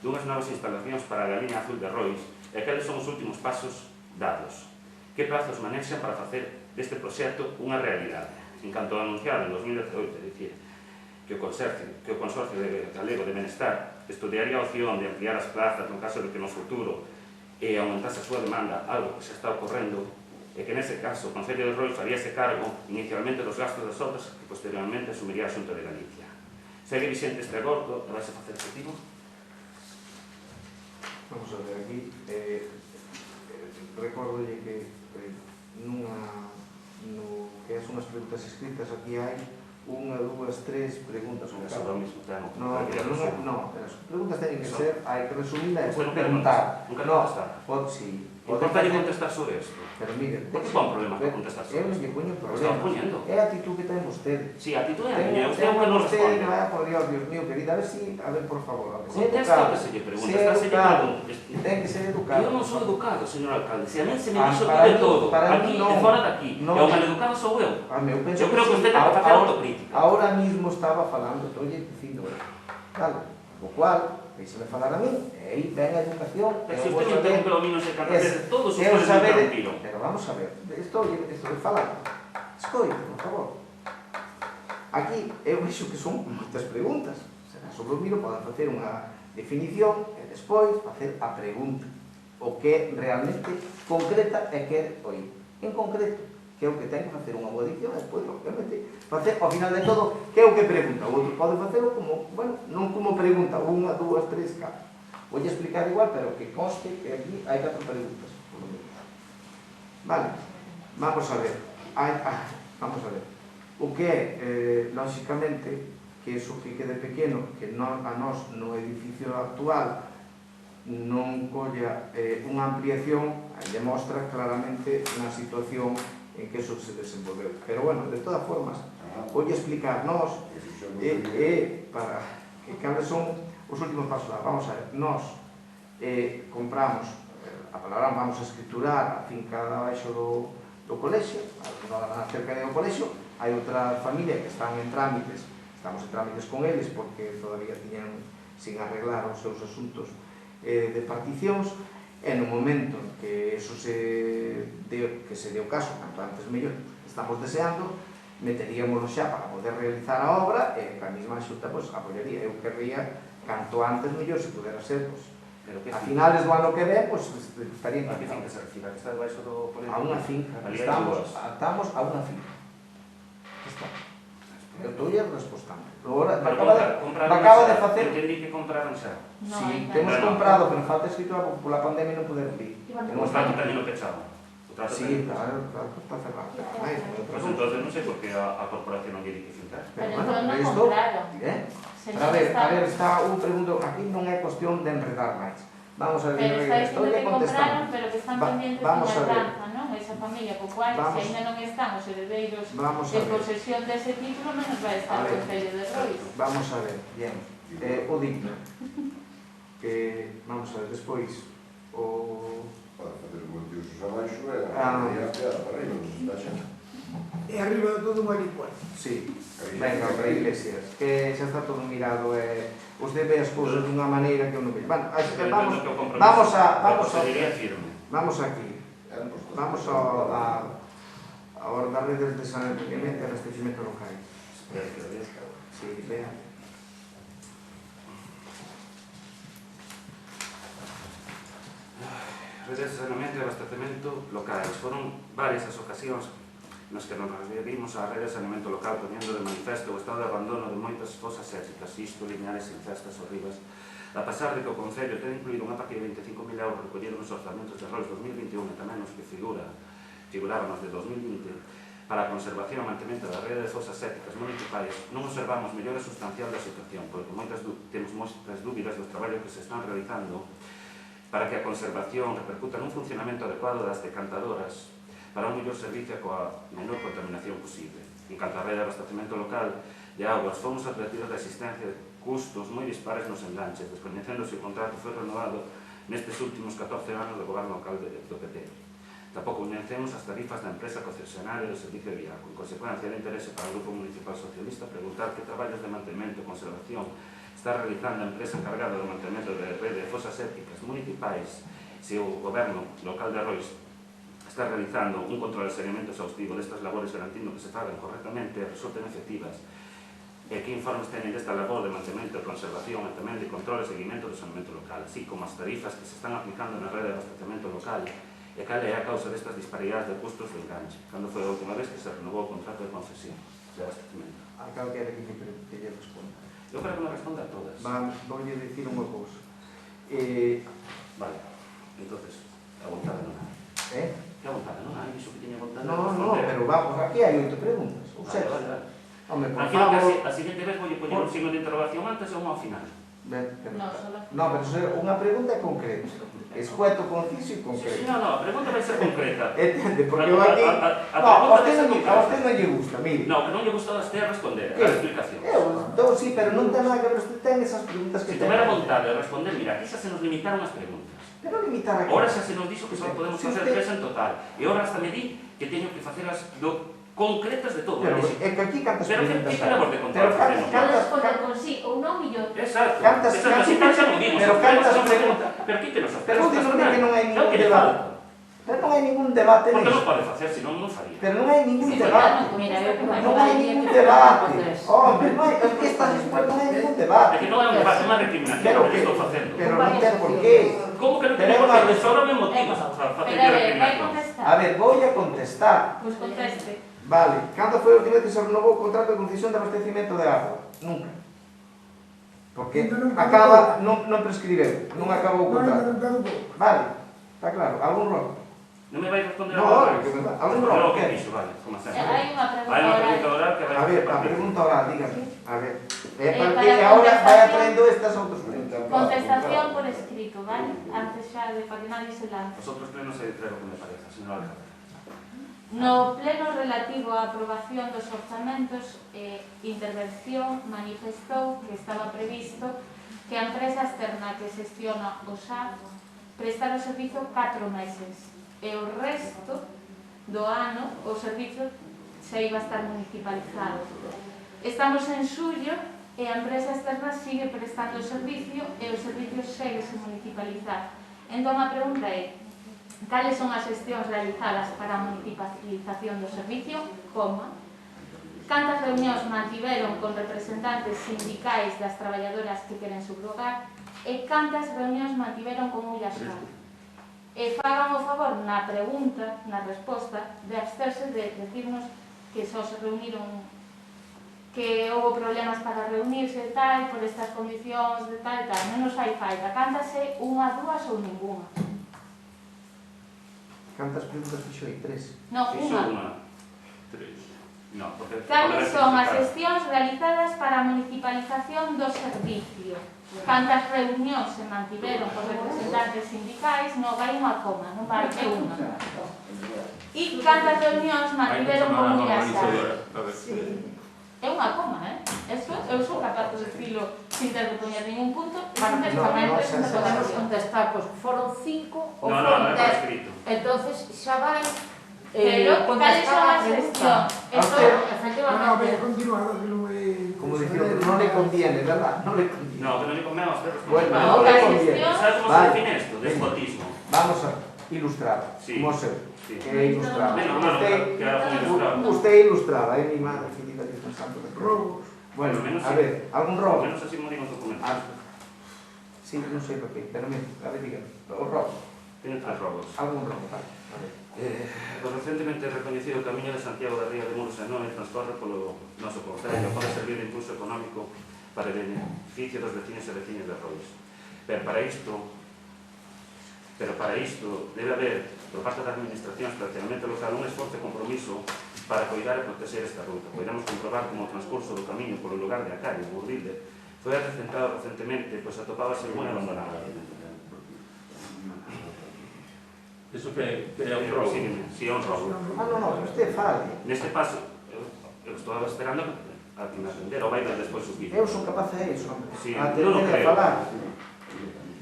dunhas novas instalacións para a Galiña Azul de Rois e cales son os últimos pasos dados. Que plazos manexan para facer deste proxecto unha realidade? En canto a anunciar en 2018, é dicir, que o Consorcio Galego de Benestar estudiaría a opción de ampliar as plazas no caso de que no futuro aumentase a súa demanda, algo que xa está ocorrendo, e que nese caso o Concello de Rois faríase cargo inicialmente dos gastos das obras que posteriormente asumiría a Xunta de Galicia. Segue vixente este acordo e vais a facer efectivo? Vamos a ver aquí. Recordolle que no que son as preguntas escritas aquí hai 1, 2, 3 preguntas. Sobre o mismo tema. No, as preguntas teñen que ser, hai que resumirla e despois preguntar. Nunca contestar. Sí. Importaría contestar sobre isto. Pero mire, por que pon problema para contestar sobre isto? Eu non lle poño problema. É a actitud que ten vostede. Si, a actitud é a miña. Usted que non responde. Por Dios mío, querida, a ver, por favor. Contesta o que se lle pregunta. Ten que ser educado. Eu non sou educado, señor alcalde. Se a mí se me dixo de todo, aquí e fora daqui. E o maleducado sou eu. Eu creo que usted ten que facer autocrítica. Ahora mismo estaba falando, estou lle dicindo, vale, o cual, deixe-me falar a mí, e aí ven a educación. Pero se usted me interrompe o mí non sei cantas veces, todos os que me interrompiron. Pero vamos a ver, estou falando. Escoite, por favor. Aquí, eu vexo que son moitas preguntas. Será sobre o miro, poden facer unha definición e despois facer a pregunta. O que realmente concreta e quer oír. En concreto, que é o que ten que facer unha boa dicción e despois, obviamente, facer, ao final de todo, que é o que pregunta. O outro pode facelo como, bueno, non como pregunta, 1, 2, 3, 4. Vou explicar igual, pero que conste que aquí hai 4 preguntas, por lo menos. Vale, vamos a ver. Vamos a ver. O que é, lógicamente, que eso que quede pequeno, que a nós no edificio actual non colla unha ampliación, demostra claramente unha situación en que eso se desenvolveu. Pero, bueno, de todas formas, vou explicar nós para que cales son os últimos pasos. Vamos a ver, nós compramos, vamos a escriturar a finca abaixo do colexio, na cercanía do colexio. Hai outra familia que están en trámites, estamos en trámites con eles porque todavía tiñan sin arreglar os seus asuntos de particións. E no momento en que eso se deu caso, canto antes mellor, estamos deseando, meteríamos xa para poder realizar a obra e a mesma xunta apoiaría. Eu querría, canto antes mellor, se pudera ser, a finales do ano que ven, estaría a que finca se refira? Que está debaixo do político? A unha finca, estamos a unha finca. Eu estou respostando. Acaba de facer... Entendí que compraron xa. Si, temos comprado, pero falta escritura pola pandemia non poder vir. O trato tamén o pechado. Sí, claro, está cerrado. Pues entonces non sei por que a corporación non lle di que fincar. Pero entón non compraron. A ver, está un pregunto, aquí non é cuestión de enredar máis. Vamos a ver, pero está dicindo que compraron, pero que están pendientes de unha danza, non? Esa familia, co cual, se ainda non están os heredeiros de posesión dese título, menos vai estar o Concello de Rois. Vamos a ver, bien. O digno. Vamos a ver, despois, para fazer o multiusos abaixo e a ampliada para arriba, non se está xa. E arriba de todo un helipuerto. Sí, venga, para Iglesias, que xa está todo mirado e usted ve as cousas dunha maneira que eu non vejo. Vamos aquí, vamos a ordenar redes de saneamento e abastecimento local. Sí, vea. Redes de saneamento e abastecemento locais. Foron varias as ocasións nos que nos referimos á rede de saneamento local poñendo de manifesto o estado de abandono de moitas fosas sépticas, isto, lineares, incestas ou ribas, a pasar de que o Concello ten incluído unha partida de 25.000 euros recollido nos orzamentos de Rois 2021 e tamén nos que figurábamos de 2020, para a conservación e mantemento da rede de fosas sépticas municipais non observamos mellora sustancial da situación, porque temos moitas dúbidas do traballo que se están realizando para que a conservación repercuta nun funcionamento adecuado das decantadoras para un mellor servicio coa menor contaminación posible. En canto á rede de abastecemento local de aguas, fomos advertidos da existencia de custos moi dispares nos enganches, descoñecendo se o contrato foi renovado nestes últimos 14 anos do goberno local do PP. Tampouco coñecemos as tarifas da empresa concesionaria do servicio de Viaco. En consecuencia, de interese para o Grupo Municipal Socialista preguntar que traballos de mantemento e conservación está realizando a empresa encargada do mantemento de rede de fosas sépticas municipais, se o goberno local de Arrois está realizando un control de seguimento exhaustivo destas labores garantindo que se fagan correctamente e resulten efectivas, e que informes teñen desta labor de mantemento e conservación e tamén de control e seguimento do saneamento local, así como as tarifas que se están aplicando na rede de abastecemento local e cal é a causa destas disparidades de custos do enganche, cando foi a última vez que se renovou o contrato de concesión de abastecemento. Alcalde quere que lle responda. Eu quero que me responda a todas. Voulle dicir unha cousa. Vale, entonces, a vontade non hai. Que a vontade non hai, iso que tiña vontade de No, pero vamos, aquí hai 8 preguntas. Vale. Home, por Tranquilo, favor... que a seguinte vez voulle poñer un signo de interrogación antes e un ao final. No, pero unha pregunta é concreta. Escueto, conciso e concreto. No, a pregunta vai ser concreta. Entende, porque eu aquí... No, a usted non lle gusta, mire. No, que non lle gusta a usted a responder, a explicación. Sí, pero non ten nada que ver, usted ten esas preguntas que ten. Se tivera vontade de responder, mira, aquí xa se nos limitaron as preguntas. Pero limitar aquí. Ahora xa se nos dixo que só podemos facer 3 en total. E ahora hasta me di que teño que facelas concretas de todo. Pero é que aquí cantas preguntas hai. Pero que labor de control? Pero responder con sí ou non millón. Exacto. Pero cantas preguntas. Pero aquí te nos Pero usted non di que non hai ningún debate. Pero non hai ningún debate. Porque non pode facer, senón non faría. Pero non hai ningún debate. Non hai ningún debate. Hombre, non hai, que estás despois non hai ningún debate. É que non é un debate, unha recriminación o que estou facendo. Pero non ten por qué. Como que non ten por qué? Sobra me motivos para facer recriminación. A ver, vou a contestar. Pois conteste. Vale, cando foi a última vez que se renovou o contrato de concesión de abastecimento de agua? Nunca. Porque acaba, non prescribeu, non acabou o contrato. Vale, está claro, algún robo. Non me vai responder agora? No, algún robo, que dixo, vale, como sempre. Hai unha pregunta oral que vai a ver, a pregunta oral, dígame. A ver, para agora vai atraendo estas outras preguntas. Contestación por escrito, vale? Antes xa de para que nadie se lance. Os outros plenos hai de traer o que me parece, señor alcalde. No pleno relativo á aprobación dos orzamentos, intervención manifestou que estaba previsto que a empresa externa que xestiona o SAF prestara o servizo 4 meses e o resto do ano o servizo se iba a estar municipalizado. Estamos en xullo e a empresa externa sigue prestando o servicio e o servicio segue se municipalizar. Entón a pregunta é: cales son as xestións realizadas para a municipalización do servicio, cantas reunións mantiveron con representantes sindicais das traballadoras que queren subrogar e cantas reunións mantiveron con Ullasar. E fagan o favor na pregunta, na resposta, de absterse de decirnos que só se reuniron, que houve problemas para reunirse e tal, por estas condicións de tal e tal. Non nos fai falta. Cántase unha, dúas ou ninguna. Cantas preguntas fixo aí? 3? No, unha. 3. No, porque... Cales son as xestións realizadas para a municipalización do servicio? Cantas reunións se mantiveron por representantes sindicais? Non vai unha coma, non vai, é unha. E cantas reunións mantiveron con Ullasar? É unha coma, eu sou capaz de decirlo sin ter que poñer ningún punto. Podemos contestar, pois foron 5 ou foron 10. Entonces xa vai cales son as xestións? Efectivamente. Como dicir, non le conviene, verdad? Non le conviene. No, que non le conviene a usted responder. Bueno, non le conviene. ¿Sabe cómo se define esto? Despotismo. Vamos a ilustrar, como seu. Que é ilustrar. Usted é ilustrada, é mi madre, filita de San Santo de Robos. Bueno, a ver, algún robo? Menos así morimos documentos. Sí, non sei por qué, pero a ver, dígame, o robo. Tienen 3 robos. Algún robo, vale. O recentemente reconhecido Camiño de Santiago da Ría de Muros e Nove transcorre polo noso concello, pode servir de impulso económico para o beneficio dos vecinos e veciñas de Arrois. Pero para isto debe haber, por parte da administración, especialmente local, un esforzo e compromiso para cuidar e proteger esta ruta. Podemos comprobar como o transcurso do camiño polo lugar de Acario, Burdilde, foi acrecentado recentemente, pois atopábase moi abandonado. Iso que é un robo? Si, é un robo. Non, usted fale. Neste paso, eu estou esperando a que me atender, ou vai ver despois o vídeo. Eu son capaz de iso, a atender e a falar.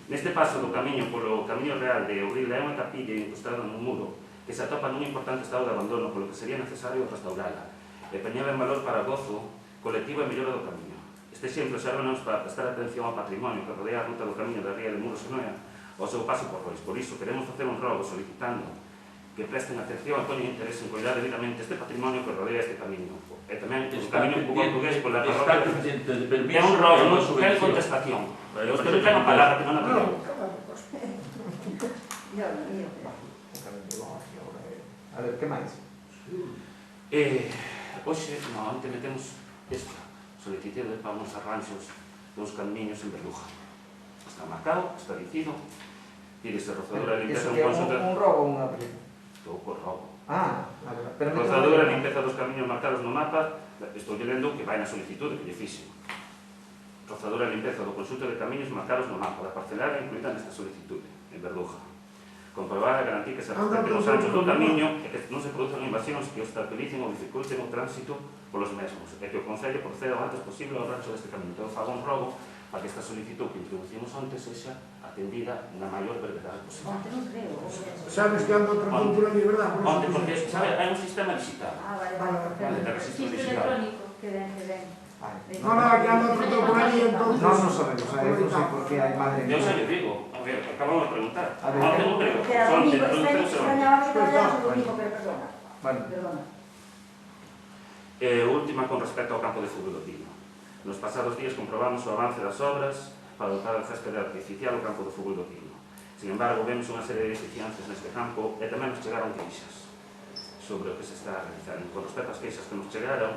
Neste paso do camiño polo camiño real de Obril é unha capilla incrustada nun muro que se atopa nun importante estado de abandono, polo que sería necesario restaurala e poñela en valor para gozo colectivo e mellora do camiño. Este exemplo serve-nos para prestar atención ao patrimonio que rodea a ruta do camiño da ría de Muros e Noia ao seu paso por Rois. Por iso, queremos facer un rogo solicitando que presten atención e poñen interés en cuidar debidamente este patrimonio que rodea este camiño. E tamén o camiño portugués pola parroquia. É un rogo, non é contestación. Eu espero que hai unha palabra que non a pido. A ver, que máis? Hoxe, normalmente metemos esta solicitud para uns arranxos dos camiños en Berluja. Está marcado, está dicido, tírese rozadura e limpeza un consulta... un robo ou unha presa? Estou por robo. Rozadura e limpeza dos camiños marcados no mapa, estou lendo que vai na solicitude que lle fixe. Rozadura e limpeza do consulto de camiños marcados no mapa da parcelada incluída nesta solicitude, en Berluja. Comprobar e garantir que se respeten os anchos do camiño e que non se produzan invasións que obstaculicen ou dificulten o tránsito polos mesmos, e que o Concello proceda o antes posible ao rancho deste camiño. Entón, fago un rogo para que esta solicitud que introducimos antes sexa atendida na maior brevedade posible. Sabes que anda outro tempo por ali, verdad? Onte, porque, sabe, hai un sistema digital. Vale. De registro Registro digital. electrónico, que ven. Non, que anda outro tempo por ali, entonces... Non sabemos, non sei por que hai madre... Eu xa lle digo, a ver, acabamos de preguntar. A ver, onte non creo, son de última con respecto ao campo de fútbol do Pino. Nos pasados días comprobamos o avance das obras para dotar de céspede artificial o campo de fútbol do Pino. Sin embargo, vemos unha serie de deficiencias neste campo e tamén nos chegaron queixas sobre o que se está realizando. Con respecto ás queixas que nos chegaron,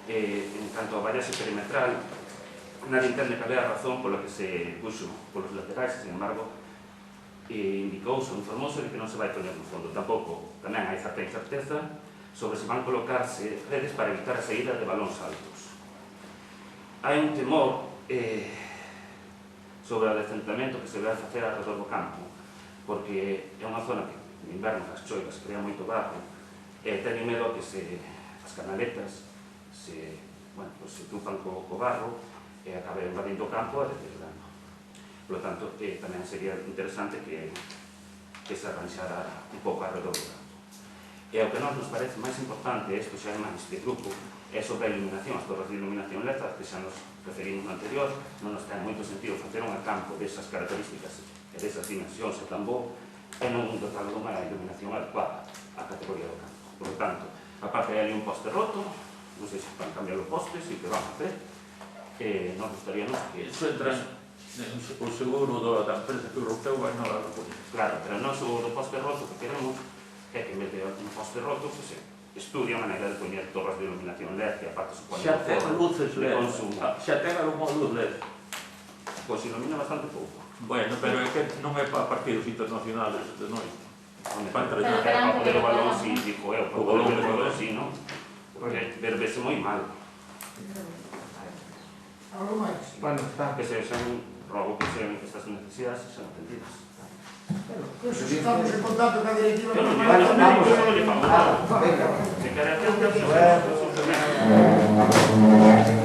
en canto ao vallaxe perimetral, nadie entende que había razón pola que se puxo polos laterais, sin embargo, indicouse, informouse de que non se vai poñer no fondo. Tampouco, tamén hai certa incerteza sobre se van colocarse redes para evitar a saída de balóns altos. Hai un temor sobre o descentamento que se vai facer alrededor do campo, porque é unha zona que en inverno as choivas crea moito barro e teño medo que as canaletas se tupan co barro e acabe invadindo o campo e deteriorando. Por lo tanto, tamén sería interesante que se arranxara un pouco alrededor do campo. E o que nos parece máis importante, isto xa é máis de grupo, é sobre a iluminación, as torres de iluminación LED, que xa nos referimos no anterior, non nos ten moito sentido facer un campo desas características e desas dimensións e tan bo e non dotar dunha iluminación adecuada á categoría do campo. Por lo tanto, aparte hai ali un poste roto, non sei se van cambiar os postes e que van a facer, nos gustaríamos que... Iso entra o seguro da empresa que europeu vai non la repoñer. Claro, pero non seguro do poste roto que queremos é que en vez de un poste roto, que se estudia a maneira de poñer torres de iluminación LED que aparte supone xa ten luces LED, xa ten algún luz LED. Pois ilumina bastante pouco. Bueno, pero é que non é para partidos internacionales de noite. Para poder o balón, si, dijo eu, para poder o balón, si, non? Porque vervese moi mal. Algo máis? Bueno, está. Que se rogo que estas necesidades sean atendidas. Estamos en contacto con a directiva. Eu non lle fago nada. Se quere hacer,